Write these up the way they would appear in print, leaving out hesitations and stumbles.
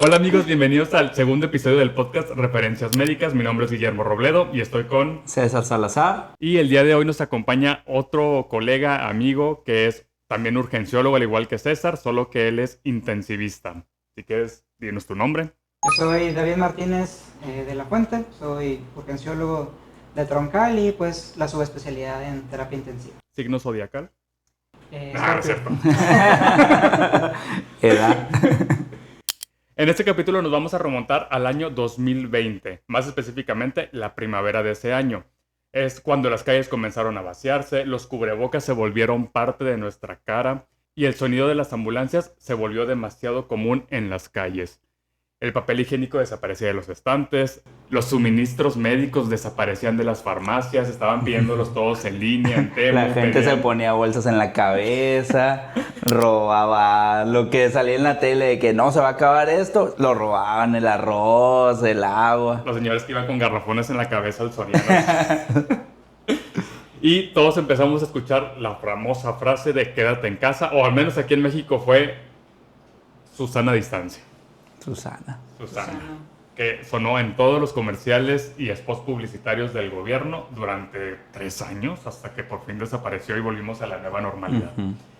Hola amigos, bienvenidos al segundo episodio del podcast Referencias Médicas. Mi nombre es Guillermo Robledo y estoy con César Salazar. Y el día de hoy nos acompaña otro colega, amigo, que es también urgenciólogo, al igual que César, solo que él es intensivista. Si quieres, dinos tu nombre. Yo soy David Martínez de la Fuente, soy urgenciólogo de Troncal y pues la subespecialidad en terapia intensiva. ¿Signo zodiacal? No es cierto. Edad. En este capítulo nos vamos a remontar al año 2020, más específicamente la primavera de ese año. Es cuando las calles comenzaron a vaciarse, los cubrebocas se volvieron parte de nuestra cara y el sonido de las ambulancias se volvió demasiado común en las calles. El papel higiénico desaparecía de los estantes, los suministros médicos desaparecían de las farmacias, estaban pidiéndolos todos en línea, en Temu. La gente se ponía bolsas en la cabeza, robaba lo que salía en la tele de que no se va a acabar esto, lo robaban, el arroz, el agua. Los señores que iban con garrafones en la cabeza al Soriano. Y todos empezamos a escuchar la famosa frase de quédate en casa, o al menos aquí en México fue Susana Distancia. Susana. Que sonó en todos los comerciales y spots publicitarios del gobierno durante 3 años, hasta que por fin desapareció y volvimos a la nueva normalidad.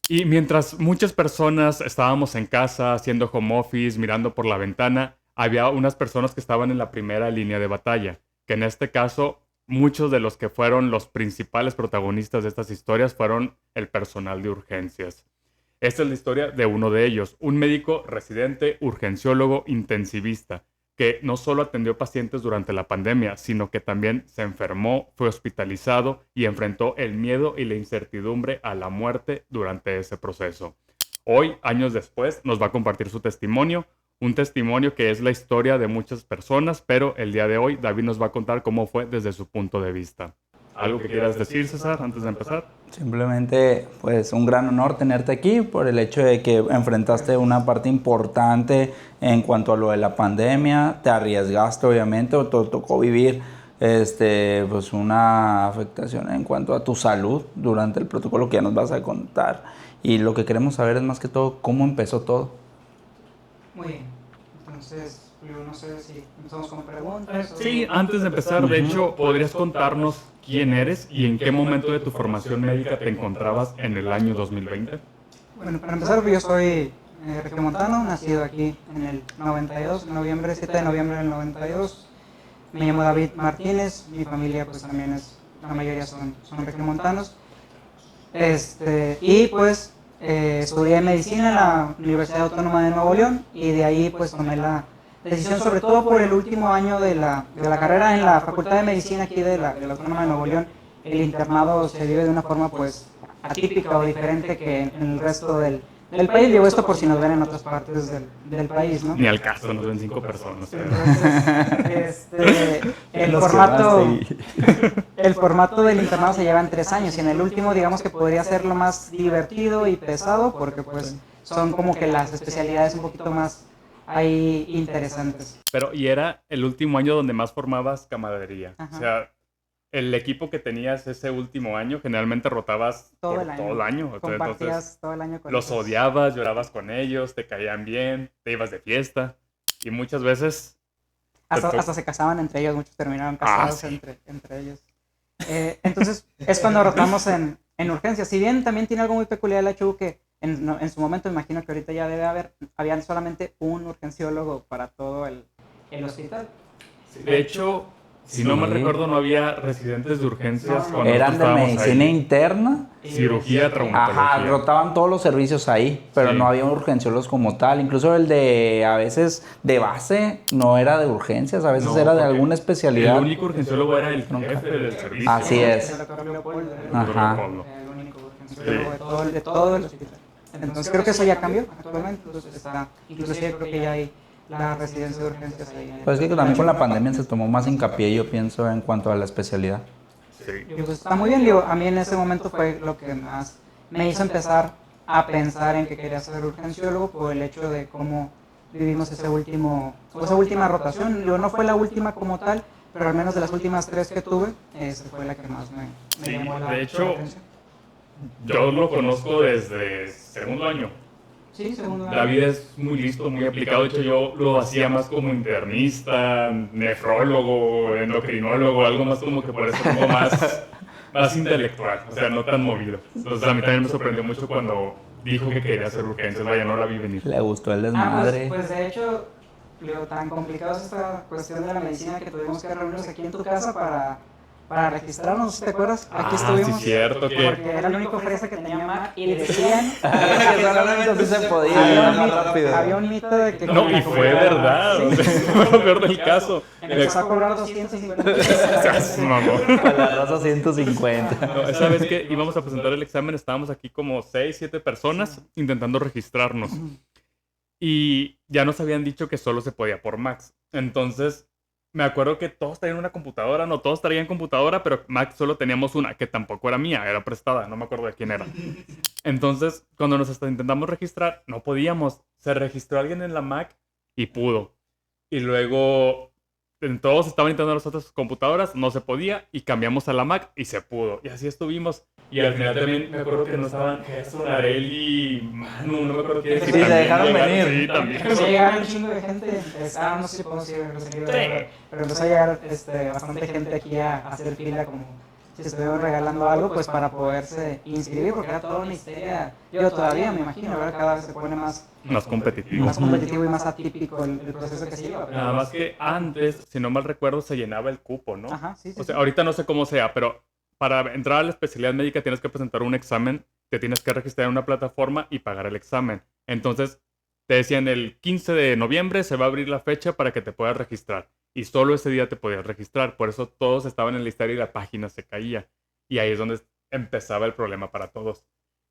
Y mientras muchas personas estábamos en casa, haciendo home office, mirando por la ventana, había unas personas que estaban en la primera línea de batalla, que en este caso, muchos de los que fueron los principales protagonistas de estas historias fueron el personal de urgencias. Esta es la historia de uno de ellos, un médico residente, urgenciólogo, intensivista, que no solo atendió pacientes durante la pandemia, sino que también se enfermó, fue hospitalizado y enfrentó el miedo y la incertidumbre a la muerte durante ese proceso. Hoy, años después, nos va a compartir su testimonio, un testimonio que es la historia de muchas personas, pero el día de hoy David nos va a contar cómo fue desde su punto de vista. ¿Algo que quieras decir, César, antes de empezar? Simplemente, pues, un gran honor tenerte aquí por el hecho de que enfrentaste una parte importante en cuanto a lo de la pandemia. Te arriesgaste, obviamente, o te tocó vivir pues una afectación en cuanto a tu salud durante el protocolo que ya nos vas a contar. Y lo que queremos saber es más que todo cómo empezó todo. Muy bien, entonces yo no sé si empezamos con preguntas. Sí, antes de empezar, de hecho, ¿podrías contarnos quién eres y en qué momento de tu formación médica te encontrabas en el año 2020? Bueno, para empezar, yo soy regiomontano, nacido aquí en el 92, 7 de noviembre del 92. Me llamo David Martínez, mi familia pues también la mayoría son regiomontanos. Y pues estudié medicina en la Universidad Autónoma de Nuevo León y de ahí pues tomé la decisión, sobre todo por el último año de la carrera en la Facultad de Medicina aquí de la Autónoma de Nuevo León. El internado se vive de una forma pues atípica o diferente que en el resto del país. Digo esto por si nos ven en otras partes del país, ¿no? Ni al caso, nos ven 5 personas. Entonces, el formato del internado se lleva en 3 años y en el último digamos que podría ser lo más divertido y pesado porque pues son como que las especialidades un poquito más ahí interesantes. Pero, y era el último año donde más formabas camaradería. Ajá. O sea, el equipo que tenías ese último año, generalmente rotabas todo el año. Compartías Entonces, todo el año con los ellos. odiabas, llorabas con ellos, te caían bien, te ibas de fiesta. Y muchas veces... Hasta se casaban entre ellos, muchos terminaron casados sí. entre ellos. Entonces, es cuando rotamos en urgencias. Si bien también tiene algo muy peculiar el HU que en su momento, imagino que ahorita ya habían solamente un urgenciólogo para todo el hospital. De hecho, si no me recuerdo, no había residentes de urgencias cuando Eran de medicina interna. Cirugía, traumatología. Ajá, rotaban todos los servicios ahí, pero Sí. no había urgenciólogos como tal. Incluso el de, a veces, de base, no era de urgencias, a veces No, era de porque alguna especialidad. El único urgenciólogo era el jefe del servicio. Así es. El doctor Leopoldo. Ajá. El único urgenciólogo de todo el hospital. Entonces creo que eso ya cambió actualmente. Entonces inclusive creo que ya hay la residencia de urgencias ahí. Pues es que también con la pandemia se tomó más hincapié, yo pienso, en cuanto a la especialidad. Sí. Y pues está muy bien, digo, a mí en ese momento fue lo que más me hizo empezar a pensar en que quería ser urgenciólogo por el hecho de cómo vivimos esa última rotación. Digo, no fue la última como tal, pero al menos de las últimas 3 que tuve, esa fue la que más me llamó la de hecho, atención. Yo lo conozco desde segundo año. Sí, segundo año. David es muy listo, muy aplicado. De hecho, yo lo hacía más como internista, nefrólogo, endocrinólogo, algo más como que por eso como más intelectual, o sea, no tan movido. Entonces a mí también me sorprendió mucho cuando dijo que quería hacer urgencias. Vaya, no la vi venir. Le gustó el Pues, desmadre. pues de hecho, lo tan complicado es esta cuestión de la medicina que tuvimos que reunirnos aquí en tu casa para registrarnos, ¿te acuerdas? Aquí estuvimos. Sí, cierto que... Porque era el único fresa que tenía Mac y decían que solamente así se podía, era más rápido. había un mito de que... No, y fue verdad, o sea, fue lo peor del caso. Empezó a cobrar 250 pesos. Mamón. A la raza 150. No, esa vez que íbamos a presentar el examen, estábamos aquí como 6, 7 personas intentando registrarnos. Y ya nos habían dicho que solo se podía por Macs. Entonces, me acuerdo que todos traían una computadora, no todos traían computadora, pero Mac solo teníamos una, que tampoco era mía, era prestada, no me acuerdo de quién era. Entonces, cuando nos intentamos registrar, no podíamos. Se registró alguien en la Mac y pudo. Y luego todos estaban intentando las otras computadoras, no se podía, y cambiamos a la Mac y se pudo. Y así estuvimos. Y al final también me acuerdo que no estaban Gerson, Areli, Manu, no me acuerdo quién. Sí, se dejaron venir. Sí, también. Empezó a llegar un chingo de gente, no sé si podemos decir grosería, pero empezó a llegar bastante gente aquí a hacer fila como si se estuvieran regalando algo, pues para poderse inscribir, porque era toda una histeria. Yo todavía me imagino, ¿verdad? Cada vez se pone más competitivo y más atípico el proceso que se lleva. Pero... Nada más que antes, si no mal recuerdo, se llenaba el cupo, ¿no? Ajá, sí, sí. O sea, ahorita no sé cómo sea, pero para entrar a la especialidad médica tienes que presentar un examen, te tienes que registrar en una plataforma y pagar el examen. Entonces, te decían el 15 de noviembre se va a abrir la fecha para que te puedas registrar. Y solo ese día te podías registrar. Por eso todos estaban en el listado y la página se caía. Y ahí es donde empezaba el problema para todos.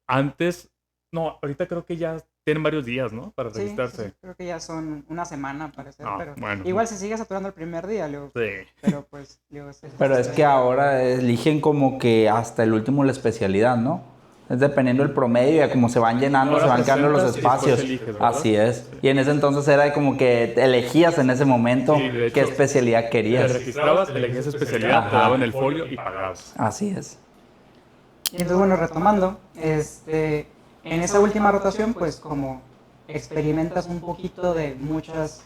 Antes, no, ahorita creo que ya tienen varios días, ¿no? Para registrarse. Sí, creo que ya son una semana, al parecer, pero bueno. igual se sigue saturando el primer día, luego. Sí. Pero pues, Pero es que ahora eligen como que hasta el último la especialidad, ¿no? Es dependiendo del promedio y a como se van llenando, ahora se van quedando los espacios. Eliges, así es. Y en ese entonces era como que elegías en ese momento qué especialidad querías. Te registrabas, elegías especialidad, te daban el folio y pagabas. Así es. Y entonces, bueno, retomando, en esa última rotación, pues como experimentas un poquito de muchas,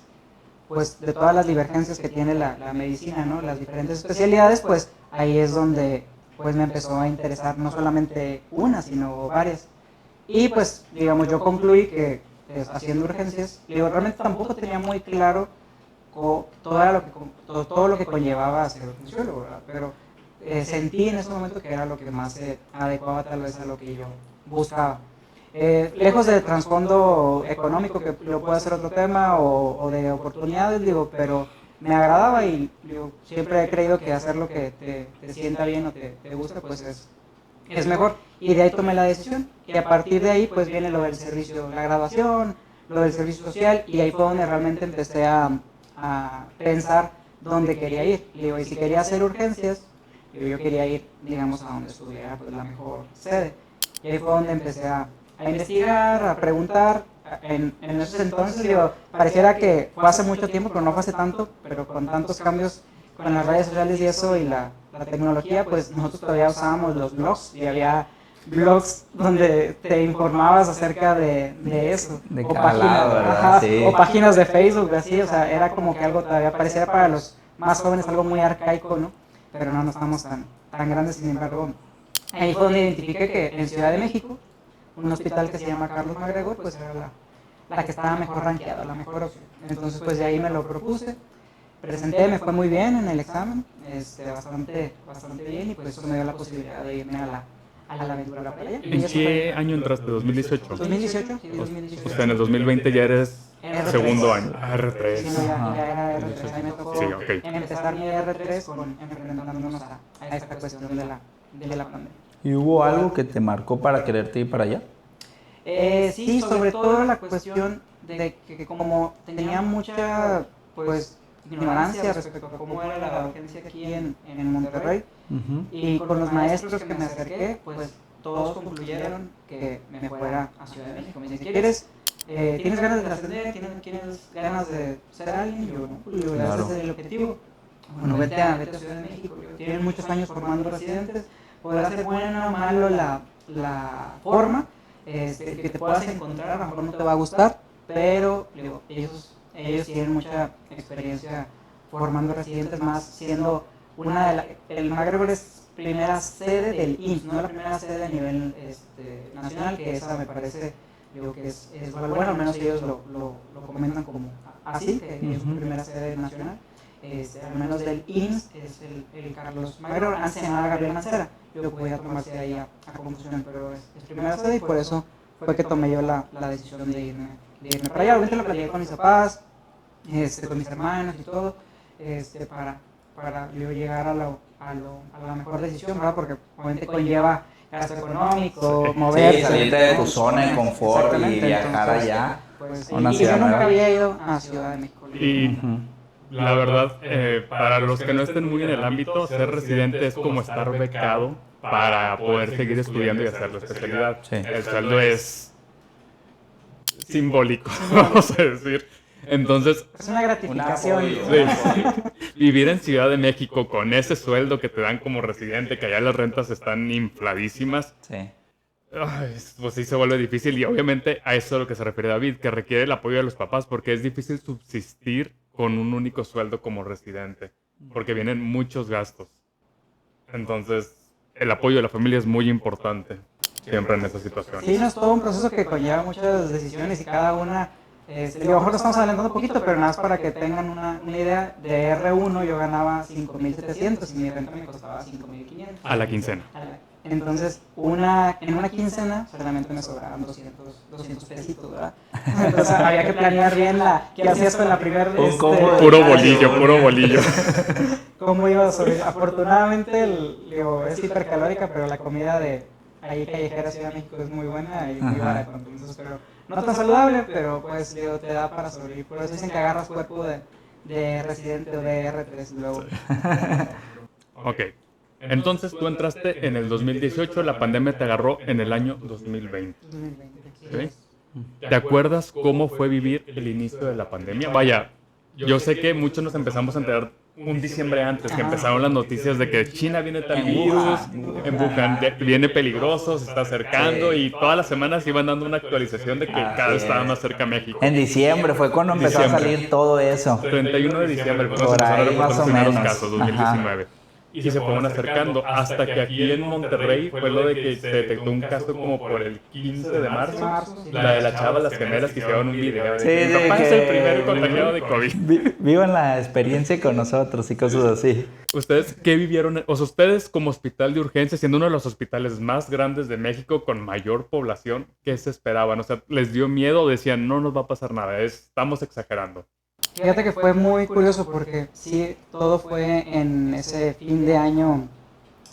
pues de todas las divergencias que tiene la medicina, ¿no? Las diferentes especialidades, pues ahí es donde pues me empezó a interesar no solamente una, sino varias. Y pues, digamos, yo concluí que haciendo urgencias, realmente tampoco tenía muy claro todo lo que conllevaba ser urgenciólogo, ¿verdad? Pero sentí en ese momento que era lo que más se adecuaba tal vez a lo que yo buscaba. Lejos del trasfondo económico, que lo puede ser otro tema, o de oportunidades, pero me agradaba y siempre he creído que hacer lo que te sienta bien o te gusta, pues es mejor. Y de ahí tomé la decisión. Y a partir de ahí, pues viene lo del servicio, la graduación, lo del servicio social, y ahí fue donde realmente empecé a pensar dónde quería ir. Y si quería hacer urgencias, yo quería ir, digamos, a donde estuviera pues, la mejor sede. Y ahí fue donde empecé a investigar, a preguntar. En esos entonces, pareciera que fue hace mucho tiempo, pero no fue hace tanto, pero con tantos cambios con las redes sociales y eso y la tecnología, pues nosotros todavía usábamos los blogs y había blogs donde te informabas acerca de eso. De o cada lado, ¿verdad? Sí. O páginas de Facebook, así, o sea, era como que algo todavía pareciera para los más jóvenes algo muy arcaico, ¿no? Pero no estamos tan grandes, sin embargo. Ahí fue donde identifiqué que en Ciudad de México, un hospital que se llama Carlos MacGregor, pues era la que estaba mejor rankeada, la mejor opción. Entonces, pues de ahí me lo propuse, presenté, me fue muy bien en el examen, bastante bien, y pues eso me dio la posibilidad de irme a la aventura para allá. ¿En qué año entraste? ¿2018? 2018, sí, 2018. O sea, en el 2020 ya eres R3. Segundo año. R3. Sí, no, ya era R3, ahí me tocó Sí, ok. empezar mi R3 enfrentándonos a esta cuestión de la pandemia. ¿Y hubo algo que te marcó para quererte ir para allá? Sí, sobre todo la cuestión de que como tenía mucha pues ignorancia respecto a cómo era la urgencia aquí en Monterrey, y con los maestros que me acerqué, pues todos concluyeron que me fuera a Ciudad de México. Me dicen, ¿tienes ganas de trascender? ¿Tienes ganas de ser alguien? Yo, no, pues ese es el objetivo. Bueno, vete a Ciudad de México. Tienen muchos años formando residentes, podrá ser bueno o malo la forma, que te puedas encontrar, a lo mejor no te va a gustar, pero digo, ellos tienen mucha experiencia formando residentes, más siendo el McGregor es primera sede del IMSS, no la primera sede a nivel nacional, que esa me parece, digo, que es bueno, al menos ellos lo comentan como así, que es su primera sede nacional. Al menos del IMSS es el Carlos McGregor, antes se llamaba Gabriel Mancera, yo podía tomarse ahí a confusión, pero es primera sede y por eso fue que tomé yo la decisión de irme para allá. Obviamente lo platicé con mis papás, con mis hermanos y todo, para yo llegar a la mejor decisión, ¿verdad? Porque obviamente conlleva gasto económico, moverse. Sí, salirte de tu zona de confort y viajar allá. Pues, a una y ciudad yo nunca nueva. había ido a Ciudad de México. Y la verdad, para los que no estén muy en el ámbito, ser residente es como estar becado para poder seguir estudiando y hacer la especialidad. Sí. El sueldo es simbólico, vamos a decir. Entonces, Es una gratificación. sí, vivir en Ciudad de México con ese sueldo que te dan como residente, que allá las rentas están infladísimas, Sí. ay, pues sí se vuelve difícil. Y obviamente a eso es a lo que se refiere David, que requiere el apoyo de los papás, porque es difícil subsistir con un único sueldo como residente, porque vienen muchos gastos. Entonces, el apoyo de la familia es muy importante siempre en esas situaciones. Sí, no es todo un proceso que conlleva muchas decisiones y cada una, digo, a lo mejor lo estamos adelantando un poquito, pero nada más para que tengan una idea, de R1 yo ganaba 5,700 y mi renta me costaba 5,500. A la quincena. Entonces, en una quincena solamente me sobraban 200 pesitos, ¿verdad? Entonces había que planear bien qué hacías con la primera vez. Puro bolillo. ¿Cómo iba a sobrevivir? Afortunadamente, digo, es hipercalórica, pero la comida de ahí callejera Ciudad de México es muy buena y muy barata. Entonces, pero no tan saludable, pero pues digo, te da para sobrevivir. Por eso dicen que agarras cuerpo de residente o de R3 luego. Ok. Entonces tú entraste en el 2018, la pandemia te agarró en el año 2020. 2020. ¿Sí? ¿Te acuerdas cómo fue vivir el inicio de la pandemia? Vaya, yo sé que muchos nos empezamos a enterar un diciembre antes, que empezaron las noticias de que China viene tal virus, en Wuhan viene peligroso, se está acercando, y todas las semanas iban dando una actualización de que cada vez estaba más cerca México. En diciembre fue cuando empezó a salir todo eso. 31 de diciembre, cuando Por se empezaron a ahí reportar más los o primeros menos. casos, 2019. Y se fueron acercando hasta que aquí en Monterrey fue lo de que se detectó un caso como por el 15 de marzo, la de la chava, las gemelas que hicieron un video de Sí, que mi de papá es que- el primer contagiado de COVID. Vivan la experiencia con nosotros y cosas así. ¿Ustedes qué vivieron? O sea, ustedes como hospital de urgencia, siendo uno de los hospitales más grandes de México con mayor población, ¿qué se esperaban? O sea, ¿les dio miedo? Decían, no nos va a pasar nada, estamos exagerando. Fíjate que fue muy curioso porque sí, todo fue en ese fin de año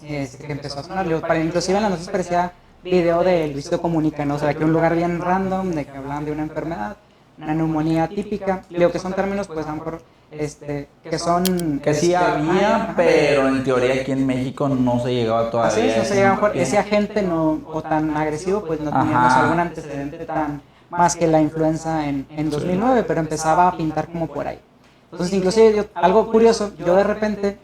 que empezó a sonar. Inclusive en las noticias parecía video de Luisito Comunica, ¿no? O sea, que un lugar bien random, de que hablaban de una enfermedad, una neumonía típica. Digo que son términos, pues, a lo mejor, que son... Que sí había, ajá, pero en teoría aquí en México no se llegaba todavía. así es, no a se ese llega, a lo mejor nivel. ese agente no, o tan agresivo, pues no Ajá. teníamos algún antecedente tan más que la influenza en 2009, pero empezaba a pintar como por ahí. Entonces, inclusive, algo curioso, yo de repente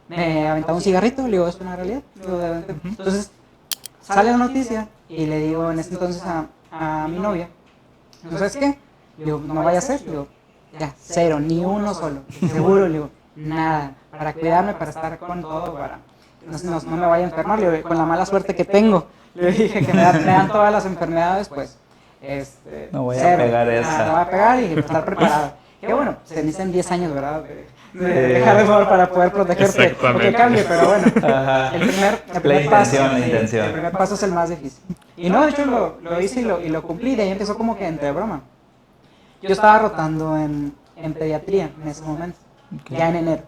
me aventaba un cigarrito, le digo, ¿es una realidad? Digo, de repente. Entonces, sale la noticia y le digo en ese entonces a mi novia, ¿sabes qué? Le digo, no vaya a ser, le digo, ya, cero, ni uno solo, seguro, le digo, nada, para cuidarme, para estar con todo, para no me vaya a enfermar, le digo, con la mala suerte que tengo, le dije que me dan todas las enfermedades, pues, No voy a cero, pegar nada, esa. no voy a pegar y estar preparado. Que bueno, se necesitan 10 años, ¿verdad? De dejar de fumar para poder protegerte o que cambie, pero bueno, Ajá. el primer La paso, intención, la sí, intención. el primer paso es el más difícil. Y no, de hecho lo hice y lo cumplí, de ahí empezó como que entre broma. Yo estaba rotando en pediatría en ese momento, ya en enero.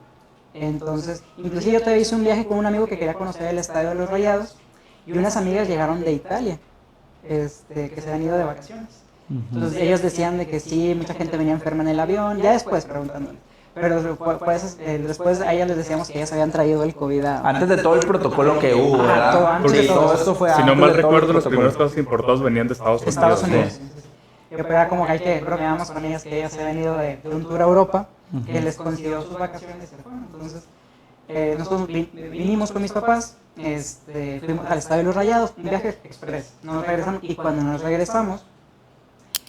Entonces, inclusive yo te hice un viaje con un amigo que quería conocer el Estadio de los Rayados y unas amigas llegaron de Italia, que se han ido de vacaciones. Entonces ellos decían de que sí, mucha gente venía enferma en el avión, ya después preguntándole. Pero después a ellas les decíamos que ellas habían traído el COVID Antes de todo el protocolo que hubo, Ajá, ¿verdad? todo antes Porque de todo. todo esto fue Si antes no mal de todo el recuerdo, los protocolo. primeros casos importados venían de Estados Unidos. Estados Unidos. Sí. Pero era como que hay que bromeamos con ellas que ellas se habían ido de un tour a Europa, que les coincidió sus vacaciones y se fueron. Entonces, nosotros vinimos con mis papás, fuimos al Estadio de los Rayados, un viaje express. Nos regresamos y cuando nos regresamos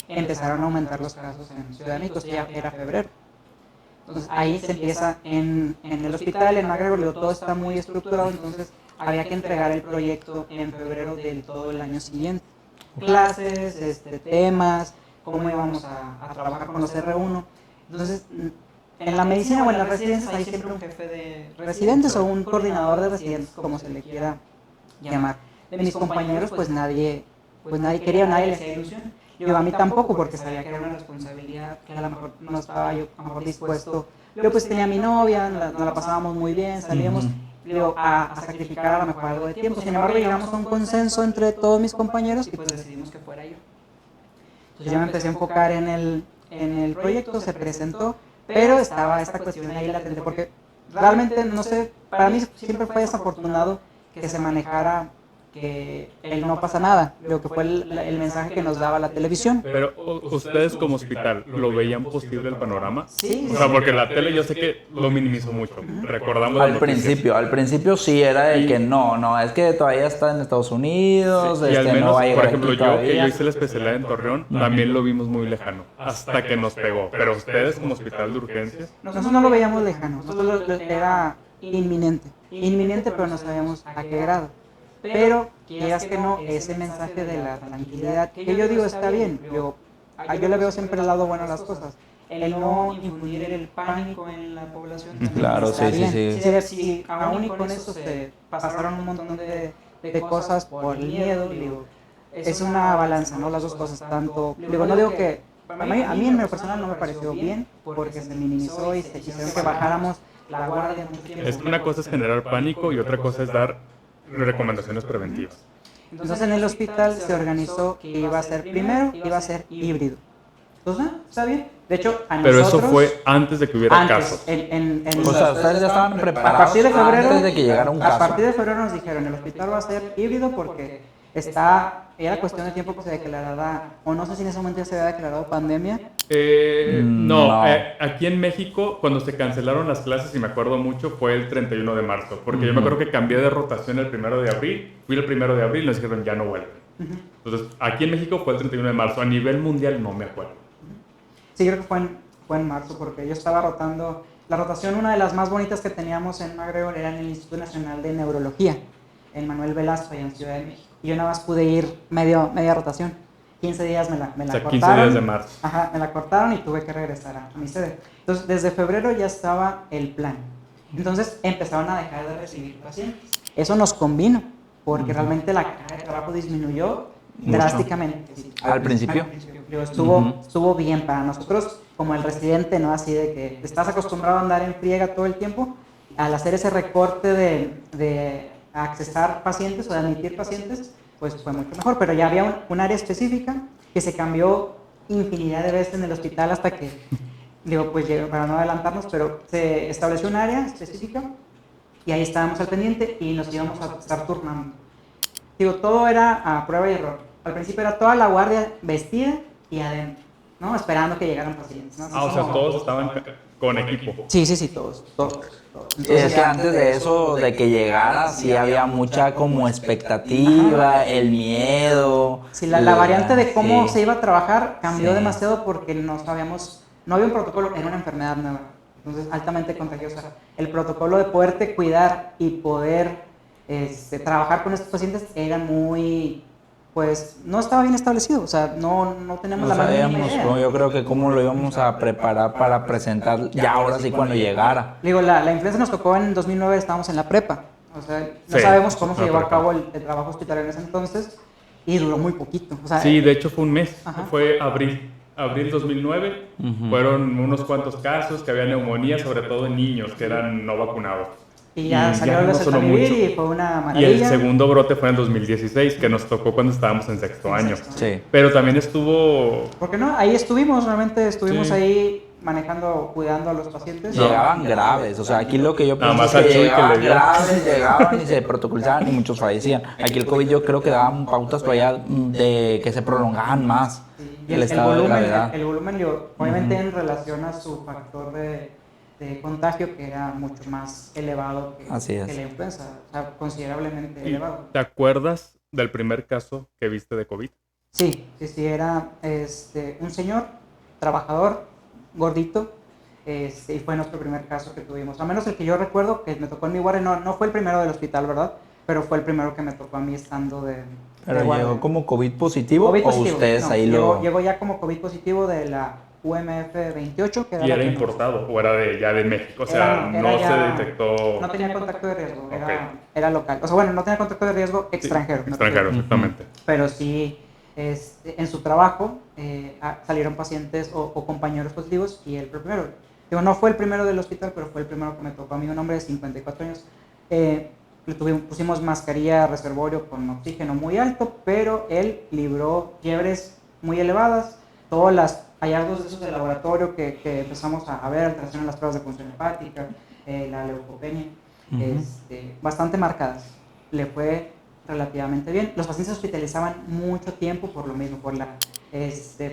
empezaron a aumentar los casos en Ciudad de México, ya era febrero. Entonces ahí se empieza en el hospital, en McGregor, todo está muy estructurado, entonces había que entregar el proyecto en febrero del todo el año siguiente. Clases, temas, cómo íbamos a trabajar con los R1. Entonces, en la medicina o en las residencias hay siempre un jefe de residentes o un coordinador de residentes, como se le quiera llamar. De mis compañeros, pues nadie quería, nadie les hacía ilusión. Yo a mí tampoco, porque sabía que era una responsabilidad que a lo mejor no estaba yo a lo mejor dispuesto. Yo pues tenía a mi novia, nos la pasábamos muy bien, salíamos a sacrificar a lo mejor algo de tiempo. Sin embargo, llegamos a un consenso entre todos mis compañeros y pues decidimos que fuera yo. Entonces yo me empecé a enfocar en el proyecto, se presentó, pero estaba esta cuestión ahí latente, porque realmente, no sé, para mí siempre fue desafortunado que se manejara que no pasa nada, lo que fue el mensaje que nos daba la televisión. Pero ustedes como hospital, ¿lo veían posible el panorama? Sí. O sea, porque la tele yo sé que lo minimizó mucho. Recordamos al principio sí era de que no, es que todavía está en Estados Unidos, y al menos, no va a llegar por ejemplo, aquí que yo hice la especialidad en Torreón, también lo vimos muy lejano, hasta que nos pegó. Pero ustedes como hospital de urgencias... Nosotros no lo veíamos lejano, nosotros era inminente, pero no sabíamos a qué grado. Pero, quieras que no, ese mensaje de la tranquilidad, que yo digo está bien, yo le veo siempre el lado bueno a las cosas. El no infundir el pánico en la población también claro, está bien. Sí. Si aún y con eso se pasaron un montón de cosas por el miedo, digo, es una balanza, ¿no? Las dos cosas, tanto, digo, no digo que, a mí en lo personal no me pareció bien, porque se minimizó y se hicieron que bajáramos la guardia mucho tiempo. Es que una cosa es generar pánico y otra cosa es dar recomendaciones preventivas. Entonces en el hospital se organizó que iba a ser híbrido. Entonces, ¿está bien? De hecho, a pero nosotros... eso fue antes de que hubiera casos. O sea, ustedes ya estaban preparados a partir de febrero, antes de que llegara un caso. A partir de febrero nos dijeron, el hospital va a ser híbrido porque era cuestión de tiempo que se declarara, o no sé si en ese momento ya se había declarado pandemia. No. Aquí en México, cuando se cancelaron las clases, y me acuerdo mucho, fue el 31 de marzo, porque yo me acuerdo que cambié de rotación el 1 de abril, fui el 1 de abril y nos dijeron ya no vuelven. Entonces, aquí en México fue el 31 de marzo, a nivel mundial no me acuerdo. Sí, creo que fue en marzo, porque yo estaba rotando, la rotación, una de las más bonitas que teníamos en McGregor era en el Instituto Nacional de Neurología, en Manuel Velasco, allá en Ciudad de México. Y yo nada más pude ir media rotación. 15 días me la cortaron. 15 días de marzo. Ajá, me la cortaron y tuve que regresar a mi sede. Entonces, desde febrero ya estaba el plan. Entonces, empezaron a dejar de recibir pacientes. Eso nos convino, porque realmente la carga de trabajo disminuyó drásticamente. Sí. ¿Al principio? Estuvo bien para nosotros, como el residente, ¿no? Así de que estás acostumbrado a andar en friega todo el tiempo. Al hacer ese recorte de accesar pacientes o de admitir pacientes, pues fue mucho mejor, pero ya había un área específica que se cambió infinidad de veces en el hospital hasta que, digo, pues para no adelantarnos, pero se estableció un área específica y ahí estábamos al pendiente y nos íbamos a estar turnando. Digo, todo era a prueba y error. Al principio era toda la guardia vestida y adentro, ¿no? Esperando que llegaran pacientes, ¿no? O sea, todos estaban con equipo. Sí, todos. Entonces, es que antes de eso, de que llegara, sí había mucha como expectativa, el miedo. Sí, la variante de cómo se iba a trabajar cambió demasiado porque no había un protocolo, era una enfermedad nueva, entonces altamente contagiosa. El protocolo de poderte cuidar y poder trabajar con estos pacientes era muy... pues no estaba bien establecido, o sea, no tenemos la sabíamos, idea. Yo creo que cómo lo íbamos a preparar para presentar ya ahora sí cuando llegara. Digo, la influenza nos tocó en 2009, estábamos en la prepa, o sea, no sabemos cómo se llevó a cabo el trabajo hospitalario en ese entonces y duró muy poquito. O sea, sí, de hecho fue un mes, fue abril 2009, fueron unos cuantos casos que había neumonía, sobre todo en niños que eran no vacunados. Y ya salió el Celtamivir y fue una maravilla. Y el segundo brote fue en 2016, que nos tocó cuando estábamos en sexto año. Sí. Pero también estuvo... ¿Por qué no? Ahí estuvimos ahí manejando, cuidando a los pacientes. Llegaban graves, o sea, aquí lo que yo Nada pienso más es que al Chuy llegaban que le dio. graves, llegaban y se protocolizaban y muchos fallecían. Aquí el COVID yo creo que daban pautas todavía de que se prolongaban más Y el volumen, obviamente en relación a su factor de contagio que era mucho más elevado Así es. que la influenza, o sea, considerablemente ¿Y elevado. te acuerdas del primer caso que viste de COVID? Sí, era un señor, trabajador, gordito, y fue nuestro primer caso que tuvimos. Al menos el que yo recuerdo, que me tocó en mi guardia, no fue el primero del hospital, ¿verdad? Pero fue el primero que me tocó a mí estando de ¿Pero guardia. llegó como COVID positivo COVID o positivo, ustedes no, ahí llegó ya como COVID positivo de la UMF 28, que ¿Y la era que importado o era ya de México? O sea, era no ya- se detectó... No tenía contacto de riesgo, Ok. era local. O sea, bueno, no tenía contacto de riesgo Sí, extranjero. extranjero, Ujú. exactamente. Pero sí, en su trabajo salieron pacientes o compañeros positivos y él fue el primero. Digo, no fue el primero del hospital, pero fue el primero que me tocó a mí, un hombre de 54 años. Pusimos mascarilla reservorio con oxígeno muy alto, pero él libró fiebres muy elevadas. Todos los hallazgos de esos de laboratorio que empezamos a ver, alteración en las pruebas de función hepática, la leucopenia, bastante marcadas. Le fue relativamente bien. Los pacientes se hospitalizaban mucho tiempo por lo mismo, por la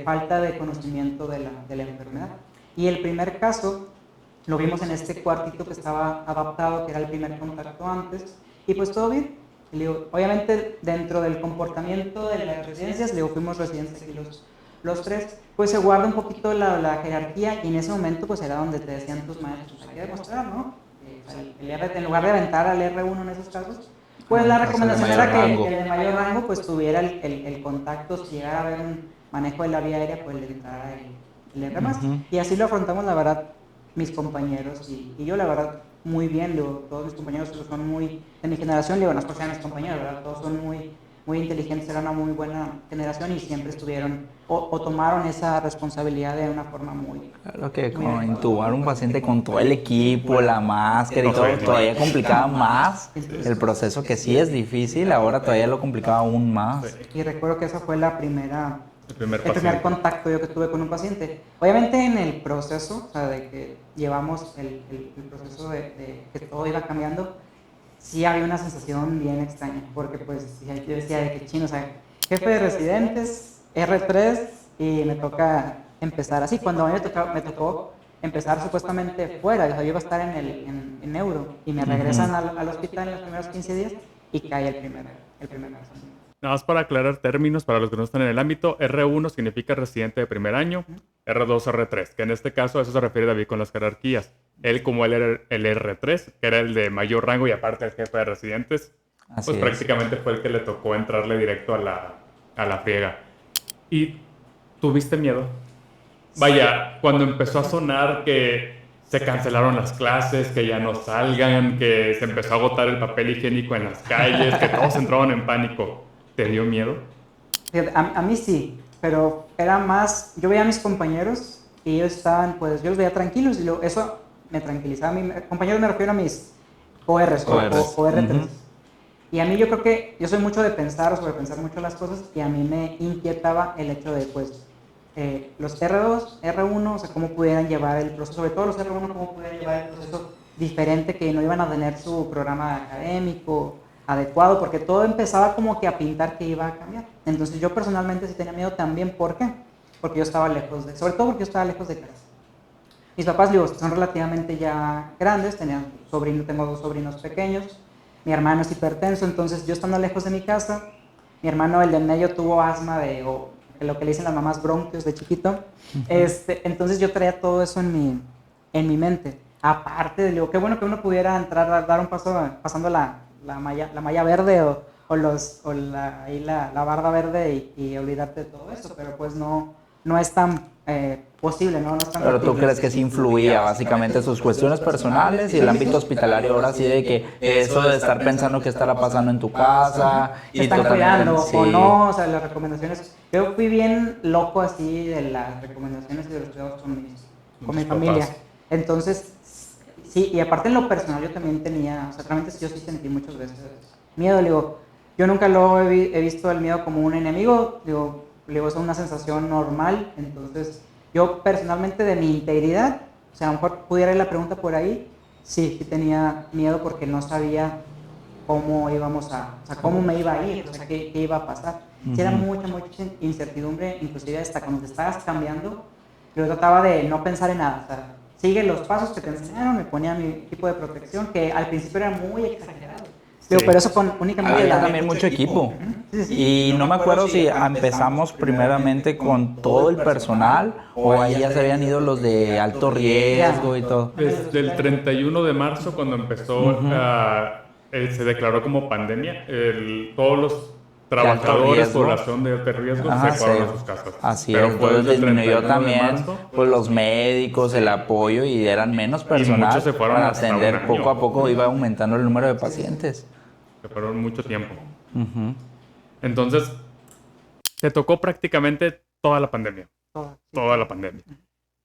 falta de conocimiento de la enfermedad. Y el primer caso lo vimos en este cuartito que estaba adaptado, que era el primer contacto antes, y pues todo bien. Y le digo, obviamente dentro del comportamiento de las residencias, le digo, fuimos residentes aquí los tres, pues se guarda un poquito la jerarquía y en ese momento pues era donde te decían tus maestros, hay que demostrar, ¿no? En lugar de aventar al R1 en esos casos, pues la recomendación era que el de mayor rango pues tuviera el contacto, si llegara a haber un manejo de la vía aérea, pues le entrara el R más. Y así lo afrontamos, la verdad, mis compañeros y yo, la verdad, muy bien. Todos mis compañeros son muy, de mi generación, no es porque sean mis compañeros, ¿verdad? Todos son muy inteligentes, era una muy buena generación y siempre estuvieron o tomaron esa responsabilidad de una forma muy... Claro que como intubar un paciente con todo el equipo, la máscara y todo, Sí. todavía complicaba más el proceso, que sí es difícil, ahora todavía lo complicaba aún más. Y recuerdo que esa fue el primer paciente. contacto yo que tuve con un paciente. Obviamente en el proceso, o sea, de que llevamos el proceso de que todo iba cambiando, sí había una sensación bien extraña, porque pues yo decía de que chino, o sea, jefe de residentes, R3, y me toca empezar así. Cuando a mí me tocó empezar supuestamente fuera, o sea, yo iba a estar en neuro, y me regresan al hospital en los primeros 15 días, y cae el primer caso. Nada más para aclarar términos para los que no están en el ámbito, R1 significa residente de primer año, R2, R3, que en este caso a eso se refiere David con las jerarquías. Él como él era el R3, que era el de mayor rango y aparte el jefe de residentes, Así pues es. prácticamente fue el que le tocó entrarle directo a la friega. ¿Y tuviste miedo? Vaya, cuando empezó a sonar que se cancelaron las clases, que ya no salgan, que se empezó a agotar el papel higiénico en las calles, que todos entraban en pánico, ¿te dio miedo? Fíjate, a mí sí, pero era más, yo veía a mis compañeros y ellos estaban, pues yo los veía tranquilos y eso me tranquilizaba. A mí, compañeros me refiero a mis ORs o R3. Y a mí yo creo que yo soy mucho de pensar o sobrepensar mucho las cosas y a mí me inquietaba el hecho de, pues, los R2, R1, o sea, cómo pudieran llevar el proceso, sobre todo los R1, cómo pudieran llevar el proceso diferente, que no iban a tener su programa académico adecuado, porque todo empezaba como que a pintar que iba a cambiar. Entonces yo personalmente sí tenía miedo también, ¿por qué? Porque yo estaba sobre todo porque yo estaba lejos de casa. Mis papás, digo, son relativamente ya grandes, tengo 2 sobrinos pequeños, mi hermano es hipertenso, entonces yo estando lejos de mi casa, mi hermano, el de en medio, tuvo asma o lo que le dicen las mamás bronquios de chiquito, entonces yo traía todo eso en mi mente. Aparte, digo, qué bueno que uno pudiera entrar a dar un paso pasando la malla verde o la barda verde y olvidarte de todo eso, pero pues no es tan posible, ¿no? No es tan Pero tú factible. crees que sí influía básicamente sus cuestiones personales y el ámbito hospitalario ahora sí de que eso de estar pensando qué estará pasando en tu casa ¿Te y están tú también, cuidando sí. o no? O sea, las recomendaciones. Yo fui bien loco así de las recomendaciones y de los cuidados con mi familia. Entonces, sí, y aparte en lo personal yo también tenía, o sea, realmente yo sí sentí muchas veces miedo. Digo, yo nunca he visto el miedo como un enemigo, digo, es una sensación normal. Entonces, yo personalmente de mi integridad, o sea, a lo mejor pudiera ir la pregunta por ahí, sí tenía miedo porque no sabía cómo cómo me iba a ir, o sea, qué iba a pasar. Sí, era mucha incertidumbre, inclusive hasta cuando te estabas cambiando, yo trataba de no pensar en nada, o sea, sigue los pasos que te enseñaron, me ponía mi equipo de protección, que al principio era muy exagerado. Digo, pero eso con únicamente Había también mucho equipo. Y no me acuerdo si empezamos primeramente con todo el personal o ahí ya se habían ido los de alto riesgo y todo. Desde el 31 de marzo, cuando empezó, se declaró como pandemia, todos los trabajadores, población de alto riesgo, se fueron a sus casas. Así Pero es, fue entonces desde el disminuyó 31 de también marzo, pues, los médicos, el apoyo y eran menos personal muchos se fueron para hasta atender. un año. Poco a poco iba aumentando el número de pacientes. se fueron mucho tiempo. Entonces, te tocó prácticamente toda la pandemia. Toda la pandemia.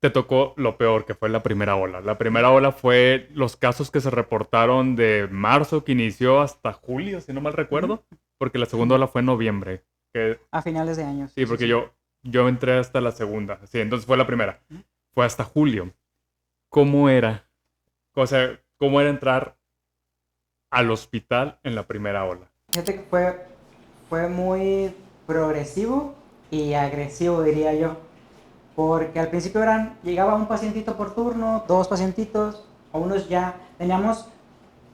Te tocó lo peor, que fue la primera ola. La primera ola fue los casos que se reportaron de marzo, que inició hasta julio, si no mal recuerdo, porque la segunda ola fue en noviembre. A finales de año. Sí, porque yo entré hasta la segunda. Sí, entonces fue la primera. Fue hasta julio. ¿Cómo era? O sea, ¿cómo era entrar al hospital en la primera ola? Fíjate que fue muy progresivo y agresivo, diría yo. Porque al principio llegaba un pacientito por turno, 2 pacientitos, o unos ya teníamos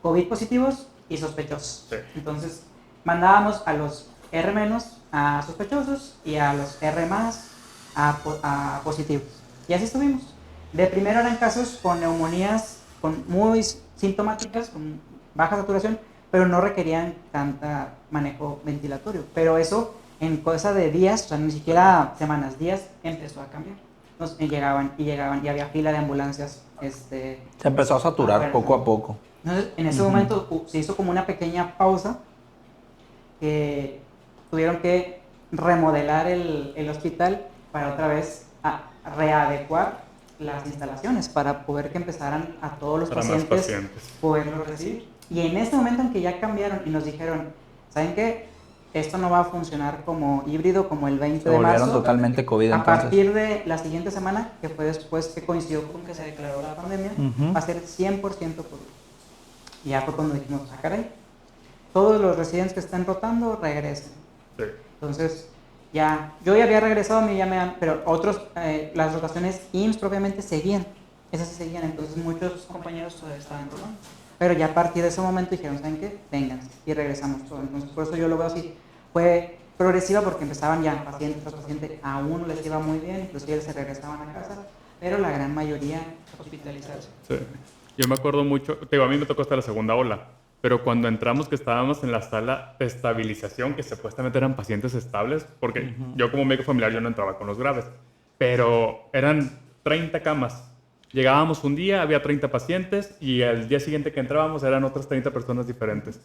COVID positivos y sospechosos. Sí. Entonces mandábamos a los R- a sospechosos y a los R+ a positivos. Y así estuvimos. De primero eran casos con neumonías muy sintomáticas, con baja saturación, pero no requerían tanta manejo ventilatorio. Pero eso en cosa de días, o sea, ni siquiera semanas, días, empezó a cambiar. Entonces llegaban y había fila de ambulancias. Se empezó a saturar poco a poco. Entonces, en ese momento se hizo como una pequeña pausa, que tuvieron que remodelar el hospital para otra vez readecuar las instalaciones para poder que empezaran a todos los pacientes poderlos recibir. Y en ese momento en que ya cambiaron y nos dijeron, ¿saben qué? Esto no va a funcionar como híbrido como el 20 de marzo. Totalmente COVID a entonces. partir de la siguiente semana, que fue después que coincidió con que se declaró la pandemia, va a ser 100% COVID. Y ya fue cuando dijimos, caray, todos los residentes que están rotando regresen. Sí. Entonces, yo ya había regresado, pero otros, las rotaciones IMSS propiamente seguían. Esas sí seguían, entonces muchos compañeros todavía estaban rotando. Pero ya a partir de ese momento dijeron, ¿saben qué? Vénganse. Y regresamos todos. Entonces, por eso yo lo veo así. Fue progresiva porque empezaban ya paciente tras paciente. A uno les iba muy bien, inclusive se regresaban a casa, pero la gran mayoría hospitalizarse. Sí. Yo me acuerdo mucho, a mí me tocó hasta la segunda ola, pero cuando entramos que estábamos en la sala de estabilización, que supuestamente eran pacientes estables, porque yo como médico familiar yo no entraba con los graves, pero eran 30 camas. Llegábamos un día, había 30 pacientes y el día siguiente que entrábamos eran otras 30 personas diferentes.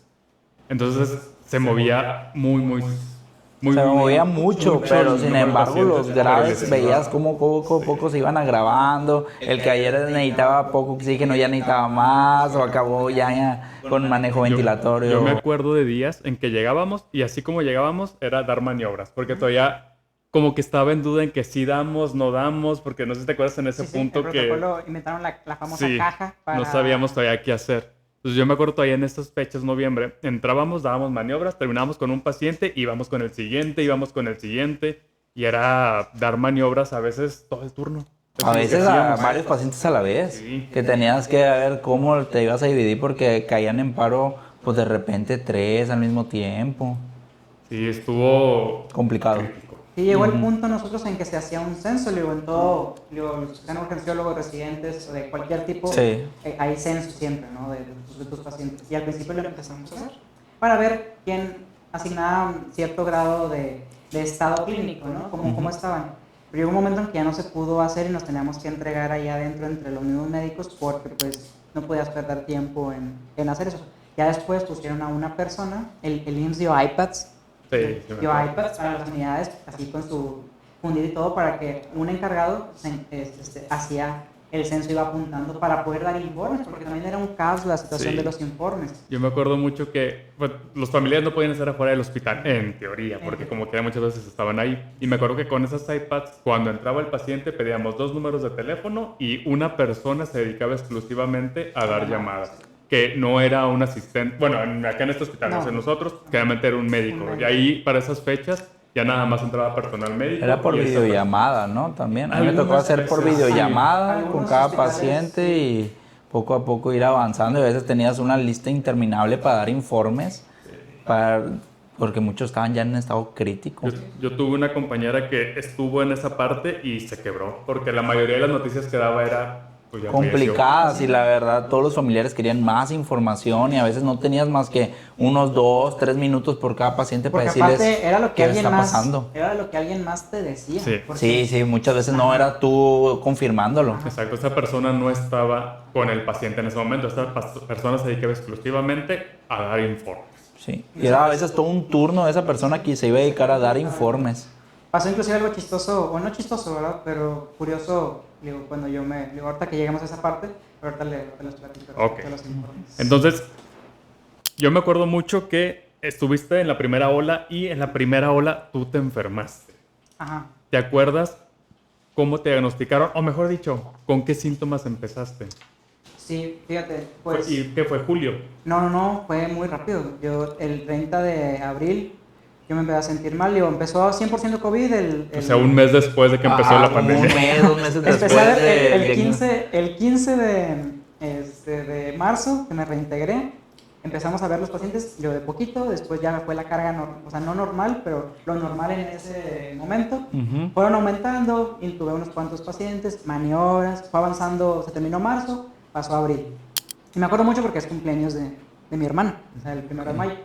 Entonces se movía muy se movía mucho, pero sin embargo los graves veías cómo poco a poco se iban agravando. El que ayer necesitaba poco oxígeno ya necesitaba más o acabó ya con manejo ventilatorio. Yo me acuerdo de días en que llegábamos y así como llegábamos era dar maniobras, porque todavía como que estaba en duda en que sí damos, no damos, porque no sé si te acuerdas en ese punto el que protocolo inventaron la famosa caja para... no sabíamos todavía qué hacer. Entonces yo me acuerdo todavía en estas fechas, noviembre, entrábamos, dábamos maniobras, terminábamos con un paciente, íbamos con el siguiente, y era dar maniobras a veces todo el turno. A veces a varios pacientes a la vez, sí. Que tenías que ver cómo te ibas a dividir porque caían en paro, pues de repente 3 al mismo tiempo. Sí, estuvo complicado. Sí, llegó el punto nosotros en que se hacía un censo, en todo, los que sean urgenciólogos, residentes, de cualquier tipo, hay censo siempre, ¿no? De tus pacientes. Y al principio lo empezamos a hacer para ver quién asignaba un cierto grado de estado clínico, ¿no? Cómo estaban. Pero llegó un momento en que ya no se pudo hacer y nos teníamos que entregar ahí adentro entre los mismos médicos porque pues no podías perder tiempo en hacer eso. Ya después pusieron a una persona, el IMSS dio iPads. Dio iPads para las unidades, así con su fundido y todo, para que un encargado hacía el censo, iba apuntando para poder dar informes, porque también era un caos la situación de los informes. Yo me acuerdo mucho que los familiares no podían estar afuera del hospital, en teoría, porque como que muchas veces estaban ahí. Y me acuerdo que con esas iPads, cuando entraba el paciente, pedíamos 2 números de teléfono y una persona se dedicaba exclusivamente a dar llamadas. Que no era un asistente, bueno, acá en este hospital, no sé, nosotros, claramente era un médico. Y ahí, para esas fechas, ya nada más entraba personal médico. Era por y esa videollamada, ¿no? También. A mí me tocó Algunas hacer por veces, videollamada sí. con Algunos cada hospitales, paciente sí. y poco a poco ir avanzando. Y a veces tenías una lista interminable para dar informes, para, porque muchos estaban ya en estado crítico. Yo tuve una compañera que estuvo en esa parte y se quebró, porque la mayoría de las noticias que daba era, pues ya falleció. Complicadas y la verdad todos los familiares querían más información y a veces no tenías más que unos 2, 3 minutos por cada paciente para Porque decirles aparte era lo que qué alguien está más, pasando. era lo que alguien más te decía. Sí. Porque- Sí, muchas veces no era tú confirmándolo. Exacto, esa persona no estaba con el paciente en ese momento, esta persona se dedicaba exclusivamente a dar informes. Sí. Y era a veces todo un turno de esa persona que se iba a dedicar a dar informes. Pasó inclusive algo chistoso, o no chistoso, ¿verdad? Pero curioso, digo, cuando digo, ahorita que llegamos a esa parte, ahorita te los platico. Ok. Te los informes. Entonces, yo me acuerdo mucho que estuviste en la primera ola y en la primera ola tú te enfermaste. Ajá. ¿Te acuerdas cómo te diagnosticaron? O mejor dicho, ¿con qué síntomas empezaste? Sí, fíjate, pues... ¿Y qué fue, julio? No, fue muy rápido. Yo, el 30 de abril, yo me empecé a sentir mal. Digo, empezó a 100% COVID. O sea, un mes después de que empezó la como pandemia. Un mes, 2 meses Empecé después a ver de... el 15 de marzo, que me reintegré. Empezamos a ver los pacientes, yo de poquito, después ya fue la carga, o sea, no normal, pero lo normal en ese momento. Ujú. Fueron aumentando, intuve unos cuantos pacientes, maniobras, fue avanzando, se terminó marzo, pasó abril. Y me acuerdo mucho porque es cumpleaños de mi hermana, o sea, el 1 de mayo.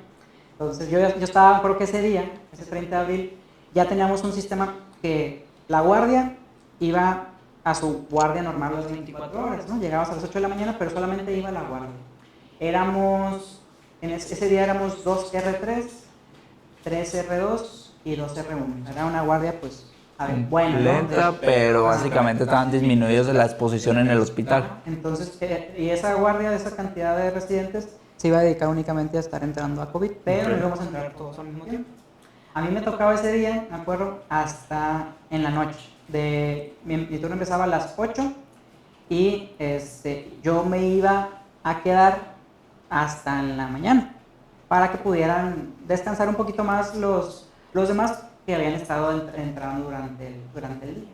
Entonces yo estaba, creo que ese día, ese 30 de abril, ya teníamos un sistema que la guardia iba a su guardia normal las 24 horas, ¿no? Llegabas a las 8 de la mañana, pero solamente iba a la guardia. Ese día éramos 2 R3, 3 R2 y 2 R1. Era una guardia, pues, a ver, buena, ¿no? Lenta, pero básicamente estaban disminuidos de la exposición en el hospital. Entonces, y esa guardia de esa cantidad de residentes se iba a dedicar únicamente a estar entrando a COVID, pero no íbamos a entrar todos al mismo tiempo. A mí me tocaba ese día, me acuerdo, hasta en la noche. Mi turno empezaba a las 8 y yo me iba a quedar hasta en la mañana para que pudieran descansar un poquito más los demás que habían estado entrando durante el día.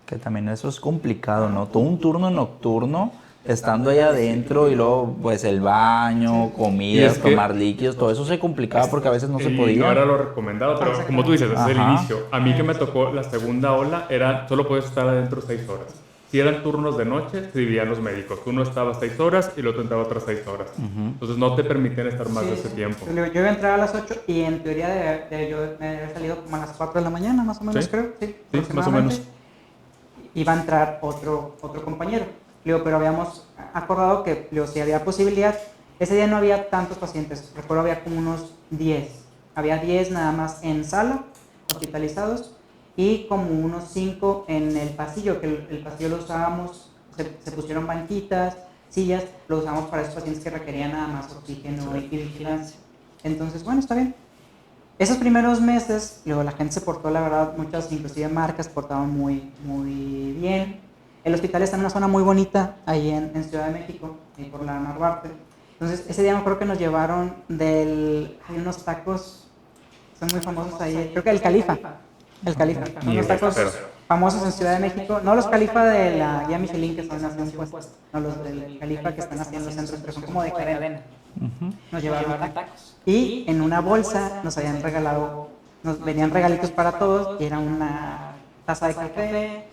Que también eso es complicado, ¿no? Todo un turno nocturno, estando ahí adentro y luego pues el baño, comidas, es que- tomar líquidos, todo eso se complicaba porque a veces no se Y podía. no era lo recomendado, pero como tú dices, desde el Ajá. inicio. A mí que me tocó la segunda ola, solo podías estar adentro 6 horas. Si eran turnos de noche, se dividían los médicos. Uno estaba 6 horas y el otro entraba otras 6 horas. Entonces no te permitían estar más de ese tiempo. Yo iba a entrar a las 8 y en teoría yo me había salido como a las 4 de la mañana, más o menos, ¿Sí? creo. Sí, Sí, más o aproximadamente. menos. Iba a entrar otro compañero. Pero habíamos acordado que si había posibilidad, ese día no había tantos pacientes, recuerdo había como unos 10. Había 10 nada más en sala, hospitalizados, y como unos 5 en el pasillo, que el pasillo lo usábamos, se pusieron banquitas, sillas, lo usamos para esos pacientes que requerían nada más oxígeno y vigilancia. Entonces, bueno, está bien. Esos primeros meses, luego la gente se portó, la verdad, muchas, inclusive marcas, portaban muy, muy bien. El hospital está en una zona muy bonita, ahí en Ciudad de México, ahí por la Narvarte. Entonces, ese día me acuerdo que nos llevaron hay unos tacos, son muy famosos ahí, creo que el Califa. El Califa, Y unos tacos pero- famosos en Ciudad de México, no los Califa de la guía Michelin que son así puestos, no los del Califa que están haciendo los centros, pero son como de cadena. Nos llevaron tacos. Y en una bolsa nos habían regalado, nos venían regalitos para todos, y era una taza de café,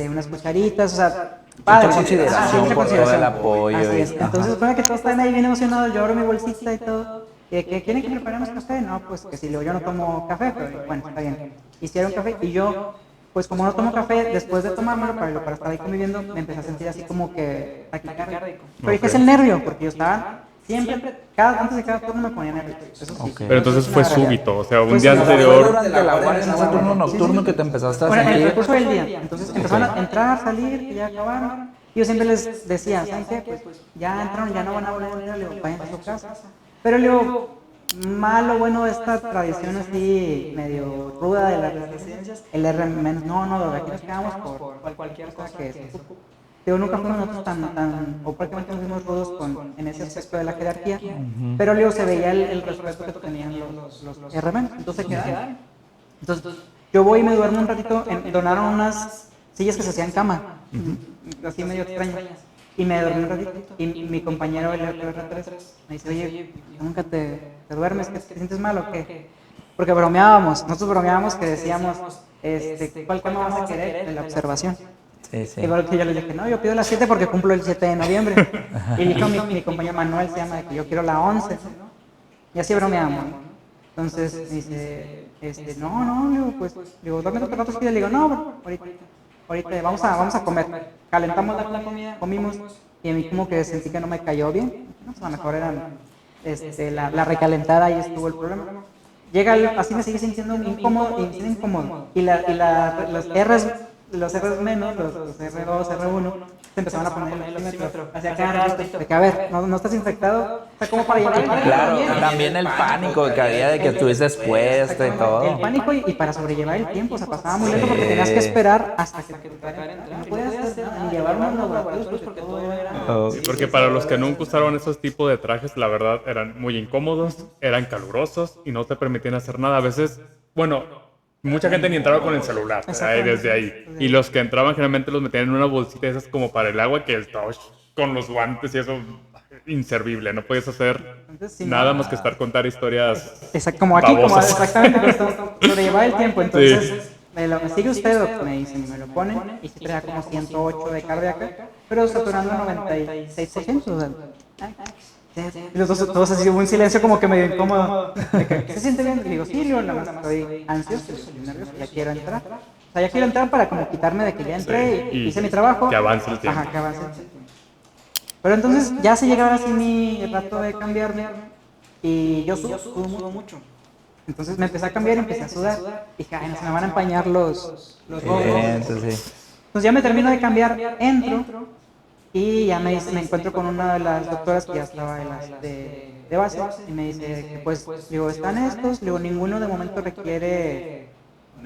unas cucharitas, o sea, padre. Mucha consideración Mucha por todo consideración. el apoyo. Así es. Ajá. Entonces, bueno, que todos están ahí bien emocionados, yo abro mi bolsita y todo. ¿Y de qué quieren que preparemos café? No, pues que si yo no tomo café, pero bueno, está bien. Hicieron café y yo, pues como no tomo café, después de tomármelo para estar ahí conviviendo, me empecé a sentir así como que taquicárdico. Pero dije, es el nervio, porque yo estaba siempre, antes de cada turno me ponía nervioso. Eso sí. Ok. Pero entonces fue súbito, o sea, un Pues día sí, O sea, fue anterior. durante la guardia en ese turno nocturno que te empezaste a Bueno, en el sentir. recurso del día. Entonces empezaron a entrar, salir, y ya acabaron. Y yo siempre les decía, ¿saben qué? Pues ya entraron, ya no van a volver a entrar, le digo, vayan a su casa. Pero le digo, malo, bueno, esta tradición así medio ruda de las residencias, el R menos, no, aquí nos quedamos por cualquier cosa que se ocupe. Digo, nunca fuimos nosotros o prácticamente nos fuimos rudos en ese aspecto de la jerarquía, pero luego se veía el respeto que tenían los R menos, entonces quedaron. Entonces, yo voy y me duermo un ratito, donaron unas sillas que se hacían cama, así medio extrañas. Y me dormí un ratito. Y mi compañero, el R3, me dice, oye, ¿nunca te duermes? ¿Te sientes mal o qué? Porque nosotros bromeábamos que decíamos, ¿cuál cama vas a querer? En la observación. Sí, sí. Igual que yo le dije, no, yo pido la 7 porque cumplo el 7 de noviembre. Y dijo mi compañero Manuel, se llama, que yo quiero la 11. Y así bromeábamos. Entonces dice, no, le digo, pues, duerme otro rato. Y le digo, no, ahorita vamos a comer. Calentamos la comida, comimos. Y a mí como que sentí que no me cayó bien. No, a lo mejor eran la recalentada y estuvo el problema. Así me sigue sintiendo incómodo. Y los R's menos, los R2, R1, se empezaban a poner el oxímetro hacia cada ratito, de que a ver, no estás infectado, o sea, como para llevar. Claro, también el pánico que había de que estuviste expuesto y todo. El pánico y para sobrellevar el tiempo, o sea, pasaba muy lento porque tenías que esperar hasta que no podías ni llevar unos laboratorios porque todo era... Sí, porque para los que nunca usaron esos tipos de trajes, la verdad eran muy incómodos, eran calurosos y no te permitían hacer nada. A veces, bueno, mucha gente ni entraba con el celular, desde ahí. Y los que entraban generalmente los metían en una bolsita esas como para el agua, que estaba con los guantes y eso, inservible. No podías hacer nada más que estar contar historias como aquí, babosas. exactamente, sobrellevar el tiempo. Entonces, me sigue usted, me dicen, me lo ponen, y se trae como 108 de cardíaca, pero saturando 96%. O sea, y los dos, todos así, hubo un silencio como que medio incómodo. ¿Se siente bien? Y digo, sí, nada más estoy ansioso, estoy nervioso, ya quiero entrar. O sea, ya quiero entrar para como quitarme de que ya entré y hice mi trabajo. Que avance el tiempo. Ajá, que avance el tiempo. Pero entonces ya se llegaba así mi rato de cambiarme y yo sudo mucho. Entonces me empecé a cambiar y empecé a sudar. Y dije, ay, no se me van a empañar los ojos. Entonces ya me termino de cambiar, entro. Y ya me encuentro con una de las doctoras que ya estaba de base y me dice que pues, digo, están estos, digo, ninguno de momento requiere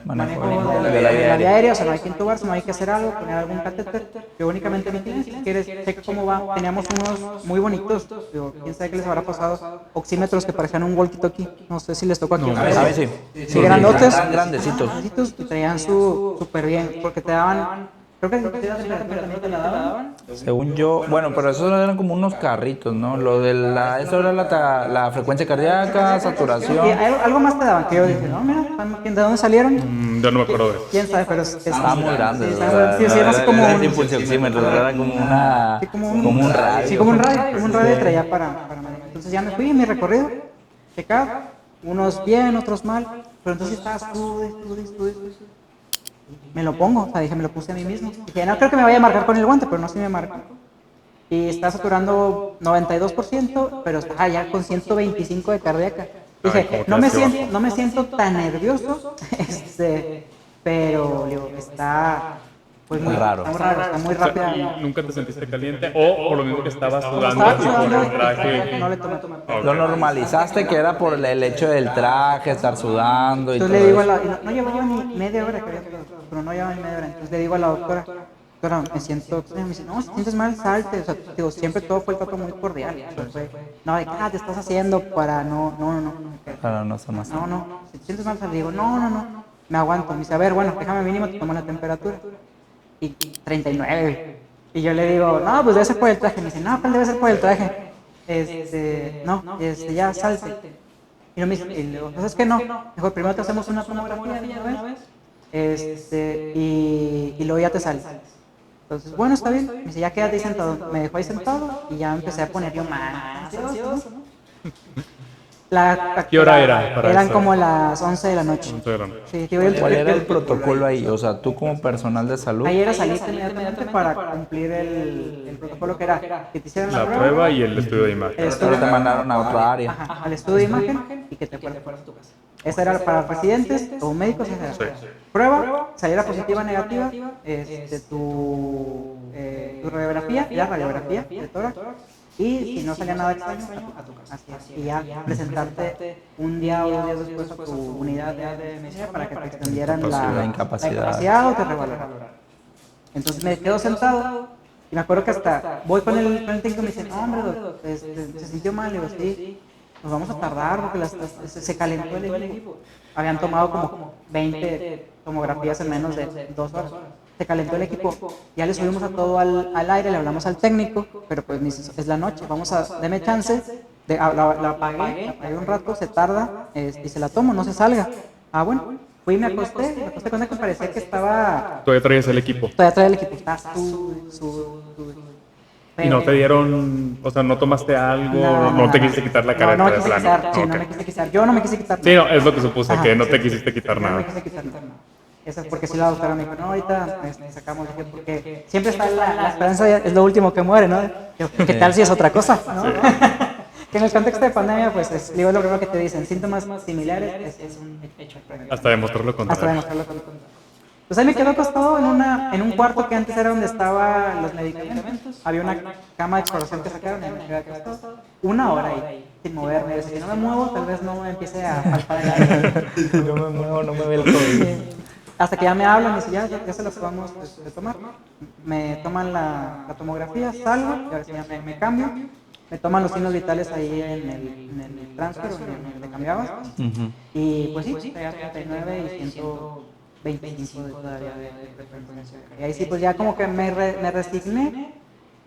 manejo de la vía aérea, o sea, no hay que intubarse, no hay que hacer algo, poner algún catéter, yo únicamente mi cliente, si quieres, checa cómo va, teníamos unos muy bonitos, digo, quién sabe qué les habrá pasado, oxímetros que parecían un walkie-talkie, no sé si les tocó aquí. A ver, sí. Sí, grandotes, grandecitos. y traían súper bien, porque te daban... Creo que la temperatura te la daban. Según yo, bueno, pero esos eran como unos carritos, ¿no? Eso era la frecuencia cardíaca, saturación. Y algo más te daban, que yo dije, no, mira, ¿de dónde salieron? Yo no me acuerdo de eso. ¿Quién sabe? Pero Estaba muy grande. Sí, era así como un impulsioxímetro, era como una... Sí, como un radio. Sí, como un radio traía para manejar. Entonces ya me fui en mi recorrido, checar, unos bien, otros mal, pero entonces estaba estudiando. Me lo pongo, o sea, dije, me lo puse a mí mismo. Dije, no creo que me vaya a marcar con el guante, pero no, sí me marca. Y está saturando 92%, pero está ya con 125 de cardíaca. Dije, no me siento tan nervioso, pero está pues muy raro, está muy rápida. ¿Y nunca te sentiste caliente? ¿O por lo mismo que estabas sudando y por el traje? No le tomé. Lo normalizaste, que era por el hecho del traje, estar sudando y todo. Entonces le digo no llevaba ni media hora, pero no llevaba ni media hora. Entonces le digo a la doctora, me siento, me dice, no, si sientes mal, salte. O sea, digo, siempre todo fue el trato muy cordial. No, te estás haciendo para no. Para no sonar. No, si te sientes mal, salte. Digo, no, me aguanto. Me dice, a ver, bueno, déjame mínimo, te tomo la temperatura. Y 39. Y yo le digo, no, pues debe ser por el traje. Me dice, no, ¿cuál debe ser por el traje? Ya salte. Y no me dice, pues es que no. Mejor primero te hacemos una tomografía de una vez. Y luego ya te sales. Entonces, bueno, está bien. Me dice, ya quédate ahí sentado. Me dejó ahí sentado y ya me empecé a poner yo más ansioso, ¿no? ¿Qué hora era? Eran como las 11 de la noche. Sí, ¿cuál era el protocolo ahí? O sea, tú como personal de salud. Ahí era salir inmediatamente para cumplir el protocolo que era que te hicieran la prueba y el estudio de imagen. Pero te mandaron a otra área. Ajá, al estudio de imagen y que te fueras a tu casa. Esa era para residentes o médicos en general. Sí. Prueba, saliera positiva o negativa, tu radiografía y la radiografía de tórax. Y si no salía nada extraño, a tu casa. Así es. Y ya presentarte un día o 2 días después a tu unidad de medicina para que te extendieran la incapacidad o te revaloraran. Entonces me quedo sentado y me acuerdo que hasta voy con el técnico y me dice, no, hombre, se sintió mal. Le digo, sí. nos vamos a tardar porque se calentó el equipo. Habían tomado como 20 tomografías en menos de 2 horas. Se calentó el equipo, ya le subimos a todo al aire, le hablamos al técnico, pero pues es la noche, deme chance, la apagué un rato, se tarda y se la tomo, no se salga. Bueno, fui y me acosté cuando que parecía que estaba... Todavía traías el equipo. Todavía traía el equipo, está ¿Y no te dieron, o sea, no tomaste algo, no te quisiste quitar la careta de plano? No me quise quitar, yo no me quise quitar. Sí, no, es lo que supuse, que no te quisiste quitar nada. No me quise quitar nada. Eso es porque si la doctora me dijo, no, ahorita sacamos, porque siempre está la esperanza, es lo último que muere, ¿no? ¿Qué tal si es otra cosa? ¿No? Que en el contexto de pandemia, pues es lo primero que te dicen, síntomas similares, es un hecho. Hasta demostrarlo lo contrario. Pues ahí me quedo acostado en un cuarto que antes era donde estaban los medicamentos. Había una cama de exploración que sacaron y me quedé acostado 1 hora ahí, sin moverme. Si no me muevo, tal vez no me empiece a faltar el aire. No me muevo, no me ve el COVID. Hasta que ya me hablan y dicen, ya se lo podemos tomar. Me toman la tomografía, salgo, y ahora sí ya me cambio. Me toman los signos vitales ahí en el transfer, en donde cambiabas. Y pues sí, ya 39 y 125 todavía de frecuencia. Y ahí sí, pues ya como que me resigné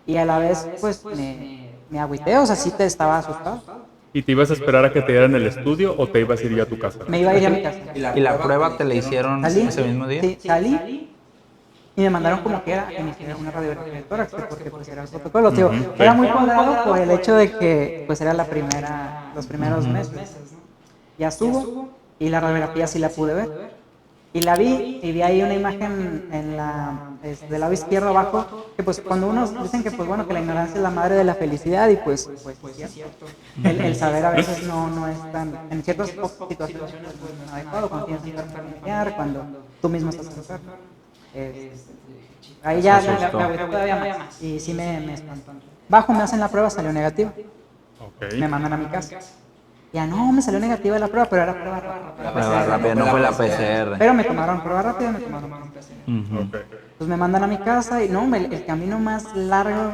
y a la vez pues me agüité, o sea, sí estaba asustado. ¿Y te ibas a esperar a que te dieran el estudio o te ibas a ir ya a tu casa? Me iba a ir a mi casa. ¿Y la prueba te la hicieron ese mismo día? Sí, salí y me mandaron como que era una radiografía de tórax, porque pues era el protocolo, tío. Era muy cuadrado por el hecho de que pues era los primeros meses, ¿no? Ya subo y la radiografía sí la pude ver. Y la vi y vi ahí una imagen del lado izquierdo abajo, que pues cuando unos dicen que pues bueno, que la ignorancia es la madre de la felicidad y pues es cierto. El saber a veces no es tan, en ciertas situaciones pues, no es adecuado, cuando tienes un enfermo familiar, cuando tú mismo estás enfermo. Ahí ya me agüité todavía más y sí me espantó. Bajo, me hacen la prueba, salió negativa. Okay. Me mandan a mi casa. Ya no, me salió negativa la prueba, pero era prueba rápida, no fue la PCR. Pero me tomaron prueba rápida, me tomaron PCR. Pues me mandan a mi casa y no, el camino más largo,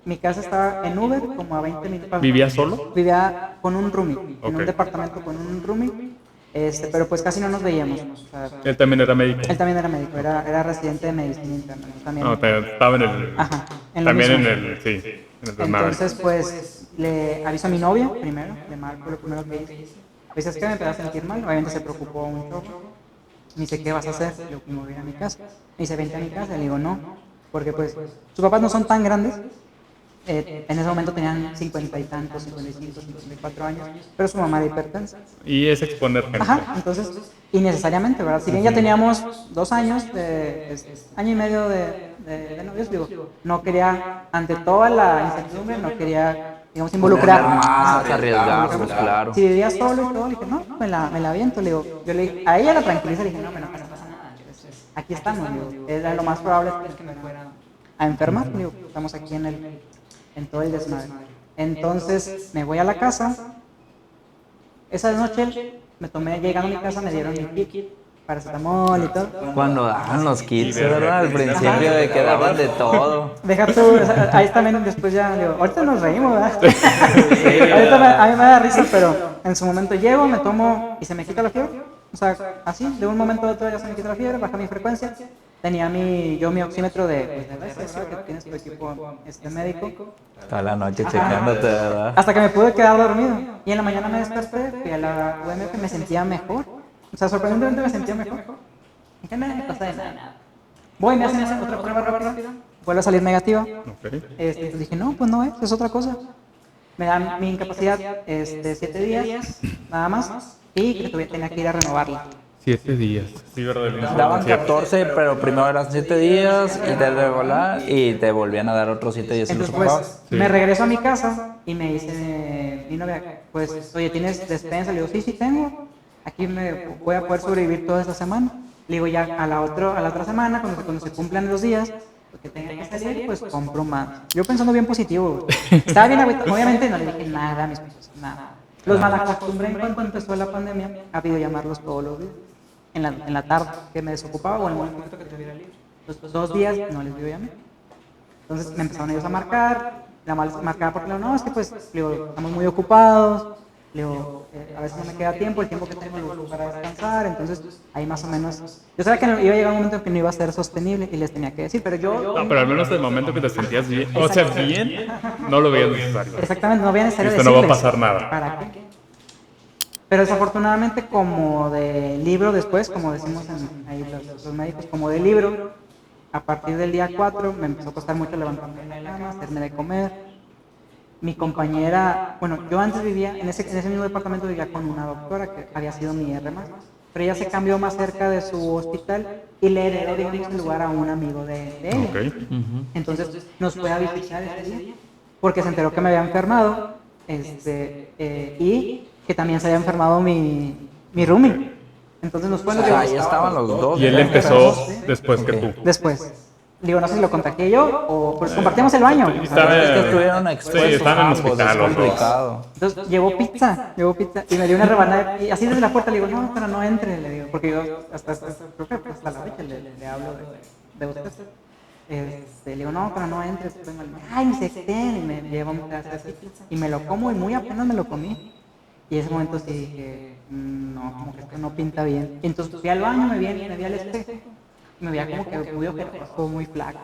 mi casa estaba en Uber, como a 20 minutos. ¿Vivías solo? Vivía con un roomie, en un departamento con un roomie, pero pues casi no nos veíamos. O sea, ¿Él también era médico? Él también era médico, era residente de medicina interna. También, no, estaba en el... Ajá, también en el... Sí, en el desmadre. Entonces, pues, le aviso a mi novia primero, le marco lo primero que hice. A veces que me empecé a sentir mal, obviamente se preocupó un poco. Me dice, ¿qué vas a hacer? Yo me voy a ir a mi casa. Me dice, vente a mi casa. Le digo, no, porque pues, sus papás no son tan grandes. En ese momento tenían 50 y tantos, 55, 54 años, pero su mamá era hipertensa. Y es exponer gente. Ajá, entonces, innecesariamente, ¿verdad? Si bien ya teníamos 2 años, año y medio de novios, digo, no quería, ante toda la incertidumbre, no quería, digamos, involucrar más, arriesgarnos, claro. Si vivía solo y todo, le dije, no, me la aviento, le digo, yo le dije, a ella la tranquiliza, le dije, no pasa nada, aquí estamos, digo, era lo más probable que me fuera a enfermar, digo, estamos aquí en todo el desmadre. Entonces me voy a la casa. Esa noche llegando a mi casa me dieron mi kit, paracetamol y todo. Cuando daban los kits, ¿verdad? Al principio de que daban de todo. Deja tú, ahí también después ya, digo, ahorita nos reímos, ¿verdad? Ahorita a mí me da risa, pero en su momento llego, me tomo y se me quita la fiebre. O sea, así, de un momento a otro ya se me quita la fiebre, baja mi frecuencia. Tenía mi oxímetro de que tienes tu equipo médico. Toda la noche checándote, ¿verdad? Hasta que me pude quedar dormido. Y en la mañana me desperté, fui a la UMF, me sentía mejor. O sea, sorprendentemente me sentía mejor. Dije, no me pasa de nada. Voy, me hacen otra prueba rápida, vuelve a salir negativa. Pues dije, no, pues no es otra cosa. Me dan mi incapacidad 7 días, nada más, y que tenía que ir a renovarla. 7 días. Sí, verdad. Daban 14, pero primero eran 7 días y te regular y te volvían a dar otros 7 días. Entonces, pues, me regreso a mi casa y me dice mi novia, pues, oye, ¿tienes despensa? Le digo, sí tengo. Aquí me voy a poder sobrevivir toda esta semana. Le digo, ya a la otra semana, cuando se cumplan los días, que tenga que salir, pues compro más. Yo pensando bien positivo. Estaba bien agüitado. Obviamente no le dije nada a mis esposos, nada. Los malacostumbré en cuanto empezó la pandemia a videollamarlos todos los días. En la tarde que me desocupaba o en el momento que tuviera libre. Los 2 días no les videollamé. Entonces me empezaron ellos a marcar, la marcaba porque no, es que pues digo, estamos muy ocupados, Le digo, a veces no me queda tiempo, el tiempo que tengo lo uso para descansar, entonces ahí más o menos, yo sabía que iba a llegar un momento en que no iba a ser sostenible y les tenía que decir, pero yo... No, pero al menos el momento que te sentías bien, o sea, bien, no lo veías necesario. Exactamente, no había necesario Esto no va a decirles, pasar nada. ¿para qué? Pero desafortunadamente como de libro después, como decimos ahí los médicos, como de libro, a partir del día 4 me empezó a costar mucho levantarme de la cama, hacerme de comer. Mi compañera, bueno, yo antes vivía, en ese mismo departamento vivía con una doctora que había sido mi R+, pero ella se cambió más cerca de su hospital y le heredó, digamos, el lugar a un amigo de ella. Okay. Entonces nos fue a visitar ese día, porque se enteró que me había enfermado, y que también se había enfermado mi roomie. Entonces nos fue... O sea, ahí estaban los dos. Y él empezó después que tú. Después. Digo, no sé si lo contagié yo o pues compartíamos el baño. Sí, Es que estuvieron Sí, expuestos estaban en ambos, hospital es los dos. complicado. Entonces llevó pizza y me dio una rebanada. Y así desde la puerta le digo, no, pero no entre, le digo, porque yo creo que hasta la fecha le hablo de usted. Le digo, no, pero no entre. Ay, me secten, y me lleva un pedazo de pizza. Y me lo como y muy apenas me lo comí. Y en ese momento sí dije, no, como que esto no pinta bien. Y entonces fui al baño, me vi al espejo. Me veía como que muy ojeroso, muy flaco.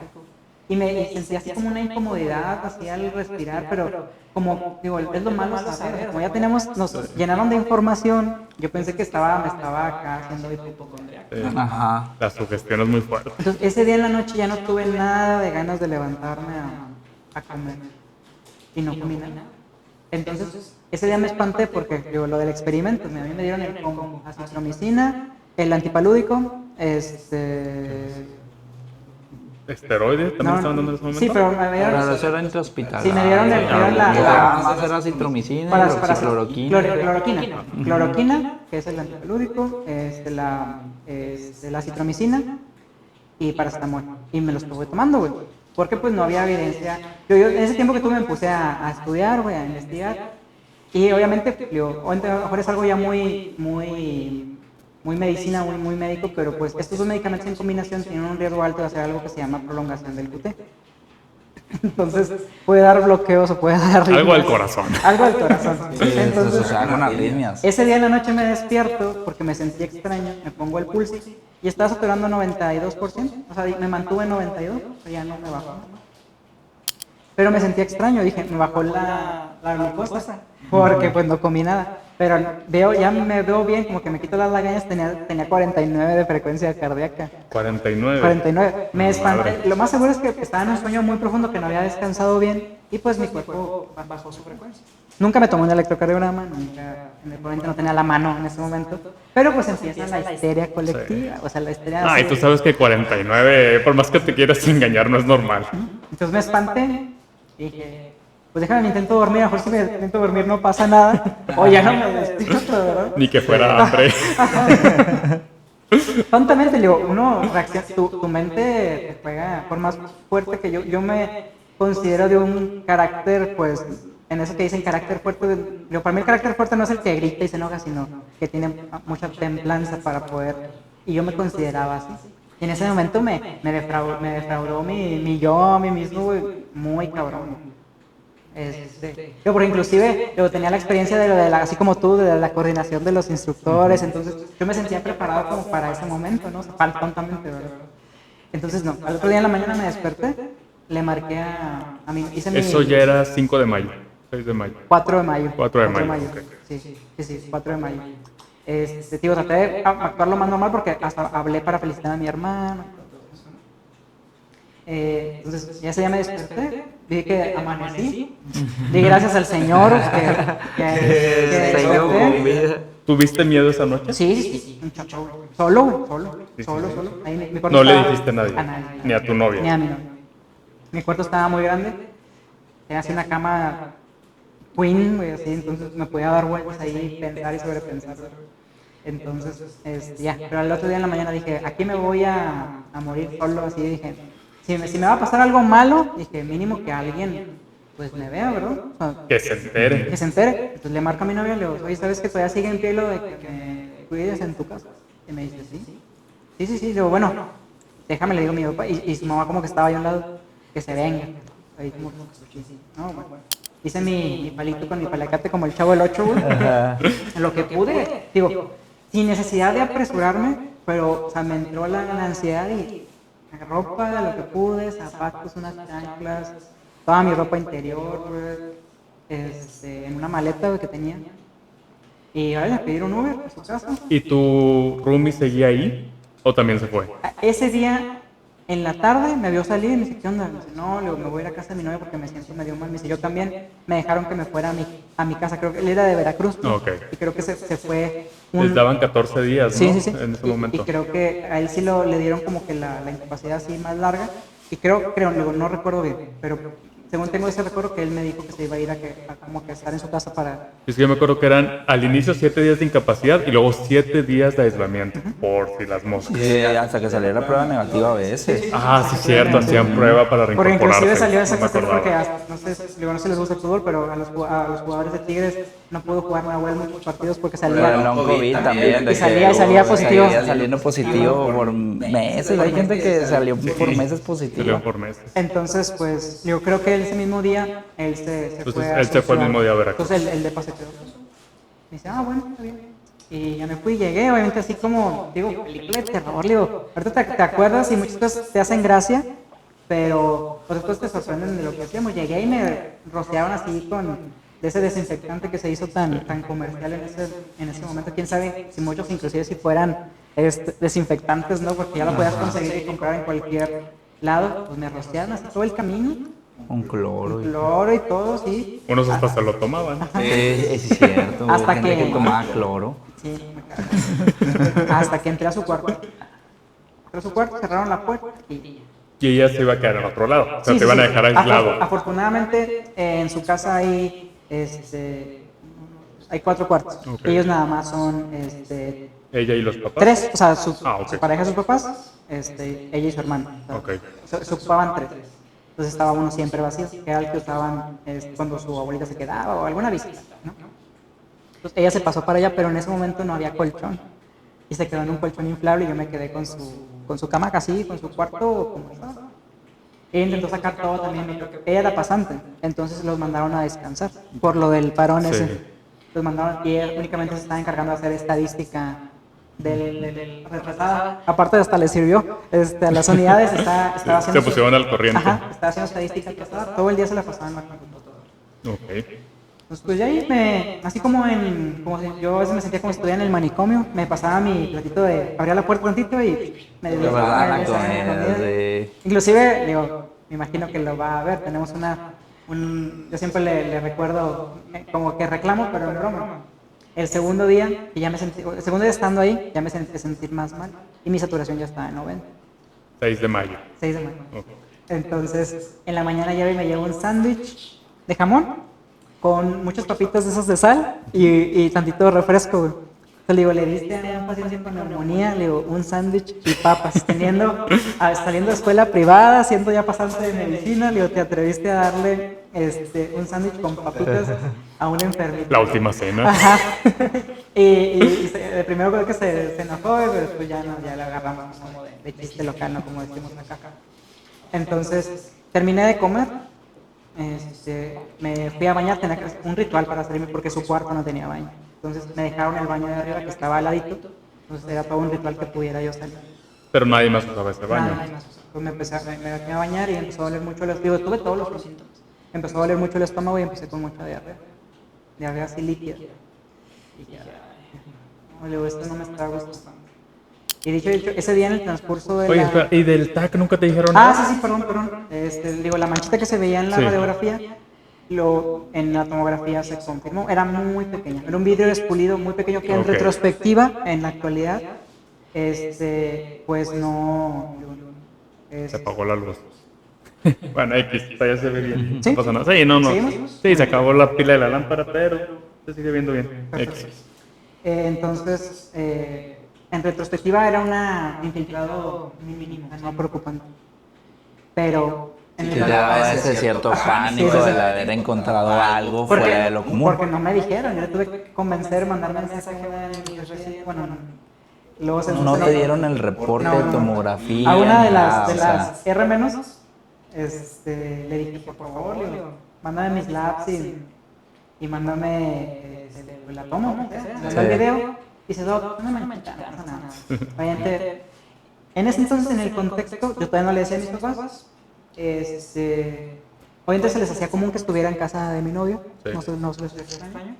Y me sentía así como una incomodidad, así al respirar, pero como, digo, es lo malo saber. Como ya nos llenaron de información, yo pensé que me estaba acá haciendo hipocondriaco. Ajá. La sugestión es muy fuerte. Entonces, ese día en la noche ya no tuve nada de ganas de levantarme a comer. Y no comí nada. Entonces, ese día me espanté porque, digo, lo del experimento, a mí me dieron el combo, acitromicina, el antipalúdico, ¿Esteroides también estaban dando en ese momento? sí, pero me dieron... Pero eso era intrahospitalario. Sí, me dieron la... Nada más era citromicina, hidroxicloroquina. Cloroquina, que es el antipalúdico, la citromicina y paracetamol. Y me lo estuve tomando, güey. Porque pues no había evidencia. Yo en ese tiempo que tuve me puse a estudiar, güey, a investigar. Y obviamente, a lo mejor es algo ya muy medicina, muy médico, pero pues estos dos medicamentos en combinación tienen un riesgo alto de hacer algo que se llama prolongación del QT. Entonces, puede dar bloqueos o puede dar arritmias. Algo al corazón. Algo al corazón. Sí, Entonces, o sea, con arritmias. ese día en la noche me despierto porque me sentí extraño, me pongo el pulso y estaba saturando 92%, o sea, me mantuve en 92, pero ya no me bajó. Pero me sentía extraño, dije, me bajó la glucosa, porque pues no comí nada. Pero ya me veo bien, como que me quito las lagañas, tenía 49 de frecuencia cardíaca. 49. 49. Me espanté. Lo más seguro es que estaba en un sueño muy profundo, que no había descansado bien y pues mi cuerpo bajó su frecuencia. Nunca me tomé un electrocardiograma, probablemente no tenía la mano en ese momento, pero pues empieza la histeria colectiva, o sea, la histeria... Ah, y tú sabes que 49, por más que te quieras engañar, no es normal. Entonces me espanté y dije, pues déjame, me intento dormir, a lo mejor si me intento dormir no pasa nada, o ya no me despierto, ¿verdad? Ni que fuera hambre. Tontamente, le digo, uno reacciona, tu mente te juega, por más fuerte que yo me considero de un carácter, pues, en eso que dicen carácter fuerte, para mí el carácter fuerte no es el que grita y se enoja, sino que tiene mucha templanza para poder, y yo me consideraba así. Y en ese momento me defraudó mi yo, a mí mismo, güey, muy cabrón. Yo, por inclusive, yo tenía la experiencia de así como tú, de la coordinación de los instructores, entonces yo me sentía preparado como para ese momento, ¿no? Tontamente, ¿verdad? Entonces, no, al otro día en la mañana me desperté, le marqué a mí, Eso ya era 5 de mayo, 6 de mayo. 4 de mayo. 4 de mayo, ok. Sí, 4 de mayo. Digo, traté de actuar lo más normal porque hasta hablé para felicitar a mi hermano. Entonces, ya ese día me desperté, dije que amanecí, di gracias al Señor que desperté. ¿Tuviste miedo esa noche? Sí, solo. Ahí mi cuarto No le estaba- dijiste a nadie, ni a tu novia. Ni a mi novia. Mi cuarto estaba muy grande, tenía así una cama queen, güey, así, entonces me podía dar vueltas ahí, pensar y sobrepensar. Entonces, ya, pero al otro día en la mañana dije, aquí me voy a morir solo, así dije, si me va a pasar algo malo, dije, mínimo que alguien, pues me vea, ¿verdad? O sea, Que se entere. que se entere. Entonces le marco a mi novia y le digo, oye, ¿sabes que todavía sigue en pie lo de que me cuides en tu casa? Y me dice, sí. Digo, bueno, déjame, le digo a mi papá. Y su mamá como que estaba ahí a un lado, que se venga. Ahí como, no, bueno. hice mi palito con mi paliacate como el Chavo del 8, güey. En lo que pude, digo, sin necesidad de apresurarme, pero, o sea, me entró la ansiedad y ropa, lo que pude, zapatos, unas chanclas, toda mi ropa interior, güey, en una maleta, güey, que tenía. Y ahora le pedir un Uber a su casa. ¿Y tu roomie seguía ahí o también se fue? Ese día, en la tarde, me vio salir y me dice, ¿qué onda? Me dice, no, le digo, me voy a ir a casa de mi novia porque me siento medio mal. Me dice, yo también. Me dejaron que me fuera a mi casa. Creo que él era de Veracruz. Ok. Y creo que se fue. Les daban 14 días, ¿no? Sí. En ese momento. Y creo que a él sí le dieron como que la incapacidad así más larga. Y creo, digo, no recuerdo bien, pero según tengo ese recuerdo que él me dijo que se iba a ir a como que estar en su casa para... Es que yo me acuerdo que eran al inicio 7 días de incapacidad y luego 7 días de aislamiento, por si las moscas. Sí, hasta que saliera prueba negativa a veces. Ah, sí, cierto, hacían prueba para Porque reincorporarse. inclusive salió esa no me cuestión porque, acordaba. no sé si les gusta el fútbol, pero a los jugadores de Tigres no pudo jugar Nahuel muchos partidos porque Pero salía... un COVID también. de Y salía que positivo. seguía saliendo positivo por meses. Hay gente que salió por meses positivo. Salieron por meses. Entonces, pues, yo creo que ese mismo día, él se Entonces, fue a él se fue el mismo día a Veracruz. Entonces, el de pase quedó. Me dice, bueno, está bien. Y ya me fui, llegué, obviamente así como, digo, película de terror, digo, ahorita te acuerdas y muchas cosas te hacen gracia, pero otras cosas te sorprenden de lo que hacíamos. Llegué y me rociaron así de ese desinfectante que se hizo tan comercial en ese momento. Quién sabe si muchos inclusive si fueran desinfectantes, ¿no? Porque ya lo podías conseguir y comprar en cualquier lado. Pues me rociaron así todo el camino. Un cloro. Cloro y todo, sí. Unos hasta se lo tomaban. Es cierto. Hasta Gente que- que tomaba cloro. Sí, me cago. Hasta que entré a su cuarto. Entré a su cuarto, cerraron la puerta y... Y ella se iba a quedar en otro lado. O sea, Sí, te iban a sí. dejar aislado. Afortunadamente, en su casa hay 4 cuartos. Ok. Ellos nada más son Ella y los papás. 3, o sea, Ok. su pareja, sus papás, ella y su hermano. O sea, Ok. se ocupaban 3. Entonces estaba uno siempre vacío, que era el que usaban cuando su abuelita se quedaba o alguna visita, ¿no? Entonces ella se pasó para allá, pero en ese momento no había colchón. Y se quedó en un colchón inflable y yo me quedé con su cama así, con su cuarto como estaba. Ella intentó sacar todo también, ella era pasante, entonces los mandaron a descansar por lo del parón Sí. ese. Los mandaron y ella únicamente se estaba encargando de hacer estadística del retrasada. Aparte hasta le sirvió a las unidades, estaba haciendo... Se pusieron al corriente. Ajá, estaba haciendo estadística atrasada, todo el día se la pasaba en la computadora. Ok. Pues ya ahí así como si yo a veces me sentía como si estuviera en el manicomio, me pasaba mi platito abría la puerta tantito y me De verdad, la comida. comida de... Inclusive, digo, me imagino que lo va a ver, tenemos yo siempre le recuerdo como que reclamo, pero en broma. El segundo día estando ahí, ya me sentí sentir más mal y mi saturación ya estaba en 90. 6 de mayo. 6 de mayo. Ok. Entonces, en la mañana llevo y me llevo un sándwich de jamón con muchas papitas de esas de sal y tantito refresco, güey. Entonces, le digo, le diste a un paciente con neumonía, le digo, un sándwich y papas, saliendo de escuela privada, siendo ya pasante de medicina, le digo, te atreviste a darle un sándwich con papitas a un enfermito. La última cena. Ajá. y de primero creo que se enojó, pero después ya le agarramos como de chiste local, ¿no? Como decimos acá. Entonces, terminé de comer, me fui a bañar, tenía un ritual para salirme porque su cuarto no tenía baño. Entonces me dejaron el baño de arriba que estaba al ladito, entonces era todo un ritual que pudiera yo salir. Pero nadie más usaba ese baño. Nada más. Pues me metí a bañar y empezó a doler mucho el estómago. Tuve todos los síntomas. Empezó a doler mucho el estómago y empecé con mucha diarrea. Diarrea así líquida. Y ya, no, le digo, esto no me está gustando. Y dicho, ese día en el transcurso de Oye, la... espera, ¿y del TAC nunca te dijeron nada? sí, perdón. Digo, la manchita que se veía en la Sí. radiografía, en la tomografía se confirmó, era muy pequeña. Era un vidrio despulido muy pequeño que en Ok. retrospectiva, en la actualidad, pues no... Se apagó la luz. Bueno, X, ya se ve bien. ¿Sí? No pasa nada. Sí, no. ¿Seguimos? Sí, se acabó la pila de la lámpara, pero se sigue viendo bien. X. Entonces, en retrospectiva era un infiltrado mínimo, no preocupante. Pero en Que te daba ese cierto pánico Sí, sí, sí. de haber encontrado algo fuera de lo común. Porque no me dijeron, yo le tuve que convencer, mandarme mensaje bueno, luego No te dieron el reporte No, de no. tomografía. A una de ni nada, las o sea, R menos, le dije, por favor, le digo, mándame mis labs y mándame la toma, manda el video. Y dice, Doc, no me manches, no pasa nada. Obviamente, en ese entonces, en el contexto, yo todavía no le decía a mis papás, obviamente se les hacía común que estuviera en casa de mi novio, Sí. no se les hacía extraño.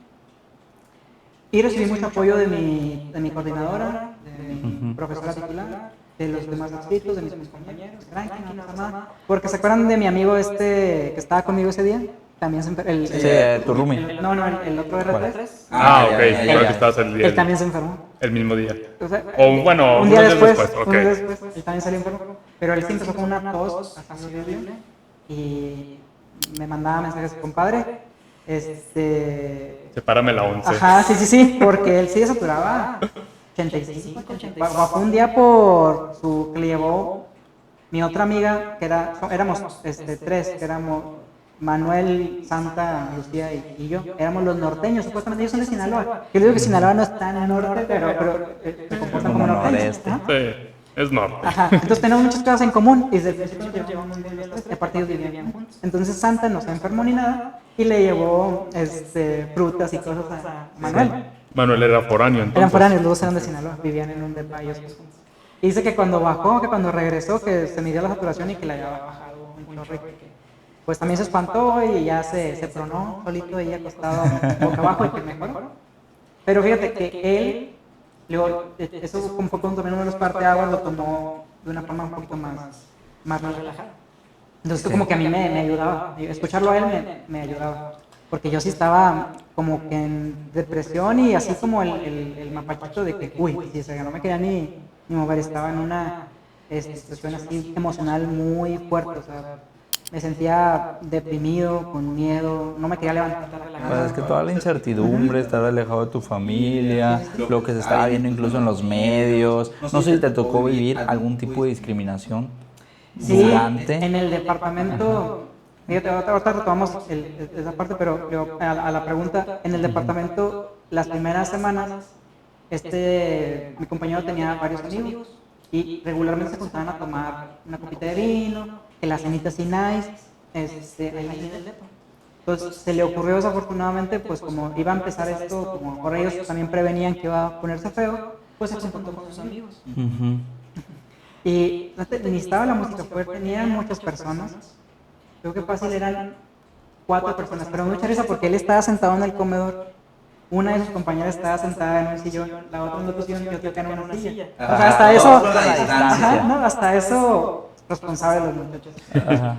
Y recibí mucho apoyo de mi coordinadora, de mi profesora titular, de los demás adscritos, de mis compañeros, tranqui, no pasa nada. Porque se acuerdan de mi amigo que estaba conmigo ese día, también se enfermó. Sí, tu roomie. No, el otro R3. Ah, ok. ya, Creo ya. que estabas Él también se enfermó. el mismo día. O sea, O bueno, un día unos días después, después, ok. un día después, él también salió enfermo. Pero él sí empezó con una tos así horrible y me mandaba mensajes, compadre, Sepárame la 11. ajá, sí, porque él sí saturaba 85, 80. Bajó un día por que le llevó mi otra amiga, que éramos tres, que éramos Manuel, Santa, Lucía y yo. Éramos los norteños, supuestamente ellos son de Sinaloa. Yo digo que Sinaloa no está en el norte, pero se comportan como Como norteños. noreste. Ajá. Sí, es norte. Ajá, entonces tenemos muchas cosas en común y desde el principio nos llevamos muy bien los tres, y aparte ellos vivían juntos. Entonces Santa no se enfermó ni nada y le llevó frutas y cosas a Manuel. Manuel era foráneo entonces. Eran foráneos, los dos eran de Sinaloa, vivían en un depa ellos juntos. Y dice que cuando bajó, que cuando regresó, que se midió la saturación y que le había bajado un chorro y que pues también se espantó y ya se pronó solito y acostado boca abajo y que mejoró. Pero fíjate que él, luego, eso como fue también uno de los parteaguas, lo tomó de una forma un poquito más relajada. Entonces esto como que a mí me ayudaba, escucharlo a él me ayudaba. Porque yo sí estaba como que en depresión y así como el mapachito de que, uy, si se no me quería ni mover, estaba en una situación así emocional muy fuerte, o sea, me sentía deprimido, con miedo, no me quería levantar de la Pues cama. es que toda la incertidumbre, estar alejado de tu familia, lo que se estaba viendo incluso en los medios. No sé si te tocó vivir algún tipo de discriminación Sí, durante. en el departamento, fíjate, ahorita retomamos esa parte, pero a la pregunta, en el departamento, las primeras semanas, mi compañero tenía varios amigos y regularmente se juntaban a tomar una copita de vino, que la cenita así nice, ahí en el depa. Entonces se le ocurrió desafortunadamente, pues como iba a empezar esto, como por ellos también prevenían que iba a ponerse feo, pues se juntó con sus amigos. Ujú. Y ni estaba la música fuerte, ni eran muchas personas. Creo que fácil eran 4 personas, pero mucha risa porque él estaba sentado en el comedor. Una de sus compañeras estaba sentada en un sillón, la otra en otro sillón y otra en una silla. O sea, hasta eso, todos con la distancia. ajá, no, hasta eso responsable de los muchachos. Ajá.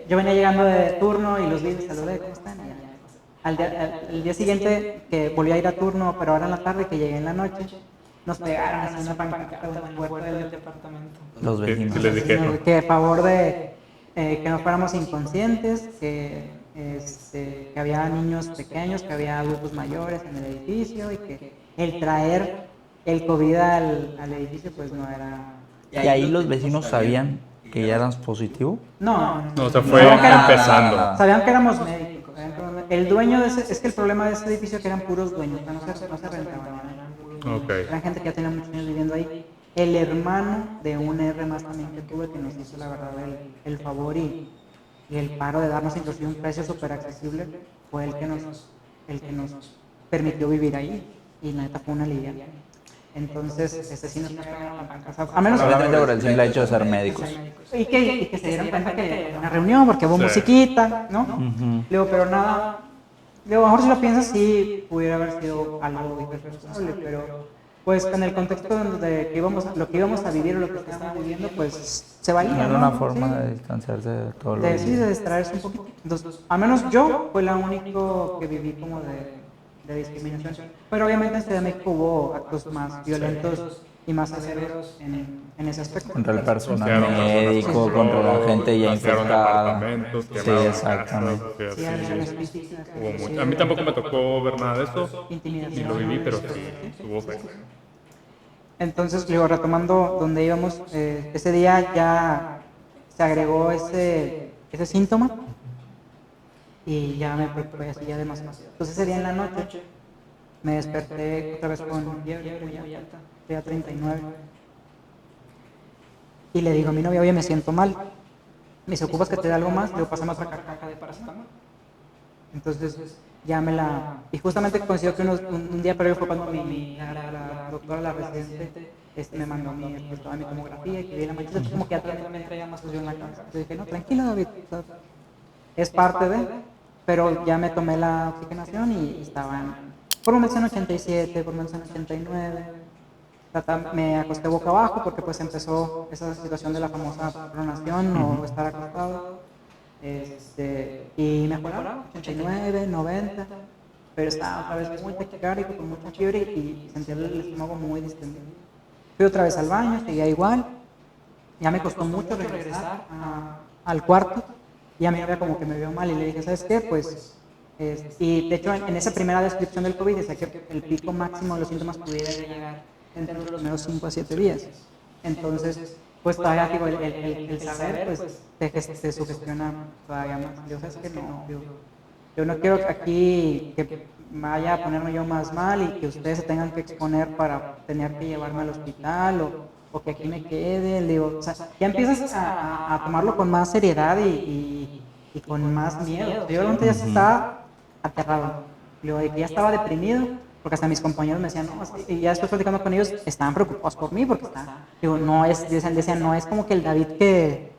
Yo venía llegando de turno y los vi, les saludé, ¿cómo están? Y ya, al día siguiente, que volví a ir a turno, pero ahora en la tarde, que llegué en la noche, nos pegaron así una pancarta en la puerta del departamento. Los Sí, vecinos. sí les dijeron. Que a favor de que no fuéramos inconscientes, que había niños pequeños, que había adultos mayores en el edificio y que el traer el COVID al edificio pues no era... ¿Y ahí los vecinos sabían que ya eras positivo? No, No, o sea, fue Sabían que empezando. sabían que éramos médicos. El dueño es que el problema de ese edificio es que eran puros dueños, no se rentaban. Ok. Eran gente que ya tenía muchos años viviendo ahí. El hermano de un R más también que tuve, que nos hizo la verdad el favor y el paro de darnos inclusive un precio súper accesible, fue el que nos permitió vivir ahí. Y la neta fue una alivio. Entonces, sí nos pegaron la banca. O sea, a menos Solamente por el simple hecho de ser médicos. y que se dieron cuenta que era una reunión porque hubo Sí. musiquita, ¿no? Ujú. Luego, pero nada. Luego, a lo mejor si lo piensas, sí pudiera haber sido algo irresponsable, pero pues con el contexto de lo que íbamos a vivir o lo que estábamos viviendo, pues se valía. Era ¿no? una forma Sí. de distanciarse de todo lo Sí, de distraerse un poquito. Entonces, al menos yo fue la único que viví como de discriminación. Pero obviamente en Ciudad de México hubo actos más violentos y más severos en ese aspecto. contra el personal Saquearon personas médico, con contra la drogas, gente ya saquearon infectada. apartamentos, Sí, quemaron exactamente. casas, Sí, así. agresiones físicas, Hubo mucho. sí, A mí tampoco me tocó ver nada de eso, ni intimidación. lo viví, pero sí, estuvo feo. Entonces, digo, retomando donde íbamos, ese día ya se agregó ese síntoma y ya me preocupé así ya demasiado. Entonces ese día en la noche me desperté otra vez con fiebre muy alta, ya 39. Y le digo a mi novia, oye, me siento mal. Me dice, ¿ocupas que te dé algo más? Le digo, pásame otra caja de paracetamol. Entonces, ya me la... Y justamente coincidió que un día previo fue cuando la doctora, la residente, me mandó pues, toda mi tomografía y que vi la manchita. Entonces, como que ya me traía más sucio en la cabeza. Entonces dije, no, tranquilo, David. Es parte de... Pero ya me tomé la oxigenación y estaban por momentos en 87, por momentos en 89. Me acosté boca abajo porque pues empezó esa situación de la famosa pronación o estar acostado. Y mejoraba, 89, 90, pero estaba otra vez muy taquicárdico, con mucha fiebre y sentía el estómago muy distendido. Fui otra vez al baño, seguía igual. Ya me costó mucho regresar al cuarto. Y a mi novia como que me vio mal y le dije, ¿sabes qué? Pues, y de hecho en esa primera descripción del COVID decía que el pico máximo de los síntomas pudiera llegar entre los primeros 5 a 7 días. Entonces, pues todavía digo, el saber, pues te sugestiona todavía más. Yo sé que no, yo no quiero aquí que vaya a ponerme yo más mal y que ustedes se tengan que exponer para tener que llevarme al hospital o que aquí me quede, digo, o sea, ya empiezas a tomarlo con más seriedad y con más miedo. Yo realmente ya estaba aterrado, digo, ya estaba deprimido, porque hasta mis compañeros me decían, no, y ya después platicando con ellos, estaban preocupados por mí, porque digo, no es, decían, no es como que el David que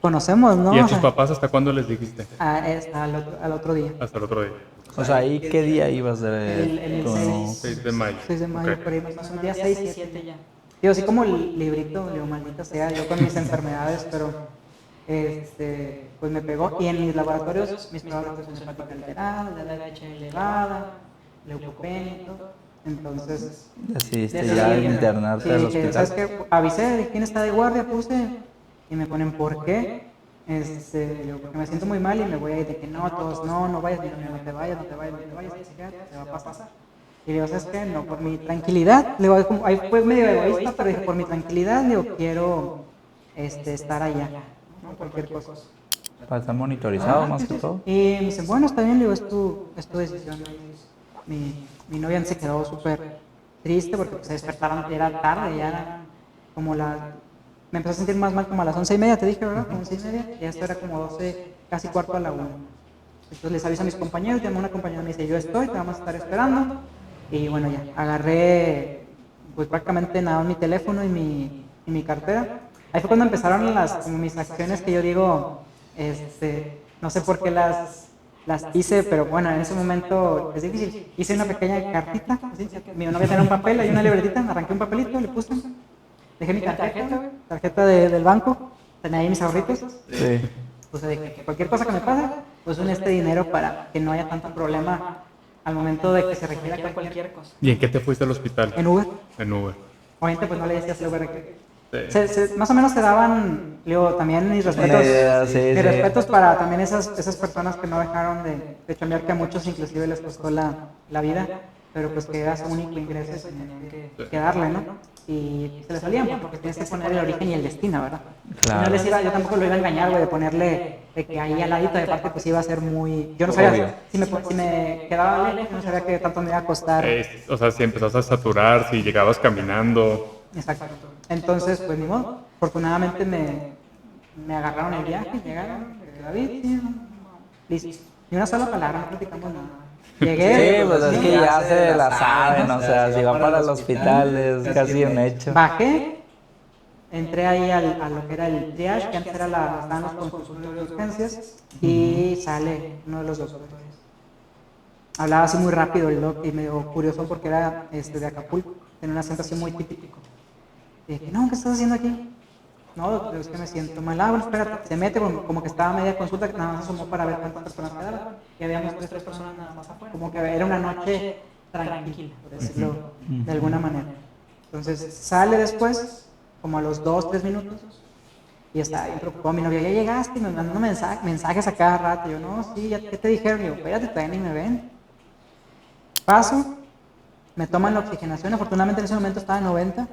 conocemos, ¿no? ¿Y a tus papás hasta cuándo les dijiste? Al otro día. Hasta el otro día. O sea, ¿ahí qué día ibas de El tu- 6 de mayo. 6 de mayo, Ok. por ahí más o menos, día 6, 7 ya. Digo, así como el librito, digo, maldita sea, yo con mis enfermedades, pero pues me pegó. Y en mis laboratorios, mis pruebas de presión hepática alterada, de LH elevada, leucopenia y todo. Entonces, Decidiste ya internarte al sí, hospital? ¿sabes qué? Avisé de quién está de guardia, puse, y me ponen, ¿por qué? Yo, porque me siento muy mal y me voy a ir de que no, todos, no vayas, no te vayas, te va a pasar. Y digo, ¿sabes qué? No, por mi tranquilidad, digo, ahí fue medio egoísta, pero dije, por mi tranquilidad, digo, quiero estar allá, ¿no? Cualquier cosa. Para estar monitorizado más que todo. Y me dicen, bueno, está bien, digo, es tu decisión. Mi novia se quedó súper triste porque se despertaron, era tarde, ya era como me empecé a sentir más mal como a las 11:30, te dije, ¿verdad? Como 11:30, y esto era como 12, casi cuarto a la 1. Entonces les aviso a mis compañeros, llamó una compañera y me dice, yo estoy, te vamos a estar esperando. Y bueno, ya, agarré pues prácticamente nada más mi teléfono y mi cartera. Ahí fue cuando empezaron como mis acciones que yo digo, no sé por qué las hice, pero bueno, en ese momento es difícil. Hice una pequeña cartita, así, mi novia tenía un papel, hay una libretita, arranqué un papelito, le puse, dejé mi tarjeta del banco, tenía ahí mis ahorritos. Sí. Puse de que cualquier cosa que me pase, pues un dinero para que no haya tanto problema al momento de que se requiera cualquier cosa. ¿Y en qué te fuiste al hospital? En Uber. En Uber. Obviamente pues no le decías al Uber que... Sí. Más o menos te daban, digo, también mis respetos, mis respetos para también esas personas que no dejaron de chambear, que a muchos inclusive les costó la vida, pero pues que era su único ingreso y tenían que darle, ¿no? Y se le salían porque tienes que poner el origen y el destino, ¿verdad? Claro. Y no les iba, yo tampoco lo iba a engañar, güey, de ponerle de que ahí al ladito de parte pues iba a ser muy... Yo no sabía, si me quedaba lejos, no sabía que tanto me iba a costar. O sea, si empezabas a saturar, si llegabas caminando. Exacto. Entonces, pues ni modo. Afortunadamente me agarraron el viaje, llegaron, David, sí, listo. Ni una sola palabra, no platicamos nada. Llegué. Sí, pues es que ya se la saben, o sea, si van para el hospital es casi un hecho. Bajé, entré ahí a lo que era el triage, que antes estaban los consultorios de urgencias, y sale uno de los doctores. Hablaba así muy rápido el doc y medio curioso porque era de Acapulco, tenía un acento así muy típico. Y dije, no, ¿qué estás haciendo aquí? No, doctor, es que me siento mal. Ah, bueno, espérate, se mete como que estaba a media consulta, que nada más asomó para ver cuántas personas quedaban. Y habíamos 3 personas nada más afuera. Como que era una noche tranquila, por decirlo de alguna manera. Entonces sale después, como a los 2, 3 minutos, y está bien preocupado. Mi novia, ya llegaste, y me mandando mensajes a cada rato. Yo, no, sí, ya, ¿qué te dijeron? Y yo, espérate, todavía ni me ven. Paso, me toman la oxigenación. Afortunadamente en ese momento estaba en 90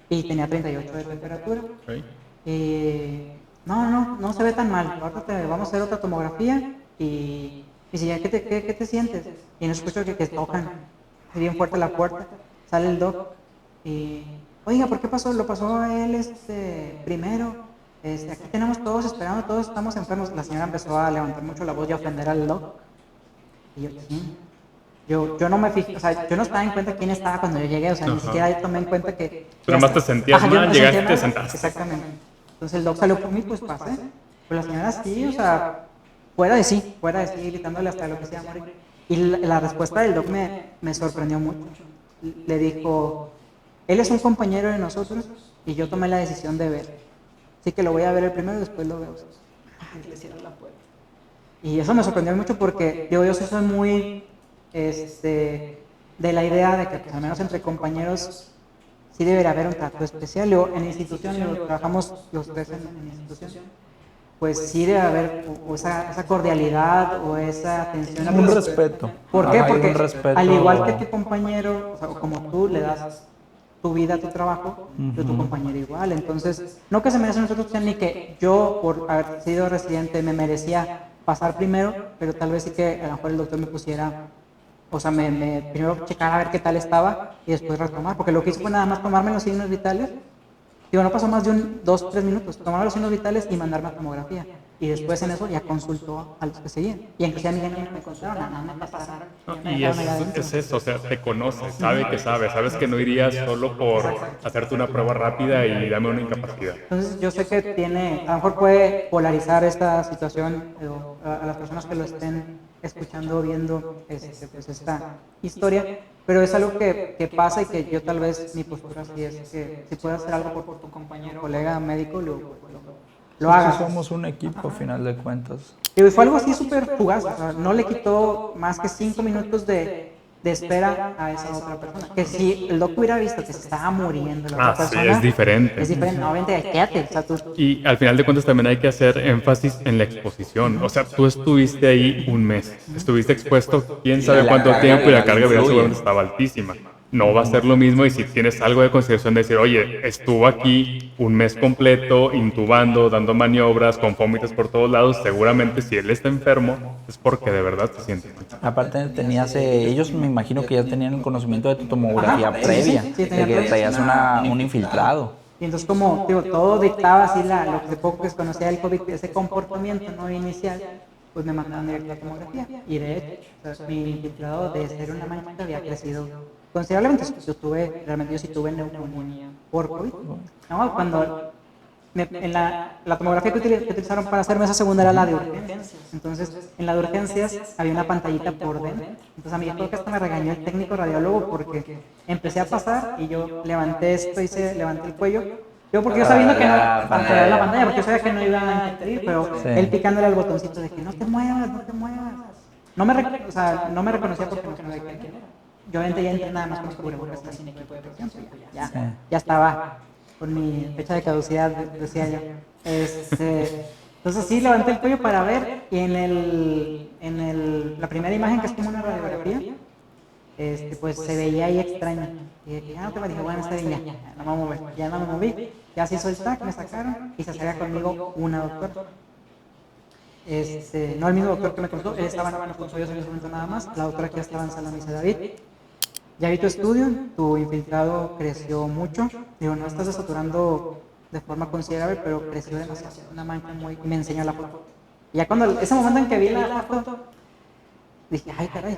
y tenía 38 de temperatura. Okay. No se ve tan mal. Ahorita vamos a hacer otra tomografía y dice, ya, ¿qué te sientes? Y no escucho que tocan bien fuerte la puerta. Sale el doc y, oiga, ¿por qué pasó? Lo pasó a él primero. aquí tenemos todos esperando, todos estamos enfermos. La señora empezó a levantar mucho la voz y a ofender al doc. Y yo, ¿quién? Yo no me fijé, o sea, yo no estaba en cuenta quién estaba cuando yo llegué, o sea, ni siquiera yo tomé en cuenta que... Pero más te sentías mal, llegaste y te sentaste. Exactamente. Entonces el doc salió por mí, pues pasé. Pero la señora sí, o sea, fuera de sí, gritándole hasta lo que se iba a morir. Y la respuesta del doc me sorprendió mucho. Le dijo, él es un compañero de nosotros y yo tomé la decisión de ver. Así que lo voy a ver el primero y después lo veo. Y le cierro la puerta. Y eso me sorprendió mucho porque yo soy muy de la idea de que pues, al menos entre compañeros sí debería haber un trato especial. En institución, trabajamos los tres en institución, pues sí debe haber esa cordialidad o esa atención. Un respeto. ¿Por qué? Hay Porque un respeto. al igual que tu compañero, o sea, como tú le das tu vida a tu trabajo, yo tu compañero igual. Entonces, no que se merece nuestra opción ni que yo, por haber sido residente, me merecía pasar primero, pero tal vez sí que a lo mejor el doctor me pusiera, o sea, primero checar a ver qué tal estaba y después retomar, porque lo que hizo fue nada más tomarme los signos vitales. Digo, no pasó más de 2 o 3 minutos, tomarme los signos vitales y mandarme a tomografía. Y después en eso ya consultó a los que seguían. Y inclusive a mí ya no me contaron, nada más me pasaron. Y es eso, o sea, te conoce, sabes que no irías solo por hacerte una prueba rápida y dame una incapacidad. Entonces yo sé que a lo mejor puede polarizar esta situación a las personas que lo estén escuchando o viendo pues esta historia, pero es algo que pasa y que yo tal vez mi postura sí es que si puedes hacer algo por tu compañero o colega médico, lo hagas. Somos un equipo, a final de cuentas. Y fue algo así súper fugaz, o sea, no le quitó más que 5 minutos de espera a esa otra persona. Que si el doctor hubiera visto que se estaba muriendo la otra persona, sí, es diferente. Es diferente, obviamente, quédate. O sea, Y al final de cuentas también hay que hacer énfasis en la exposición. O sea, tú estuviste ahí un mes, estuviste expuesto quién sabe cuánto tiempo y la carga viral seguramente estaba altísima. No va a ser lo mismo y si tienes algo de consideración de decir, oye, estuvo aquí un mes completo, intubando, dando maniobras, con vómitos por todos lados, seguramente si él está enfermo es porque de verdad se siente mal. Aparte tenías, ellos me imagino que ya tenían el conocimiento de tu tomografía previa, de que traías un infiltrado. Y entonces como, digo, todo dictaba así lo que poco que se conocía del COVID, ese comportamiento no inicial, pues me mandaron directo a la tomografía. Y de hecho, o sea, mi infiltrado de ser una mancha había crecido considerablemente. Realmente yo sí tuve neumonía por COVID. No, cuando en la tomografía que utilizaron para hacerme esa segunda era la de urgencias. Entonces, en la de urgencias había una pantallita por dentro. Entonces, a mí creo que hasta me regañó el técnico radiólogo porque empecé a pasar y yo levanté levanté el cuello. Porque yo sabiendo que no, la pantalla, porque yo sabía que no iba a interferir, pero él picándole al botoncito de que no te muevas. No me reconocía porque no sabía quién era. Yo obviamente ya entré nada más con mi cubrebocas sin equipo de protección, ya estaba con mi fecha de caducidad, decía yo. Entonces sí, levanté el cuello para ver y la primera imagen, que es como una radiografía, pues se veía ahí extraño. Y ya no te me dije, bueno, está bien, ya no me moví, ya se hizo el TAC, me sacaron y se acerca conmigo una doctora. No el mismo doctor que me consultó, él estaba en consultorio en ese momento nada más, la doctora que ya estaba en sala me dice, David, ya vi tu estudio, tu infiltrado creció mucho, digo, no estás desaturando de forma considerable, pero creció demasiado, una mancha y me enseñó la foto. Y ya cuando, ese momento en que vi la foto, dije, ay caray,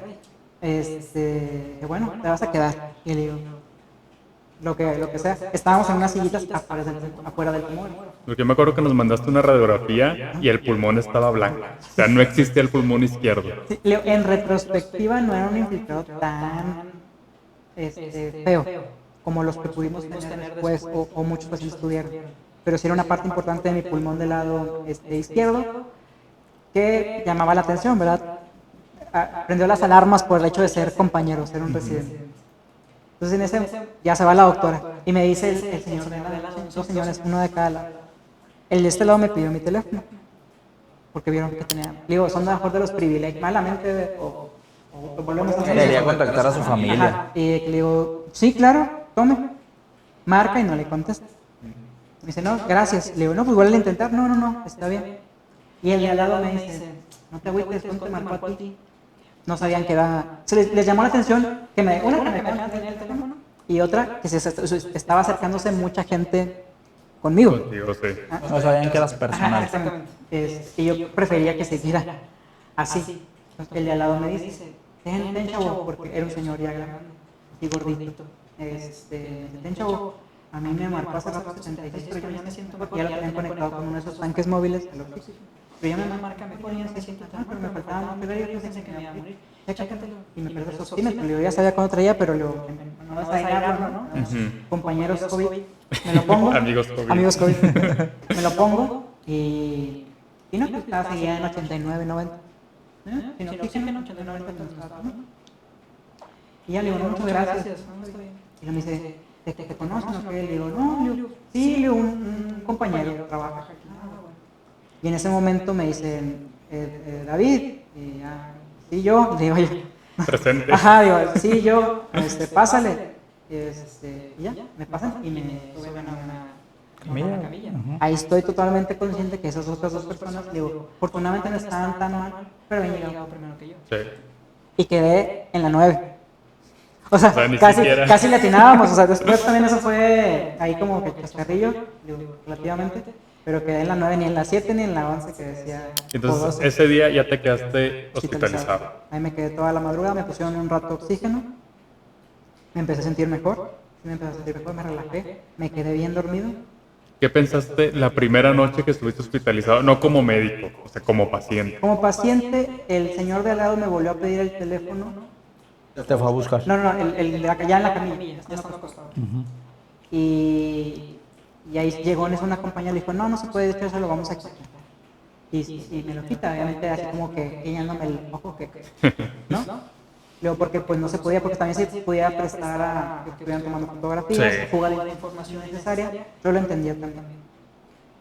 bueno, te vas a quedar. Y le digo, lo que sea, estábamos en unas sillitas afuera del tumor. Porque yo me acuerdo que nos mandaste una radiografía y el pulmón estaba blanco. O sea, no existía el pulmón izquierdo. Sí, en retrospectiva no era un infiltrado tan feo como los que pudimos tener después o muchos pacientes tuvieron. Pero sí era una parte importante de mi pulmón del lado izquierdo que llamaba la atención, ¿verdad? Prendió las alarmas por el hecho de ser compañero, ser un residente. Entonces en ese ya se va la doctora y me dice el señor de lado, 2 señores, uno de cada lado. El de este lado me pidió mi teléfono porque vieron que tenía, digo, son mejor de los privilegios, malamente o volvemos a quería contactar a su familia. Ajá. Y le digo, sí, claro, tome, marca y no le contesta. Me dice, no, gracias. Le digo, no, pues vuelve a intentar. No, está bien. Y el de al lado me dice, no te agüites, te marcó a ti. No sabían que era, les llamó la atención que una que me dejaban tener el teléfono y otra que se estaba acercándose mucha gente conmigo. Contigo, sí. No sabían que eras Ajá, personal. exactamente. Y yo prefería que siguiera así. El de al lado me dice, ten chavo, porque era un señor ya grande y gordito. Ten chavo, a mí me marcó hace rato 76, pero yo ya me siento porque ya lo tenían conectado con uno de esos tanques móviles. Pero ya me marca, me ponía 600, pero me faltaba un y yo pensé que me iba a morir. Ya chécatelo. Y me perdió esos oxímetros. Yo ya sabía cuándo traía, pero no vas a negarlo, ¿no? Compañeros COVID, me lo pongo. Amigos COVID. Amigos COVID. Me lo pongo y no, pues estaba seguida en 89, 90. Si no, oxígeno, 89, 90. Y ya le digo, no, muchas gracias. Y me dice, ¿te conocen o qué? Le digo, no, sí, le digo, un compañero que trabaja aquí. Y en ese momento me dicen, David, y ya, sí, yo, digo, oye. Presente. Ajá, digo, sí, yo, pásale. Y ya, me pasan y me suben a una camilla. Ahí estoy totalmente consciente que esas otras dos personas, digo, afortunadamente no estaban tan mal, pero habían llegado primero que yo. Sí. Y quedé en la 9. O sea, ni casi siquiera. le atinábamos. O sea, después también eso fue ahí como que chascarrillo, digo, relativamente. Pero quedé en la 9, ni en la 7 ni en la 11 que decía. Entonces, ese día ya te quedaste hospitalizado. Ahí me quedé toda la madrugada, me pusieron un rato oxígeno. Me empecé a sentir mejor. Me relajé, me quedé bien dormido. ¿Qué pensaste la primera noche que estuviste hospitalizado? No como médico, o sea, como paciente. Como paciente, el señor de al lado me volvió a pedir el teléfono. Te fue a buscar. No, el de acá, ya en la camilla, ya estamos acostados. Y ahí llegó en eso una compañera y le dijo, no se puede, de hecho eso lo vamos a quitar. Y me lo quita, obviamente así como que guiñándome el ojo, ¿no? Luego porque pues no se podía, porque también se podía prestar a que estuvieran tomando fotografías, jugar la información necesaria, yo lo entendía también.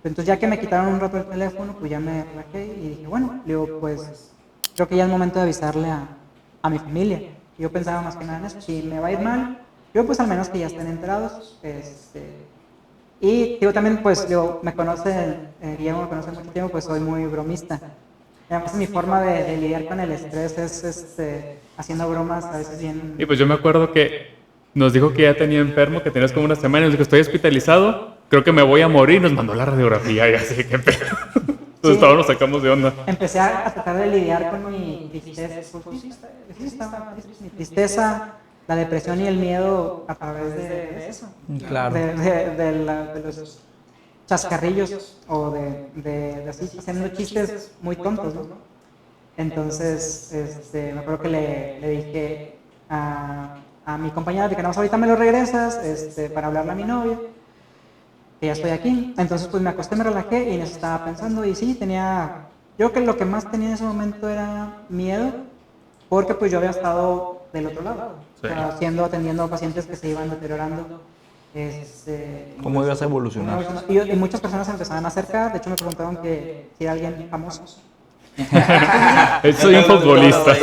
Entonces ya que me quitaron un rato el teléfono, pues ya me relajé y dije, bueno, digo, pues creo que ya es momento de avisarle a mi familia. Yo pensaba más que nada en eso, si me va a ir mal, yo pues al menos que ya estén enterados. Y digo también, pues digo, me conocen, Guillermo me conoce mucho tiempo, pues soy muy bromista. Además mi forma de lidiar con el estrés es haciendo bromas a veces bien... Y pues yo me acuerdo que nos dijo que ya tenía enfermo, que tenías como una semana, y nos dijo, estoy hospitalizado, creo que me voy a morir, nos mandó la radiografía y así, que pedo. Entonces todos nos sacamos de onda. Empecé a tratar de lidiar con mi tristeza, mi tristeza, la depresión y el miedo a través de eso. Claro. De los chascarrillos o de así, haciendo chistes muy tontos, ¿no? Entonces, me acuerdo que le dije a mi compañera de que nada más ahorita me lo regresas para hablarle a mi novia, que ya estoy aquí. Entonces pues me acosté, me relajé y en eso estaba pensando y sí, yo creo que lo que más tenía en ese momento era miedo, porque pues yo había estado del otro lado, sí. O sea, atendiendo a pacientes que se iban deteriorando. ¿Cómo ibas a evolucionar? Y muchas personas se empezaban a acercar, de hecho me preguntaron que si era alguien famoso. Soy un futbolista.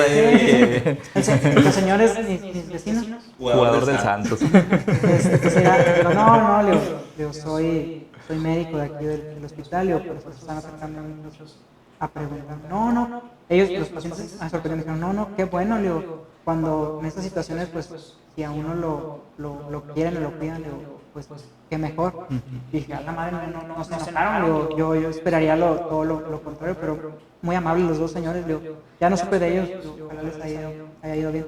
Los señores, mis vecinos. Jugador del Santos. Entonces era, no, le digo, soy médico de aquí del hospital, le digo, pero pues están acercando a nosotros a preguntar. No, ellos, los pacientes, me sorprendieron, dijeron, no, qué bueno, le digo, cuando en estas situaciones, pues, si a uno lo quieren o lo cuidan, le digo, pues, qué mejor. Y dije, a la madre, no se enojaron, le digo, yo esperaría todo lo contrario, pero muy amables los dos señores, le digo, ya no supe de ellos, ojalá les haya ido bien.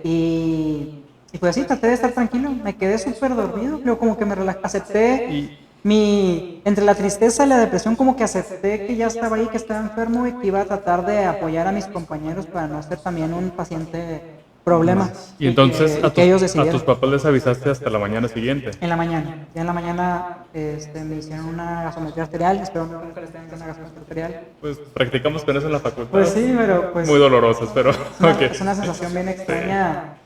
Y pues así, traté de estar tranquilo, me quedé súper dormido, luego como que me relajé, acepté entre la tristeza y la depresión, como que acepté que ya estaba ahí, que estaba enfermo y que iba a tratar de apoyar a mis compañeros para no ser también un paciente problema. Y entonces a tus papás les avisaste hasta la mañana siguiente. En la mañana, ya en la mañana me hicieron una gasometría arterial, espero nunca les tengan una gasometría arterial. Pues practicamos con eso en la facultad. Pues sí, pero pues... Muy dolorosas, pero... Es una sensación bien extraña,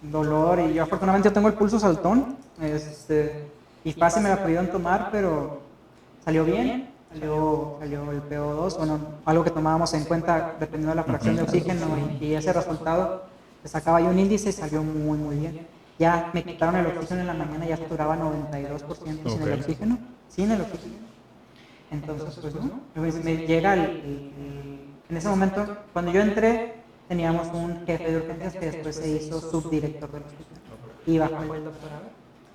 dolor, y yo afortunadamente tengo el pulso saltón, y fácil me la pudieron tomar, pero salió bien, salió el PO2, bueno, algo que tomábamos en cuenta dependiendo de la fracción de oxígeno y ese resultado, le sacaba yo un índice y salió muy, muy bien. Ya me quitaron el oxígeno en la mañana, ya duraba 92% sin el oxígeno, Entonces, pues no, me llega en ese momento, cuando yo entré, teníamos un jefe de urgencias que después se hizo subdirector del hospital. Y bajó el doctor a ver,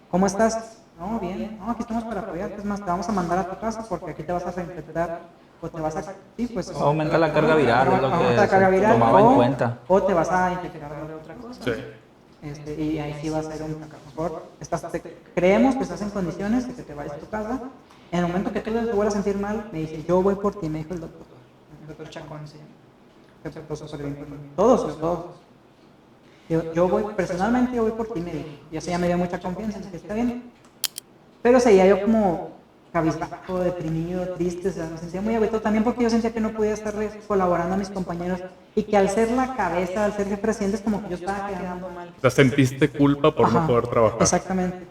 ¿cómo estás? No, bien, no, aquí estamos para apoyarte, es más, te vamos a mandar a tu casa porque aquí te vas a reinfectar o te vas a, sí, pues, Aumenta la carga viral, es lo aumenta la que carga se viral, tomaba en cuenta. o te vas a infectar de otra cosa. Sí. Y ahí sí va a ser un mejor. Creemos que estás en condiciones de que te vayas a tu casa. En el momento que tú te vuelvas a sentir mal, me dice, yo voy por ti, me dijo el doctor Chacón, sí. Que se puso súper bien conmigo. Todos. Yo voy, personalmente yo voy por ti, me dijo. Y eso ya me dio mucha confianza, dije, está bien. Pero seguía yo como cabizbajo, deprimido, triste, o sea, me sentía muy agüitado también porque yo sentía que no podía estar colaborando a mis compañeros y que al ser la cabeza, al ser el presidente, es como que yo estaba quedando mal. O sea, sentiste culpa por no poder trabajar. Exactamente.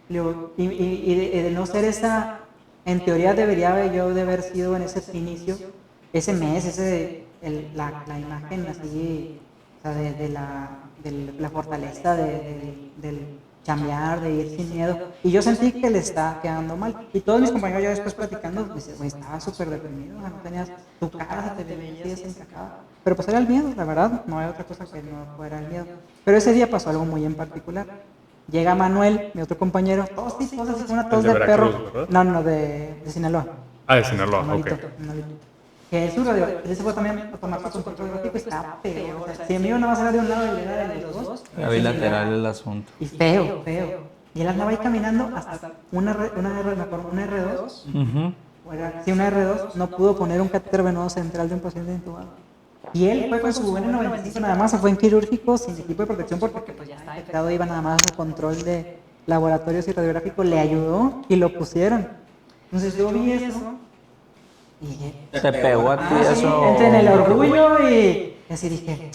Y de no ser esa, en teoría debería yo de haber sido en ese inicio, ese mes, la imagen así, o sea, de la fortaleza, del chambear, de ir sin miedo. Y yo sentí que le estaba quedando mal. Y todos mis compañeros ya después platicando, me decían, güey, estaba súper deprimido, no tenías tu cara, te veías encajada. Pero pues era el miedo, la verdad, no hay otra cosa que no fuera el miedo. Pero ese día pasó algo muy en particular. Llega Manuel, mi otro compañero, todos así, una tos de Veracruz, perro. ¿verdad? No, de Sinaloa. Ah, de Sinaloa, Manolito, ok. Manolito. Que su radio, él se fue también a tomar su control radiográfico, estaba feo. O sea, si el mío no va a ser de un lado y le da de los dos. Era bilateral el asunto. Y feo. Y él andaba ahí caminando hasta una R2. Sí, una R2, no pudo poner un catéter venoso central de un paciente intubado. Y él fue con su N95 nada más, se fue en quirúrgico sin equipo de protección porque pues ya estaba infectado, iba nada más a control de laboratorios y radiográfico, le ayudó y lo pusieron. Entonces yo vi eso y Te pegó a ti eso. entré en el orgullo y así dije,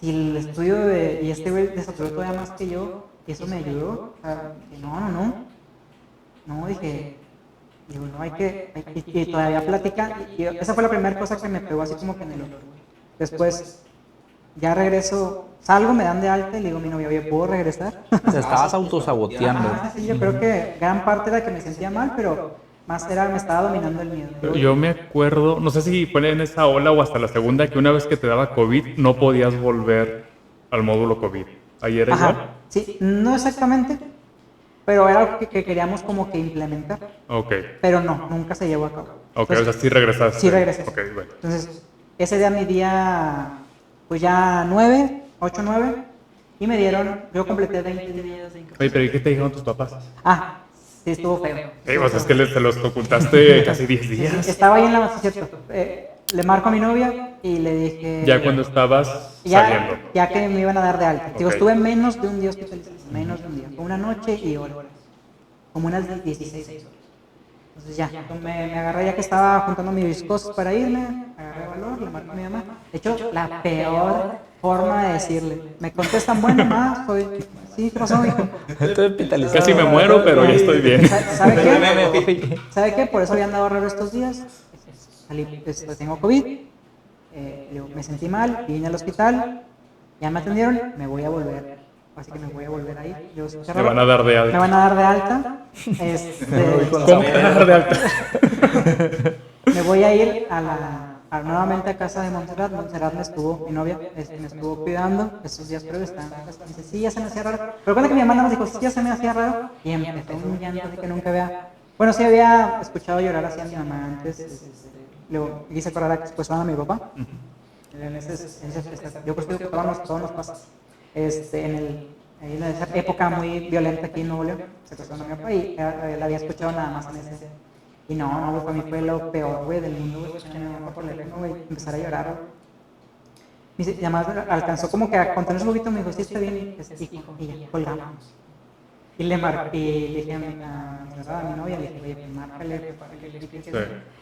si el estudio y este güey desaturó todavía más que yo, y eso me ayudó. O sea, dije, no, dije, digo, no, hay que y todavía platicar. Y esa fue la primera cosa que me pegó así como que en el orgullo. Después, ya regreso, salgo, me dan de alta y le digo a mi novia, oye, ¿puedo regresar? Te estabas autosaboteando. Sí, yo creo que gran parte era que me sentía mal, pero más era me estaba dominando el miedo. Yo me acuerdo, no sé si fue en esa ola o hasta la segunda, que una vez que te daba COVID no podías volver al módulo COVID. ¿Ayer era igual? Sí, no exactamente, pero era algo que queríamos como que implementar. Ok. Pero no, nunca se llevó a cabo. Ok, Entonces, o sea, sí regresaste. Sí regresé. Ok, bueno. Entonces, ese día mi día, pues ya 8, 9, y me dieron, yo completé 20 días de incapacidad. Oye, pero ¿y qué te dijeron tus papás? Sí, estuvo feo. Pues es que te los ocultaste casi 10 días. Estaba ahí en la base, ¿cierto? Le marco a mi novia y le dije... Ya cuando estabas saliendo. Ya que me iban a dar de alta. Digo, Ok. estuve menos de un día hospitalizado, menos de un día. Fue una noche y horas. Como unas 16 horas. Entonces ya, me agarré ya que estaba juntando mis cosas para irme, agarré valor, le marqué a mi mamá. De hecho, la peor forma de decirle. Me contestan, bueno, mamá, sí, ¿qué pasó, hijo? Estoy hospitalizado. Casi me muero, pero ya estoy bien. ¿Sabe qué? ¿Sabe qué? Por eso había andado raro estos días. Tengo COVID, me sentí mal, vine al hospital, ya me atendieron, me voy a volver. Así que me voy a volver ahí. Me van a dar de alta. Me van a dar de alta. ¿Cómo que dar de alta? Me voy a ir nuevamente a casa de Montserrat. Montserrat mi novia, me estuvo cuidando esos días previos. Dice, sí, ya se me hacía raro. Pero cuando que mi mamá nos dijo, sí, ya se me hacía raro. Y empezó un llanto de que nunca había... Bueno, sí había escuchado llorar así a mi mamá antes. Luego hice acordar a que secuestraron a mi papá. Yo creo que todos nos pasa. En esa época muy violenta aquí en Nuevo León, secuestraron a mi papá y la había escuchado nada más en ese. Y no, para mí fue lo peor, güey, del mundo, güey, escuchar a mi mamá por el teléfono, güey, empezar a llorar, güey. Y además alcanzó como que a contener un poquito, me dijo, sí, está bien, y ya, colgamos. Y le dije a mi novia, le dije, oye, márcale para que le dije.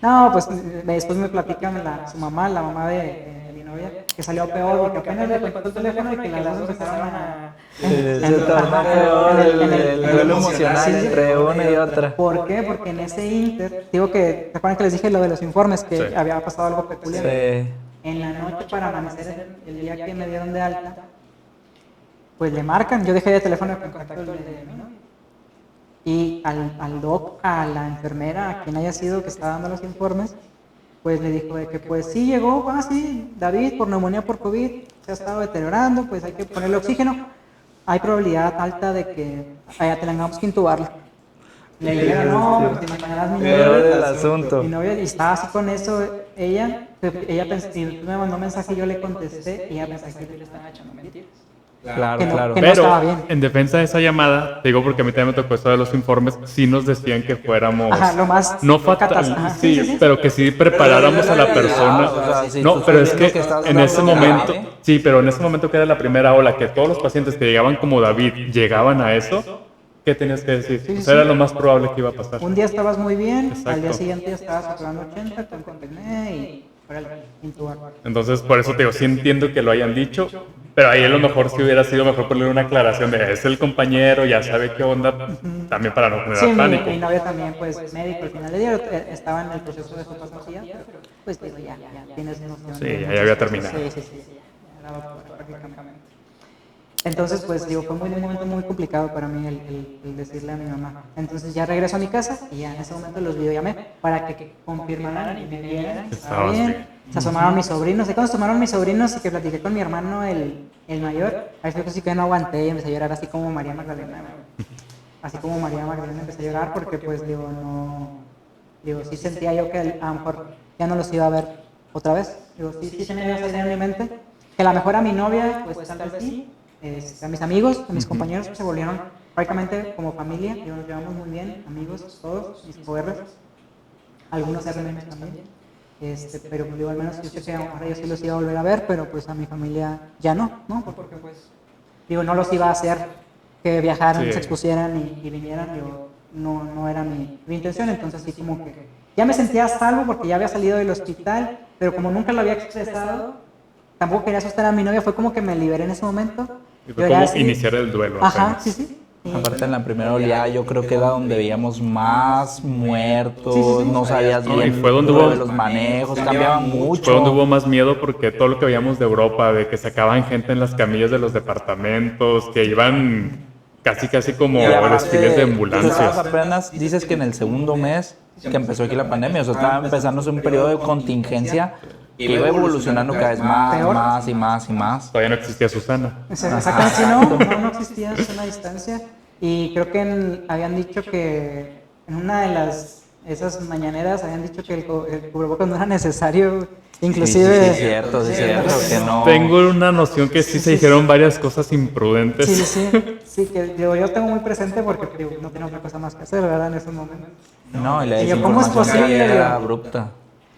No, pues después me platican su mamá, la mamá de mi novia, que salió peor, porque apenas le contó el teléfono y que las dos empezaron a... Se tornó peor el duelo emocional entre una y otra. ¿Por qué? Porque en ese inter, digo que, ¿te acuerdan que les dije lo de los informes? Que había pasado algo peculiar. Sí. En la noche para amanecer, el día que me dieron de alta, pues le marcan, yo dejé de teléfono de contacto de mi novia. Y al doc, a la enfermera, a quien haya sido que estaba dando los informes, pues le dijo de que pues sí llegó, sí, David, por neumonía por COVID, se ha estado deteriorando, pues hay que ponerle oxígeno. Hay probabilidad alta de que tengamos que intubarlo. Le dijeron, no, pues te imaginarás mi Peor el novia. asunto. Mi novia, y estaba así con eso, ella pensó, y me mandó un mensaje, yo le contesté, y ella pensaba que yo le estaba echando mentiras. Claro, Que no- claro. que no Pero estaba bien. en defensa de esa llamada, te digo porque a mí también me tocó esto de los informes, sí nos decían que fuéramos Ajá, lo más no fatal, ajá. sí, pero que sí preparáramos a la persona. O sea, si No, tú pero estás es viendo que estás en ese dando momento, grave, sí, pero en ese momento que era la primera ola, que todos los pacientes que llegaban como David llegaban a eso, ¿qué tenías que decir? O sea, era lo más probable que iba a pasar. Un día estabas muy bien, Exacto. al día siguiente ya estabas saturando 80, con contacné y fuera el intubar. Entonces, por eso te digo, sí entiendo que lo hayan dicho, pero ahí a lo mejor sí hubiera sido mejor ponerle una aclaración de es el compañero, ya sabe qué onda, también para no generar Sí, pánico. mi novia también, pues médico al final del día, estaba en el proceso de su pasantía, pero pues digo, ya tienes noción. Sí, de ya muchas había cosas. terminado. Sí, ya era doctora prácticamente. Entonces, pues digo, fue un momento muy complicado para mí el decirle a mi mamá. Entonces ya regreso a mi casa y ya en ese momento los videollamé para que confirmaran y me vieran que estaba Estabas bien. bien. Se asomaron mis sobrinos. Y cuando se asomaron mis sobrinos y que platiqué con mi hermano, el mayor, ahí fue así que no aguanté y empecé a llorar así como María Magdalena. Así como María Magdalena empecé a llorar porque pues digo, sí sentía yo que a lo mejor ya no los iba a ver otra vez. Digo, sí se me iba a salir en mi mente. Que a lo mejor a mi novia, pues tal vez sí. A mis amigos, a mis compañeros pues, se volvieron prácticamente como familia, y nos llevamos muy bien, amigos, todos, mis coerres, algunos hermanos también, pero digo, al menos yo sé que ahora yo sí los iba a volver a ver, pero pues a mi familia ya no, porque pues, digo, no los iba a hacer que viajaran, Sí. se expusieran y vinieran, digo, no era mi intención, entonces sí como que ya me sentía a salvo porque ya había salido del hospital, pero como nunca lo había expresado, tampoco quería asustar a mi novia, fue como que me liberé en ese momento. Y fue Yo ya como sí- iniciar el duelo. Ajá, apenas. sí. Aparte en la primera oleada yo creo que era donde veíamos más muertos, Sí. no sabías No, bien y fue donde lo hubo- de los manejos, cambiaban mucho. Fue donde hubo más miedo porque todo lo que veíamos de Europa, de que sacaban gente en las camillas de los departamentos, que iban casi como Y aparte, desfiles de tú ambulancias. estabas apenas, dices que en el segundo mes que empezó aquí la pandemia, o sea, estaba empezándose un periodo de contingencia que iba evolucionando cada vez más y más. Todavía no existía Susana. Exactamente, sí, no existía una distancia. Y creo que habían dicho que en una de esas mañaneras habían dicho que el cubrebocas no era necesario, inclusive... Sí, es cierto, que no. Tengo una noción que sí se dijeron varias cosas imprudentes. Sí, que digo, yo tengo muy presente porque digo, no tenía otra cosa más que hacer, ¿verdad? En ese momento. No, y la Y yo, ¿cómo es desinformación posible? era abrupta.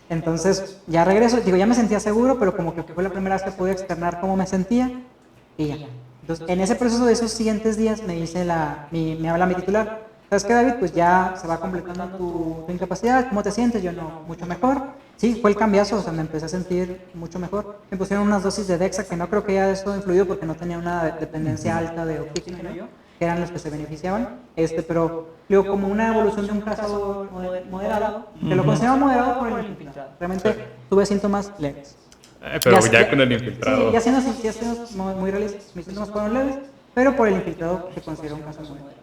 Entonces, ya regreso, digo, ya me sentía seguro, pero como que fue la primera vez que pude externar cómo me sentía y ya. Entonces, en ese proceso de esos siguientes días me dice me habla mi titular, ¿sabes qué, David? Pues ya se va completando tu incapacidad, ¿cómo te sientes? Yo no, mucho mejor. Sí, fue el cambiazo, o sea, me empecé a sentir mucho mejor. Me pusieron unas dosis de Dexa, que no creo que haya eso influido porque no tenía una dependencia alta de oxígeno, que eran los que se beneficiaban, pero digo, como una evolución de un caso moderado, que lo considero moderado por el infiltrado. Realmente tuve síntomas leves. Pero ya con el infiltrado. Sí, ya siendo muy realistas, mis síntomas fueron leves, pero por el infiltrado se considera un caso moderado.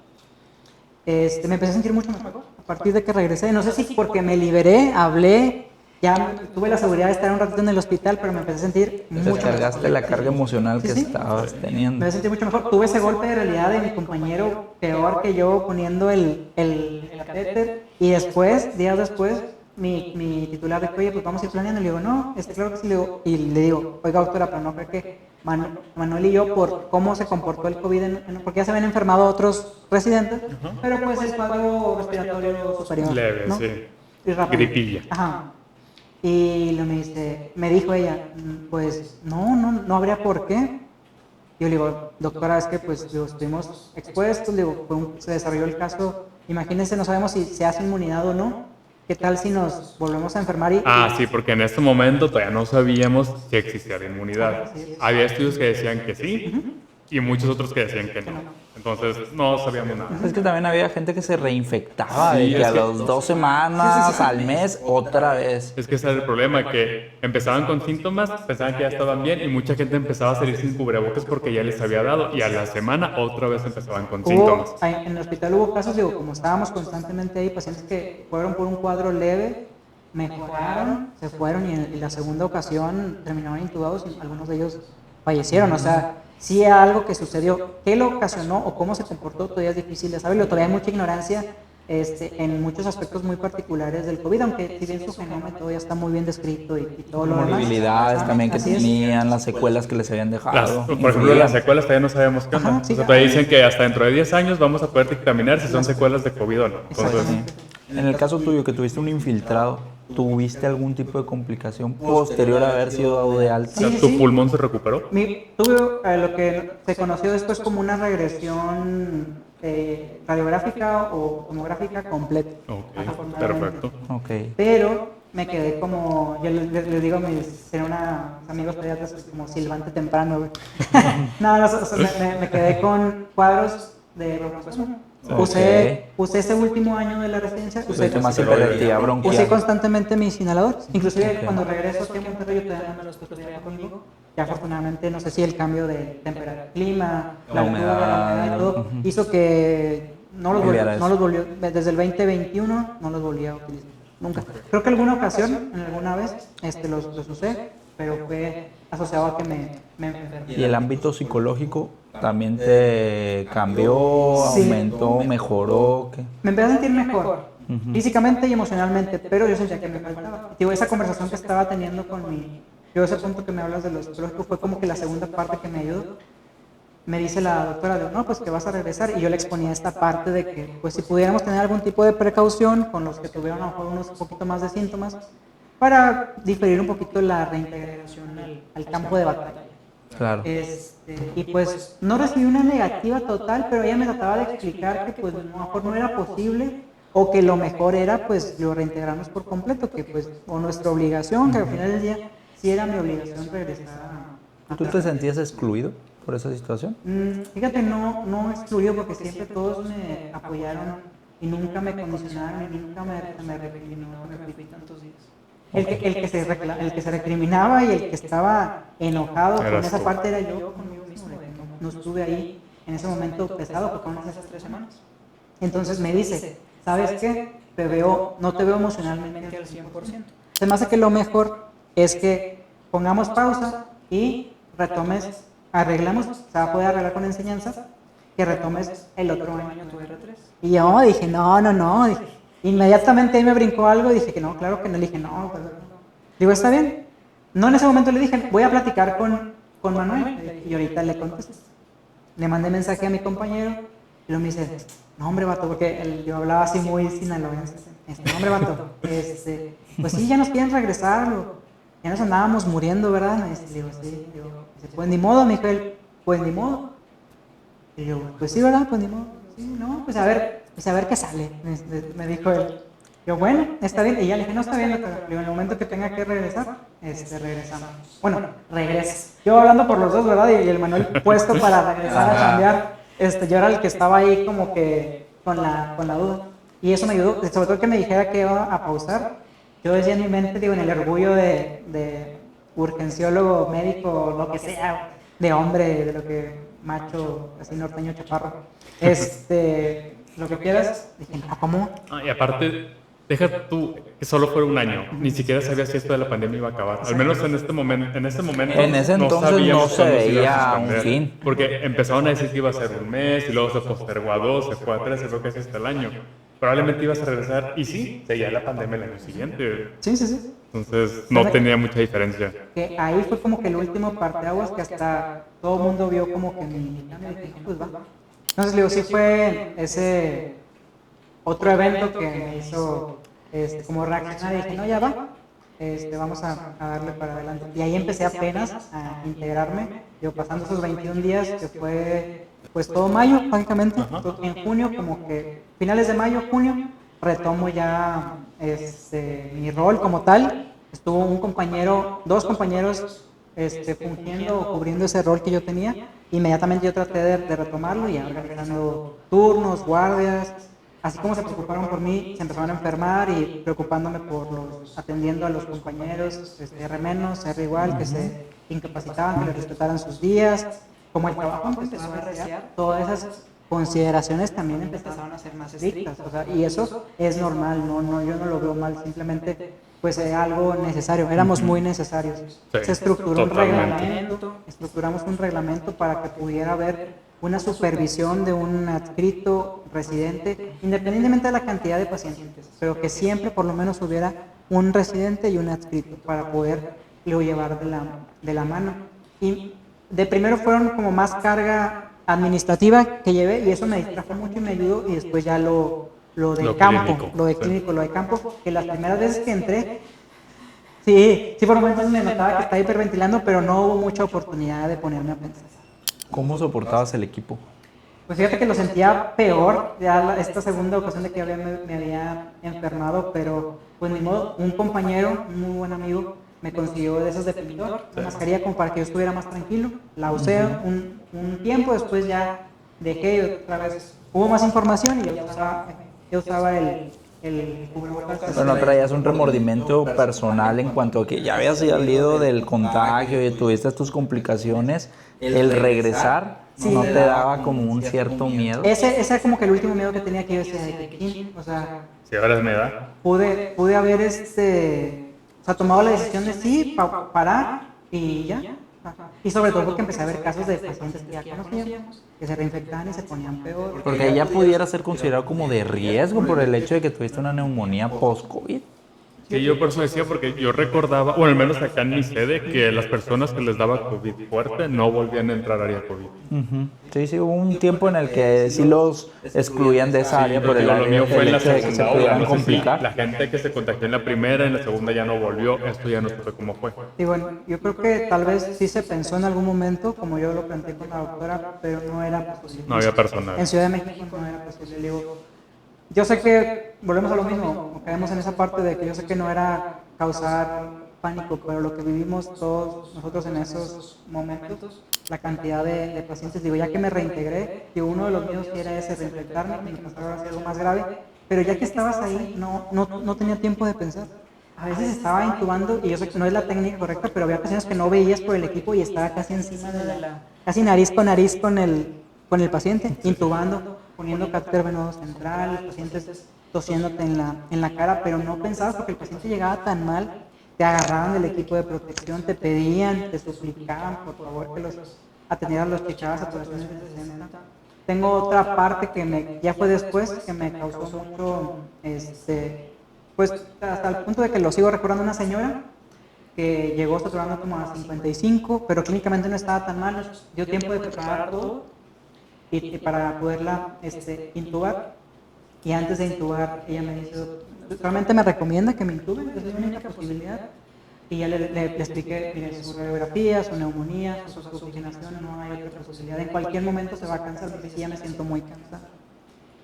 Me empecé a sentir mucho mejor a partir de que regresé. No sé si porque me liberé, hablé, ya tuve la seguridad de estar un ratito en el hospital, pero me empecé a sentir mucho mejor. Descargaste la carga emocional que Sí. estabas Me teniendo. sentí mucho mejor. Tuve ese golpe de realidad de mi compañero peor que yo poniendo el catéter. Y después, días después, mi titular de oye, pues vamos a ir planeando. Le digo, no, claro que sí. Y le digo, oiga, doctora, pero no creo que Manuel y yo, por cómo se comportó el COVID, porque ya se habían enfermado otros residentes, pero pues el cuadro respiratorio superior. Leve, ¿no? sí. Y rápido. Gripilla. Ajá. Y me dijo ella, pues no habría por qué. Yo le digo, doctora, es que pues digo, estuvimos expuestos, le digo, se desarrolló el caso, imagínense, no sabemos si se hace inmunidad o no. ¿Qué tal si nos volvemos a enfermar? Sí, porque en este momento todavía no sabíamos si existía la inmunidad. Había estudios que decían que sí y muchos otros que decían que no. Entonces no sabíamos nada. Es que también había gente que se reinfectaba, Sí, de que es a que- las 2 semanas, al mes, otra vez. Es que ese era el problema, que empezaban con síntomas, pensaban que ya estaban bien y mucha gente empezaba a salir sin cubrebocas porque ya les había dado y a la semana otra vez empezaban con síntomas. En el hospital hubo casos, digo, como estábamos constantemente ahí, pacientes que fueron por un cuadro leve, mejoraron, se fueron y en la segunda ocasión terminaron intubados y algunos de ellos fallecieron. O sea, sí algo que sucedió. ¿Qué lo ocasionó o cómo se comportó? Todavía es difícil de saberlo, todavía hay mucha ignorancia en muchos aspectos muy particulares del COVID, aunque si bien su genoma todavía está muy bien descrito y todo lo demás. Morbilidades Ajá, también que así es. tenían, las secuelas que les habían dejado. Por ejemplo, las secuelas todavía no sabemos qué onda. Ajá, sí, O sea, todavía dicen que hasta dentro de 10 años vamos a poder dictaminar si son secuelas de COVID o no. Entonces, Exactamente. En el caso tuyo, que tuviste un infiltrado, ¿tuviste algún tipo de complicación posterior a haber sido dado de alta? o sea, Sí, ¿tu sí. pulmón se recuperó? Tuve lo que se conoció después como una regresión radiográfica o tomográfica completa. Ok, afortunadamente. perfecto. Ok. Pero me quedé como, yo les digo a mis amigos pediatras, como silbante temprano, güey. No, o sea, me quedé con cuadros de broncoespasmo. Usé ese último año de la residencia, Tuviste más hiperactividad usé bronquial. constantemente mis inhaladores. Inclusive Ok. cuando regreso aquí a Monterrey, yo todavía no me los traía conmigo. Ya afortunadamente, no sé si el cambio de temperatura, clima, La la humedad, humedad, y todo, ujú. hizo que no los Cambiara volvió, desde el 2021 no los volví a utilizar. Nunca. Creo que alguna ocasión, alguna vez, los usé, pero fue asociado a que me enfermé. ¿Y el ámbito psicológico también te cambió, Sí. aumentó, mejoró? ¿Qué? Me empecé a sentir mejor, Ujú. físicamente y emocionalmente, pero yo sentía que me faltaba. Digo, esa conversación que estaba teniendo con ese punto que me hablas de lo psicológico fue como que la segunda parte que me ayudó. Me dice la doctora, no, pues que vas a regresar, y yo le exponía esta parte de que, pues si pudiéramos tener algún tipo de precaución con los que tuvieron a lo mejor unos poquito más de síntomas, para diferir un poquito la reintegración al campo de batalla. Claro. Y pues no recibí una negativa total, pero ella me trataba de explicar que pues a lo mejor no era posible, o que lo mejor era pues lo reintegrarnos por completo, que pues o nuestra obligación, que al final del día sí era mi obligación regresar a ¿Tú te sentías excluido por esa situación? Fíjate, no excluido, porque siempre todos me apoyaron y nunca me condicionaron y nunca me recriminaron, me fui tantos días. El que se recriminaba y el que estaba enojado con Eras esa tú. parte era yo conmigo mismo, de que no estuve ahí en ese momento pesado, porque fueron esas 3 semanas. Entonces me dice, ¿sabes qué? No te veo emocionalmente al 100%. Se me hace que lo mejor es que pongamos pausa y arreglamos, se va a poder arreglar con enseñanza, que retomes el otro año tu R3. Y yo dije, no, dije, inmediatamente ahí me brincó algo y dije que no, claro que no, le dije, no, pues, digo, está bien. No, en ese momento le dije, voy a platicar con Manuel, y ahorita le contesto. Le mandé mensaje a mi compañero, y luego me dice, no, hombre, vato, porque yo hablaba así muy sinaloense, no, hombre, vato, pues sí, ya nos quieren regresar, ya nos andábamos muriendo, ¿verdad? Digo, sí, digo, pues ni modo, Miguel, pues ni modo. Y yo, pues sí, ¿verdad? Pues ni modo. Sí, no, pues a ver qué sale, me dijo él. Yo, bueno, está bien. Y ya le dije, no, está bien, pero en el momento que tenga que regresar, regresamos. Bueno, regresa. Yo hablando por los dos, ¿verdad? Y el Manuel puesto para regresar a cambiar. Yo era el que estaba ahí como que con la duda. Y eso me ayudó, sobre todo que me dijera que iba a pausar. Yo decía en mi mente, digo, en el orgullo de urgenciólogo, médico, lo que sea, de hombre, de lo que macho, así norteño, chaparro, lo que quieras, dije, no, ¿cómo? Y aparte, deja tú que solo fuera un año. Ni siquiera sabías si esto de la pandemia iba a acabar. Al menos en este momento. En ese no entonces sabíamos no se cuándo iba a veía un suspender. fin. Porque empezaron a decir que iba a ser un mes, y luego se postergó a 2, se fue a 3, y creo que es hasta el año. Probablemente ibas a regresar, y sí, seguía la pandemia el año siguiente. Sí. Entonces, no tenía mucha diferencia. Que ahí fue como que el último parteaguas que hasta todo el mundo vio como que mi cambio, y dije, pues va. Entonces, le digo, sí fue ese otro evento que me hizo como reaccionar, y dije, no, ya va, vamos a darle para adelante. Y ahí empecé apenas a integrarme, yo pasando esos 21 días, que fue pues todo mayo, prácticamente. En junio, como que finales de mayo, junio, retomo ya mi rol como tal. Estuvo dos compañeros fungiendo o cubriendo ese rol que yo tenía. Inmediatamente yo traté de retomarlo y organizando turnos, guardias. Así como se preocuparon por mí, se empezaron a enfermar, y preocupándome atendiendo a los compañeros, R-, R igual, que se incapacitaban, que les respetaran sus días. Como el trabajo empezó a arreciar, todas esas consideraciones también empezaron a ser más estrictas, o sea, y eso es normal, yo no lo veo mal, simplemente pues es algo necesario, éramos muy necesarios. Sí, Se estructuró totalmente. estructuramos un reglamento para que pudiera haber una supervisión de un adscrito residente, independientemente de la cantidad de pacientes, pero que siempre por lo menos hubiera un residente y un adscrito para poderlo llevar de la mano. Y de primero fueron como más carga administrativa que llevé y eso me distrajo mucho y me ayudó, y después ya lo de campo, clínico, lo de clínico, lo de campo, que las primeras veces que entré, sí, por momentos me notaba que estaba hiperventilando, pero no hubo mucha oportunidad de ponerme a pensar. ¿Cómo soportabas el equipo? Pues fíjate que lo sentía peor, ya esta segunda ocasión de que me había enfermado, pero pues ni modo, un compañero, un muy buen amigo, me consiguió de esas de pintor, la mascarilla como para que yo estuviera más tranquilo, la usé un tiempo, después ya dejé y otra vez hubo más información y yo usaba el cubrebocas. Pero no traías un remordimiento personal en cuanto a que ya habías salido del contagio y tuviste tus complicaciones, el regresar Sí. no te daba como un cierto miedo. Ese era como que el último miedo que tenía, que yo decía, o sea, Si ahora me da. pude haber o sea, tomado la decisión de sí, parar y ya. Y sobre todo porque empecé a ver casos de pacientes que ya conocíamos, que se reinfectaban y se ponían peor. Porque ya pudiera ser considerado como de riesgo por el hecho de que tuviste una neumonía post-COVID. Sí, yo por eso decía, porque yo recordaba, bueno, al menos acá en mi sede, que las personas que les daba COVID fuerte no volvían a entrar a área COVID. Ujú. Sí, hubo un tiempo en el que sí los excluían de esa área por el Lo mío fue en la hecho de que se segunda ola, pudieran no sé si complicar. la gente que se contagió en la primera, en la segunda ya no volvió, esto ya no supe cómo fue. Y bueno, yo creo que tal vez sí se pensó en algún momento, como yo lo planteé con la doctora, pero no era posible. No había personal. En Ciudad de México no era posible. Le digo, yo sé que volvemos a lo mismo, o caemos en esa parte de que yo sé que no era causar pánico, pero lo que vivimos todos nosotros en esos momentos, la cantidad de pacientes, digo, ya que me reintegré, que uno de los míos era ese, reinfectarme, que me pasara algo más grave, pero ya que estabas ahí, no tenía tiempo de pensar. A veces estaba intubando, y yo sé que no es la técnica correcta, pero había ocasiones que no veías por el equipo y estaba casi encima casi nariz con el paciente, intubando, poniendo catéter venoso central, los pacientes tosiéndote en la cara, pero no pensabas porque el paciente llegaba tan mal, te agarraban del equipo de protección, te pedían, te suplicaban, por favor, que los atendieran, los chechabas a saturaciones de 60. Tengo otra parte que ya fue después, que me causó mucho, pues hasta el punto de que lo sigo recordando, una señora que llegó saturando como a 55, pero clínicamente no estaba tan mal, nos dio tiempo de preparar todo y para poderla intubar. Y antes de intubar, ella me dice, realmente me recomienda que me intuben, es la única posibilidad. Y ya le expliqué, mire, su radiografía, su neumonía, su oxigenación, no hay otra posibilidad. En cualquier momento se va a cansar, porque sí, ya me siento muy cansada.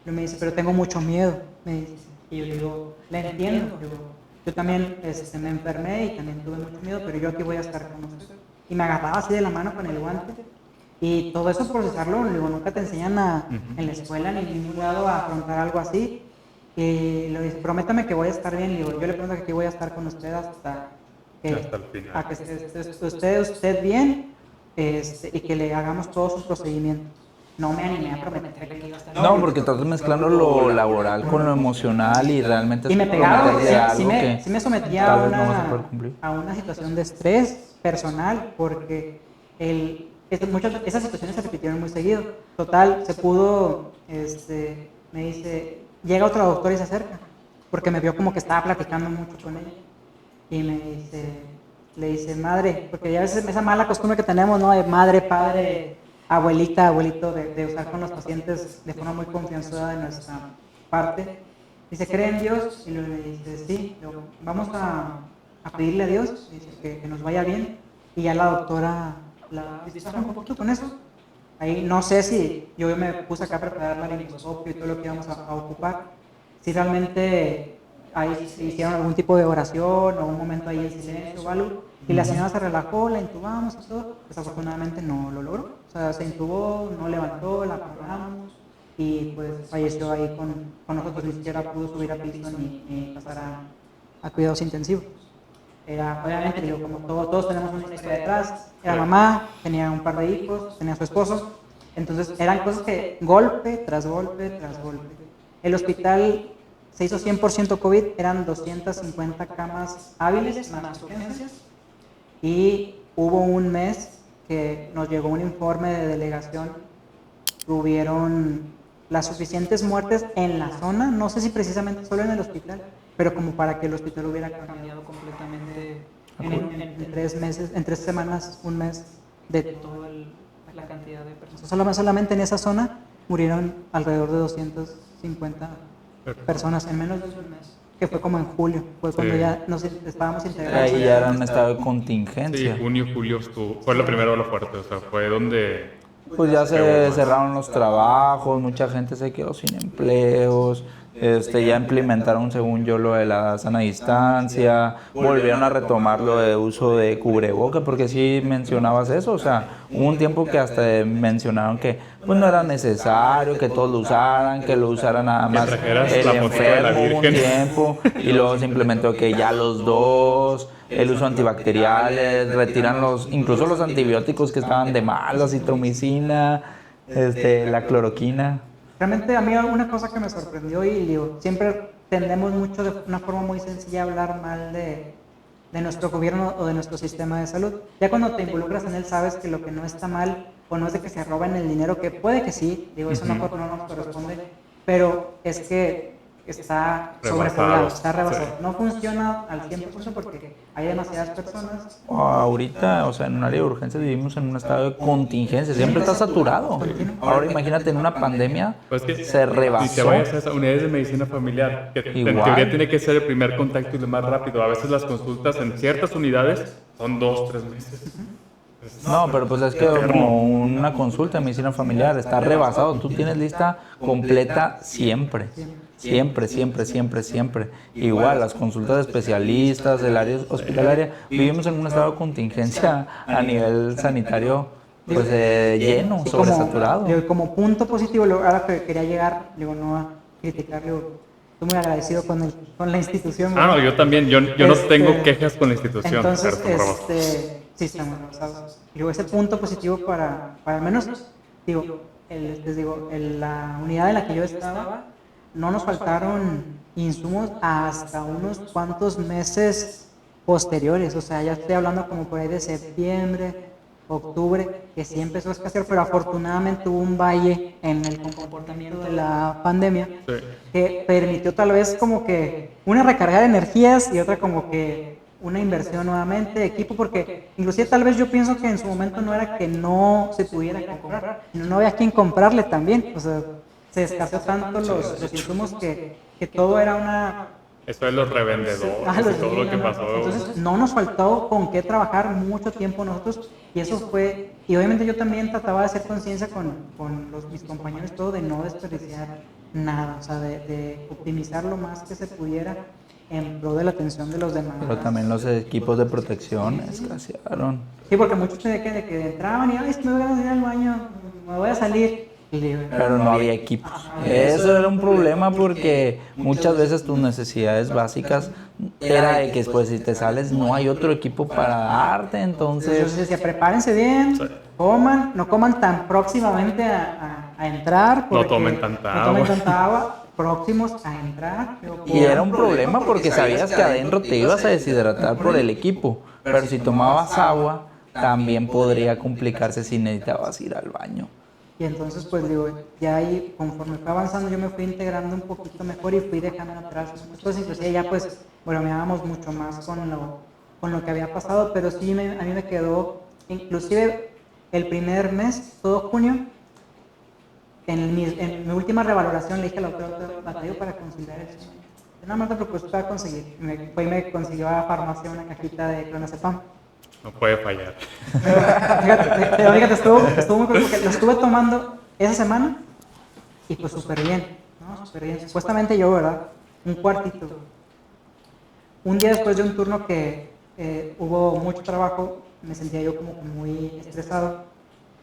Y me dice, pero tengo mucho miedo, me dice. Y yo le digo, le entiendo. Yo también me enfermé y también tuve mucho miedo, pero yo aquí voy a estar con usted. Y me agarraba así de la mano con el guante. Y todo eso procesarlo, digo, nunca te enseñan en la escuela ni en ningún lado a afrontar algo así. Y le dice, prométame que voy a estar bien. Digo, yo le pregunto que aquí voy a estar con usted hasta el final. A que esté usted bien y que le hagamos todos sus procedimientos. No me animé a prometer que iba a estar bien. No, porque estás mezclando lo laboral con lo emocional y realmente Y me pegaba, prometerle algo que sí me sometía tal vez no vas a poder cumplir. a una situación de estrés personal, porque esas situaciones se repitieron muy seguido. Total, se pudo, me dice, llega otro doctor y se acerca, porque me vio como que estaba platicando mucho con ella. Y le dice, madre, porque ya a veces esa mala costumbre que tenemos, ¿no? De madre, padre, abuelita, abuelito, de usar con los pacientes de forma muy confianzuda de nuestra parte. Dice, ¿cree en Dios? Y le dice, sí, vamos a pedirle a Dios, dice, que nos vaya bien. Y ya la doctora la distrajo un poquito con eso. Ahí no sé si yo me puse acá a preparar la liposcopio y todo lo que íbamos a ocupar. Si realmente ahí se hicieron algún tipo de oración o un momento ahí en silencio o algo. Y la señora se relajó, la intubamos y todo. Desafortunadamente no lo logró. O sea, se intubó, no levantó, la apagamos y pues falleció ahí con nosotros. Ni siquiera pudo subir a piso ni pasar a cuidados intensivos. Era, obviamente, digo, como todos tenemos una historia detrás. Era mamá, tenía un par de hijos, tenía su esposo. Entonces eran cosas que golpe tras golpe tras golpe. El hospital se hizo 100% COVID, eran 250 camas hábiles más urgencias. Y hubo un mes que nos llegó un informe de delegación tuvieron las suficientes muertes en la zona, no sé si precisamente solo en el hospital, pero como para que el hospital hubiera cambiado completamente en 3 meses, en 3 semanas, un mes, de toda la cantidad de personas. Solamente en esa zona murieron alrededor de 250 personas en menos de un mes, que fue como en julio, fue cuando ya nos estábamos integrando. Ahí ya era un estado de Sí, contingencia. junio, julio fue la primera ola fuerte, o sea, fue donde... Pues ya se cerraron los trabajos, mucha gente se quedó sin empleos, ya implementaron, según yo, lo de la sana distancia, volvieron a retomar lo de uso de cubreboca, porque sí mencionabas eso, o sea, hubo un tiempo que hasta mencionaron que pues no era necesario que todos lo usaran, que lo usara nada más trajeras el la fotito de la enfermo un Virgen. tiempo, y luego se implementó que ya los dos, el uso antibacteriales, retiran incluso los antibióticos que estaban de más, la citromicina, la cloroquina. Realmente a mí una cosa que me sorprendió, y digo, siempre tendemos mucho de una forma muy sencilla a hablar mal de nuestro gobierno o de nuestro sistema de salud. Ya cuando te involucras en él sabes que lo que no está mal o no es de que se roben el dinero, que puede que sí, digo, eso no nos corresponde, pero es que está sobrepoblado, está rebasado. Sí. No funciona al 100% porque hay demasiadas personas. Ahorita, o sea, en un área de urgencias vivimos en un estado de contingencia, siempre está saturado. Ahora imagínate en una pandemia, Pues que, se rebasó. Si te vayas a esas unidades de medicina familiar, que en teoría tiene que ser el primer contacto y lo más rápido, a veces las consultas en ciertas unidades son 2-3 meses. No, pero pues es que como una consulta de medicina familiar está rebasado, tú tienes lista completa siempre. Siempre, siempre, siempre, siempre. Igual, las consultas de especialistas, el área hospitalaria, vivimos en un estado de contingencia a nivel sanitario, pues lleno, sobresaturado. Como punto positivo, ahora que quería llegar, digo, no a criticar, digo, estoy muy agradecido con la institución. No, yo también, yo no tengo quejas con la institución. Entonces, sí, estamos rebasados. Digo, ese punto positivo para al menos, digo, les digo, la unidad en la que yo estaba, no nos faltaron insumos hasta unos cuantos meses posteriores, o sea, ya estoy hablando como por ahí de septiembre, octubre, que sí empezó a escasear, pero afortunadamente hubo un valle en el comportamiento de la pandemia, sí, que permitió tal vez como que una recargar energías y otra como que una inversión nuevamente de equipo, porque inclusive tal vez yo pienso que en su momento no era que no se pudiera comprar, no había quien comprarle también, o sea, se escaseó tanto los insumos que todo era una... Eso es los revendedores, todo lo que pasó. Entonces no nos faltó con qué trabajar mucho tiempo nosotros, y eso fue, y obviamente yo también trataba de hacer conciencia con mis compañeros, todo de no desperdiciar nada, o sea, de optimizar lo más que se pudiera en pro de la atención de los demás. Pero también los equipos de protección escasearon. Sí, porque muchos de que entraban y, ay, me voy a ir al baño, me voy a salir. Pero no había equipos. Eso era un problema porque muchas veces tus necesidades básicas era de que después si te sales no hay otro equipo para darte, entonces... Yo decía, prepárense bien, coman, no coman tan próximamente a entrar. No tomen tanta agua. Próximos a entrar. Y era un problema porque sabías que adentro te ibas a deshidratar por el equipo, pero si tomabas agua también podría complicarse si necesitabas ir al baño. Y entonces, pues digo, ya ahí, conforme fue avanzando, yo me fui integrando un poquito mejor y fui dejando atrás muchos, inclusive ya pues, bromeábamos mucho más con lo que había pasado, pero sí a mí me quedó, inclusive el primer mes, todo junio, en mi última revaloración le dije al autor, batallo para conciliar el sueño. Nada más te propuse para conseguir. Me consiguió a farmacia una cajita de clonazepam. No puede fallar. Fíjate, estuvo muy cool porque lo estuve tomando esa semana y pues súper bien, ¿no? Súper bien. Supuestamente yo, ¿verdad? Un cuartito. Un día después de un turno que hubo mucho trabajo, me sentía yo como muy estresado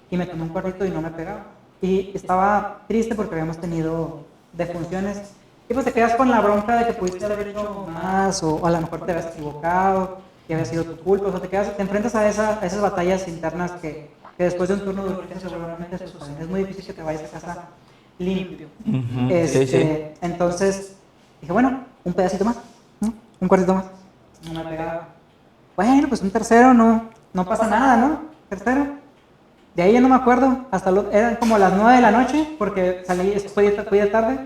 y me tomé un cuartito y no me pegaba. Y estaba triste porque habíamos tenido defunciones y pues te quedas con la bronca de que pudiste haber hecho más o a lo mejor te habías equivocado. Que había sido tu culpa, o sea, te enfrentas a esas batallas internas que después de un turno de urgencia seguramente suceden. Es muy difícil que te vayas a casa limpio. Sí. Entonces, dije, bueno, un pedacito más, ¿no? Un cuartito más. No me pegaba. Bueno, pues un tercero, no pasa nada, ¿no? Tercero. De ahí ya no me acuerdo, eran como las 9 de la noche, porque fui de tarde.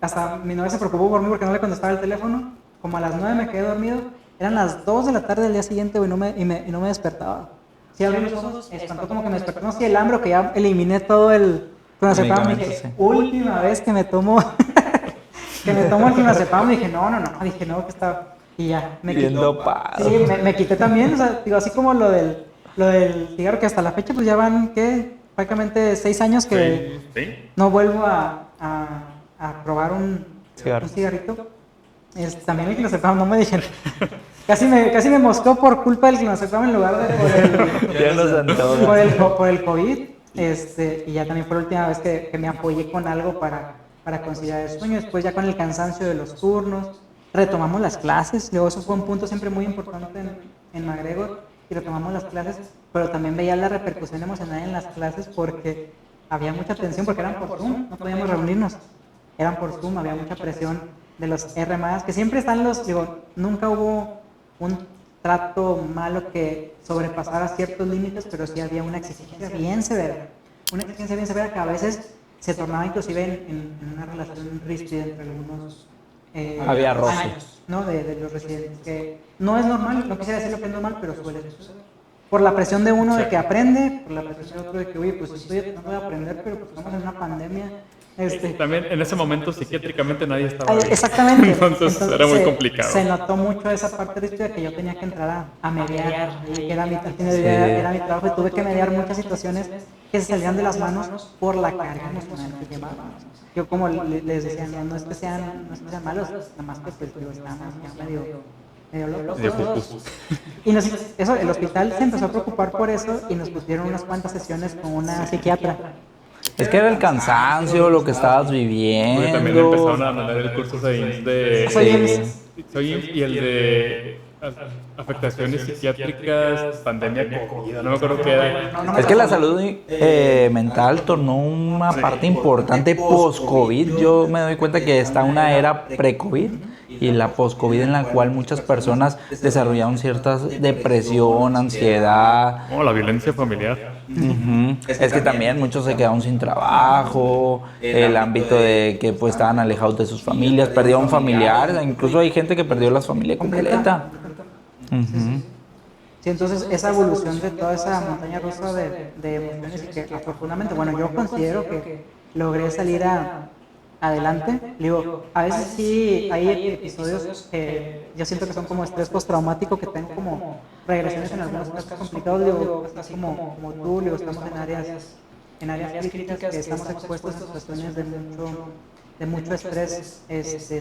Hasta mi novia se preocupó por mí porque no le contestaba el teléfono. Como a las 9 me quedé dormido. Eran las 2 de la tarde del día siguiente, güey, y no me despertaba. Sí, abrí los ojos, espantó como que me despertó. No sé si el hambre, que ya eliminé todo el clonazepam. Me dije, Sí. última vez que me tomo el clonazepam. Dije, no. Dije, no, que está. Y ya, me Bien quité. dopado. Sí, me quité también. O sea, digo, así como lo del cigarro, que hasta la fecha, pues ya van, ¿qué? Prácticamente 6 años que Sí. no vuelvo a probar un cigarrito. También el clonazepam, no me dijeron. Casi me moscó por culpa del clonazepam en lugar de Ya los antojos. por el COVID. Y ya también fue la última vez que me apoyé con algo para conciliar el sueño. Después ya con el cansancio de los turnos, retomamos las clases. Luego eso fue un punto siempre muy importante en McGregor. Y retomamos las clases, pero también veía la repercusión emocional en las clases porque había mucha tensión, porque eran por Zoom, no podíamos reunirnos. Eran por Zoom, había mucha presión de los R+, que siempre están nunca hubo un trato malo que sobrepasara ciertos límites, pero sí había una exigencia bien severa. Una exigencia bien severa que a veces se tornaba inclusive en una relación ríspida entre algunos Había roce. años, ¿no? de los residentes, que no es normal, no quisiera decir lo que es normal, pero suele suceder. Por la presión de uno de que aprende, por la presión de otro de que, oye, pues estoy tratando de aprender, pero pues estamos en una pandemia. También en ese momento psiquiátricamente nadie estaba bien. Exactamente. Entonces era muy complicado. Se notó mucho esa parte de que yo tenía que entrar a mediar, que era mi trabajo, y tuve que mediar muchas situaciones que se salían de las manos por la carga emocional que llevábamos. Yo como les decía, no es que sean malos, nada más que pues estábamos ya medio locos. Y el hospital se empezó a preocupar por eso y nos pusieron unas cuantas sesiones con una psiquiatra. Es que era el cansancio, lo que estabas viviendo. Porque también empezaron a mandar el curso de Soy IMSS y el de afectaciones psiquiátricas, pandemia COVID, no me acuerdo qué era. Es que la salud mental tornó una parte importante post-COVID. Yo me doy cuenta que está una era pre-COVID y la post-COVID en la cual muchas personas desarrollaron ciertas depresión, ansiedad. La violencia familiar. Es que también muchos se quedaron sin trabajo, el ámbito de que pues estaban alejados de sus familias, perdieron familiares, incluso hay gente que perdió la familia completa. Sí, entonces esa evolución de toda esa montaña rusa de emociones, y que afortunadamente, bueno, yo considero que logré salir adelante. Digo, a veces sí hay episodios que yo siento que son como estrés postraumático, que tengo como regresiones en algunos casos complicados. Digo, así como tú, digo, estamos en áreas críticas, que estamos expuestos a situaciones de mucho estrés,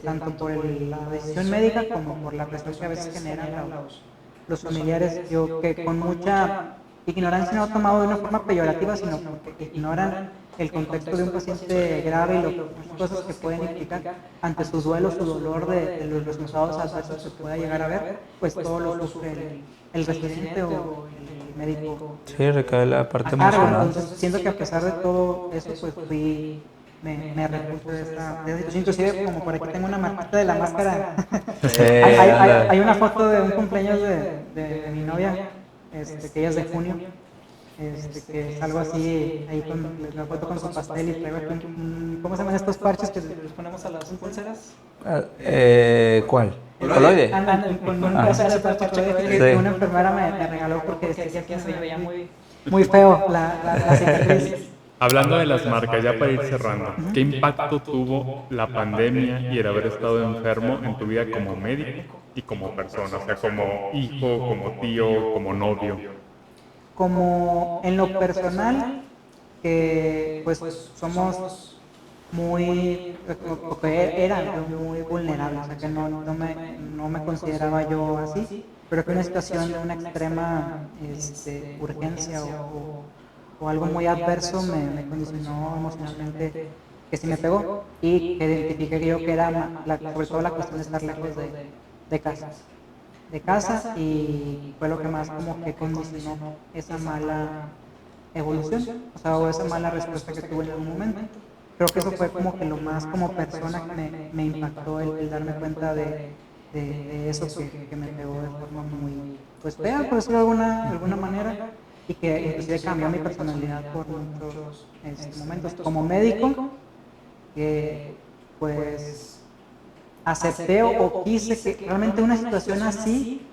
tanto por la decisión médica como por la presión que a veces generan los familiares. Yo que con mucha ignorancia no he tomado de una forma peyorativa, sino porque ignoran el contexto de un paciente grave y las cosas que pueden implicar ante su duelo, su dolor de los resultados adversos que pueda llegar a ver, pues todo lo sufre el residente o el médico. Sí, recae la parte emocional. Entonces siento que a pesar de todo eso, pues me repuse de esta situación. Inclusive, como por aquí tengo una marquita de la máscara. Hay una foto de un cumpleaños de mi novia, que ella es de junio. Que es algo así, ahí con la foto con su pastel, y traigo aquí ¿cómo se llaman estos parches que les ponemos a las pulseras? ¿Cuál? ¿Coloide? Con un parche que una enfermera me regaló porque decía que se veía muy feo la cicatriz. Hablando de las marcas, ya para ir cerrando, ¿qué impacto tuvo la pandemia y el haber estado enfermo en tu vida como médico y como persona? O sea, como hijo, como tío, como novio. Como en lo personal, que pues somos era muy vulnerable, o sea que no me consideraba yo así, pero que una situación de una extrema urgencia o algo muy adverso me condicionó emocionalmente, que sí me pegó, y que identifiqué yo que era sobre todo la cuestión de estar lejos de casa, y fue lo que más como que condicionó esa mala evolución, o sea, o esa mala respuesta que tuve en algún momento. Creo que eso fue como que lo más como persona que me impactó, el darme cuenta de eso que me pegó de forma muy pues fea, por decirlo de alguna manera. y que inclusive cambió mi personalidad por muchos momentos. Como médico, pues acepté o quise que realmente una situación así,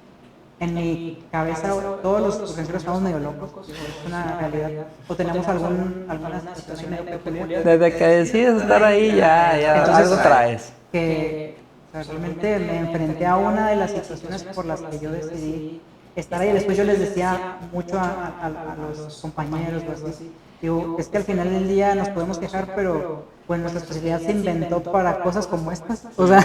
en mi cabeza todos los urgencieros estamos medio locos, es una realidad, o tenemos alguna situación medio peculiar. Desde que decides estar ahí ya Entonces, algo traes. Que o sea, realmente me enfrenté a una de las situaciones por las que yo decidí estar ahí. Después yo les decía mucho a los compañeros, o así, digo, es que al final del día nos podemos quejar, pero pues nuestra especialidad se inventó para cosas como estas. O sea,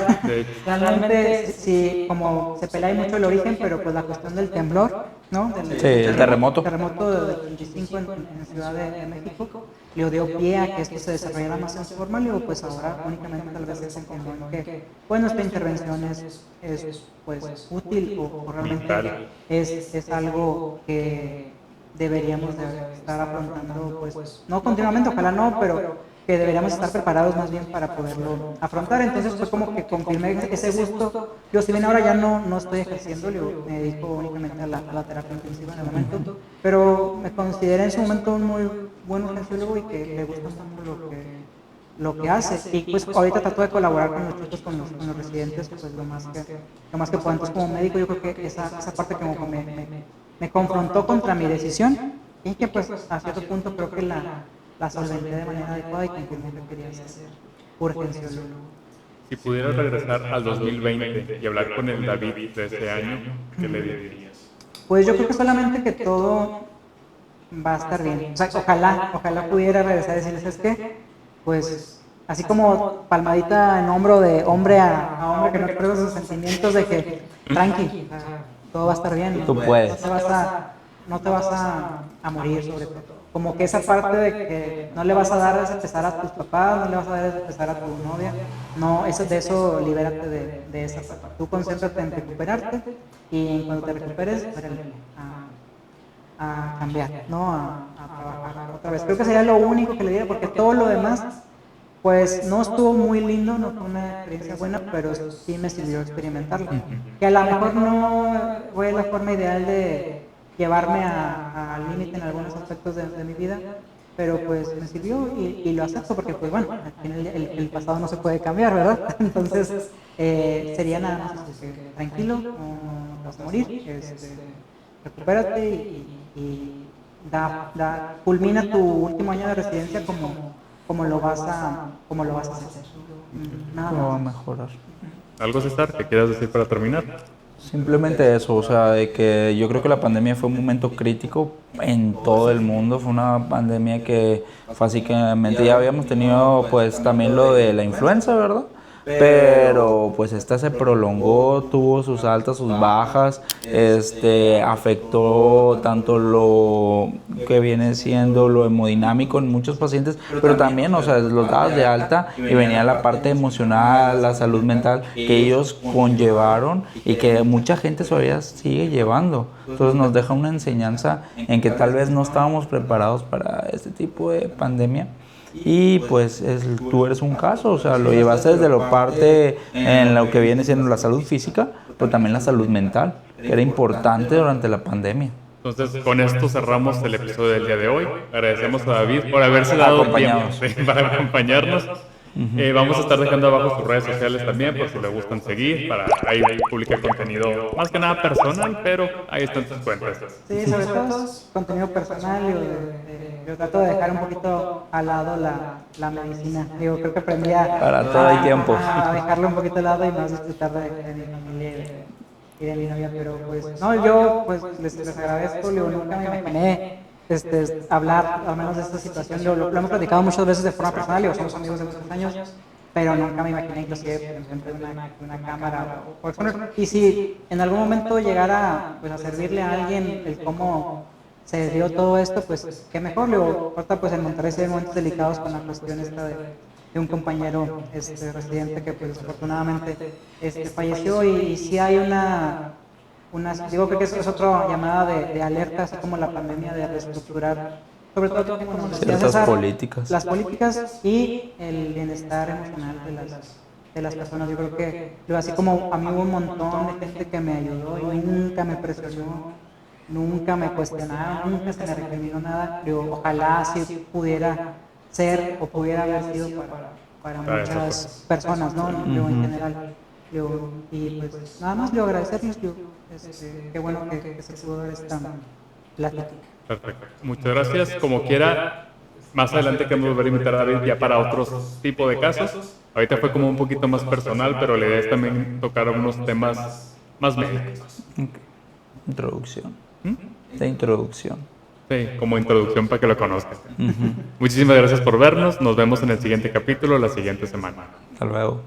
realmente sí, como se pelea mucho el origen, pero pues la cuestión del temblor, ¿no? Sí, el terremoto. El terremoto del 25 en Ciudad de México, le dio pie a que esto se desarrollara más en forma. Digo, pues ahora únicamente tal vez es en común que pues nuestra intervención es pues útil o realmente es algo que deberíamos de estar afrontando, pues no continuamente, ojalá no, pero que deberíamos estar preparados más bien para poderlo afrontar. Entonces fue como que confirmé ese gusto. Yo si bien ahora ya no estoy ejerciendo, me dedico únicamente a la terapia intensiva en el momento, pero me consideré en su momento un muy buen urgenciólogo y que le gusta mucho lo que hace. Y pues ahorita trato de colaborar con los chicos, con los residentes, pues lo más que puedo. Entonces como médico yo creo que esa parte como me confrontó contra mi decisión y que pues a cierto punto creo que la solventé de manera adecuada y confirmé que quería ser urgenciólogo. Si pudieras regresar al 2020 y hablar con el David de ese año, ¿qué le dirías? Pues yo creo que solamente que todo va a estar bien. O sea, ojalá pudiera regresar y decirles, ¿sabes qué? Pues así como palmadita en hombro de hombre a hombre que no expresa sus sentimientos de que tranqui, todo va a estar bien. Tú puedes. No te vas a morir sobre todo. Como que esa parte de que no le vas a dar ese pesar a tus papás, no le vas a dar ese pesar a tu novia, no, de eso libérate de esa parte. Tú concéntrate en recuperarte y en cuando te recuperes, a cambiar, ¿no? A trabajar otra vez. Creo que sería lo único que le diría, porque todo lo demás, pues no estuvo muy lindo, no fue una experiencia buena, pero sí me sirvió experimentarlo. Que a lo mejor no fue la forma ideal de llevarme al límite en algunos aspectos de mi vida, pero pues me sirvió y lo acepto porque pues bueno, al final el pasado no se puede cambiar, ¿verdad? Entonces sería nada más tranquilo, no vas a morir, recupérate y culmina tu último año de residencia como lo vas a hacer. Nada más. No va a mejorar. ¿Algo, César, que quieras decir para terminar? Simplemente eso, o sea, de que yo creo que la pandemia fue un momento crítico en todo el mundo. Fue una pandemia que básicamente ya habíamos tenido pues también lo de la influenza, ¿verdad? Pero pues esta se prolongó, tuvo sus altas, sus bajas, afectó tanto lo que viene siendo lo hemodinámico en muchos pacientes, pero también, o sea, los dados de alta y venía la parte emocional, la salud mental que ellos conllevaron y que mucha gente todavía sigue llevando. Entonces nos deja una enseñanza en que tal vez no estábamos preparados para este tipo de pandemia. Y pues tú eres un caso, o sea, lo llevaste desde la parte en lo que viene siendo la salud física, pero también la salud mental, que era importante durante la pandemia. Entonces, con esto cerramos el episodio del día de hoy. Agradecemos a David por haberse dado tiempo para acompañarnos. Vamos a estar dejando abajo sus redes sociales también, por si le gustan seguir. Ahí publica contenido más que nada personal, pero ahí están sus cuentas. Sí, sobre todo contenido personal. Yo trato de dejar un poquito al lado la medicina. Creo que aprendí para todo el tiempo. A dejarlo un poquito al lado y más disfrutar de mi familia y de mi novia. Pero pues, no, yo pues les agradezco. Nunca me imaginé hablar al menos de esta situación. Lo hemos platicado muchas veces de forma personal, somos amigos de muchos años, pero nunca me imaginé inclusive enfrente de una cámara. Y si en algún momento llegara pues, a servirle a alguien el cómo se dio todo esto, pues qué mejor. Ahorita pues en Monterrey se ven momentos delicados con la cuestión esta de un compañero residente que pues desafortunadamente falleció y sí hay digo que es otra llamada de alerta, así como la pandemia, de reestructurar, sobre todo como nos decía César, las políticas y el bienestar emocional de las personas. Yo creo que así como a mí hubo un montón de gente que me ayudó y nunca me presionó nunca me cuestionaron, nunca se me recriminó nada. Digo, ojalá si pudiera ser o pudiera haber sido para muchas personas, ¿no? Digo, en general. Digo, y pues nada más, agradecerles, qué bueno que se pudo dar esta plática. Perfecto. Muchas gracias. Como quiera, más adelante queremos volver a invitar a David ya para otros tipos de casos. Ahorita fue como un poquito más personal, pero la idea es también tocar algunos temas más médicos. Okay. Introducción. De introducción. Sí, como introducción para que lo conozcan. Muchísimas gracias por vernos. Nos vemos en el siguiente capítulo la siguiente semana. Hasta luego.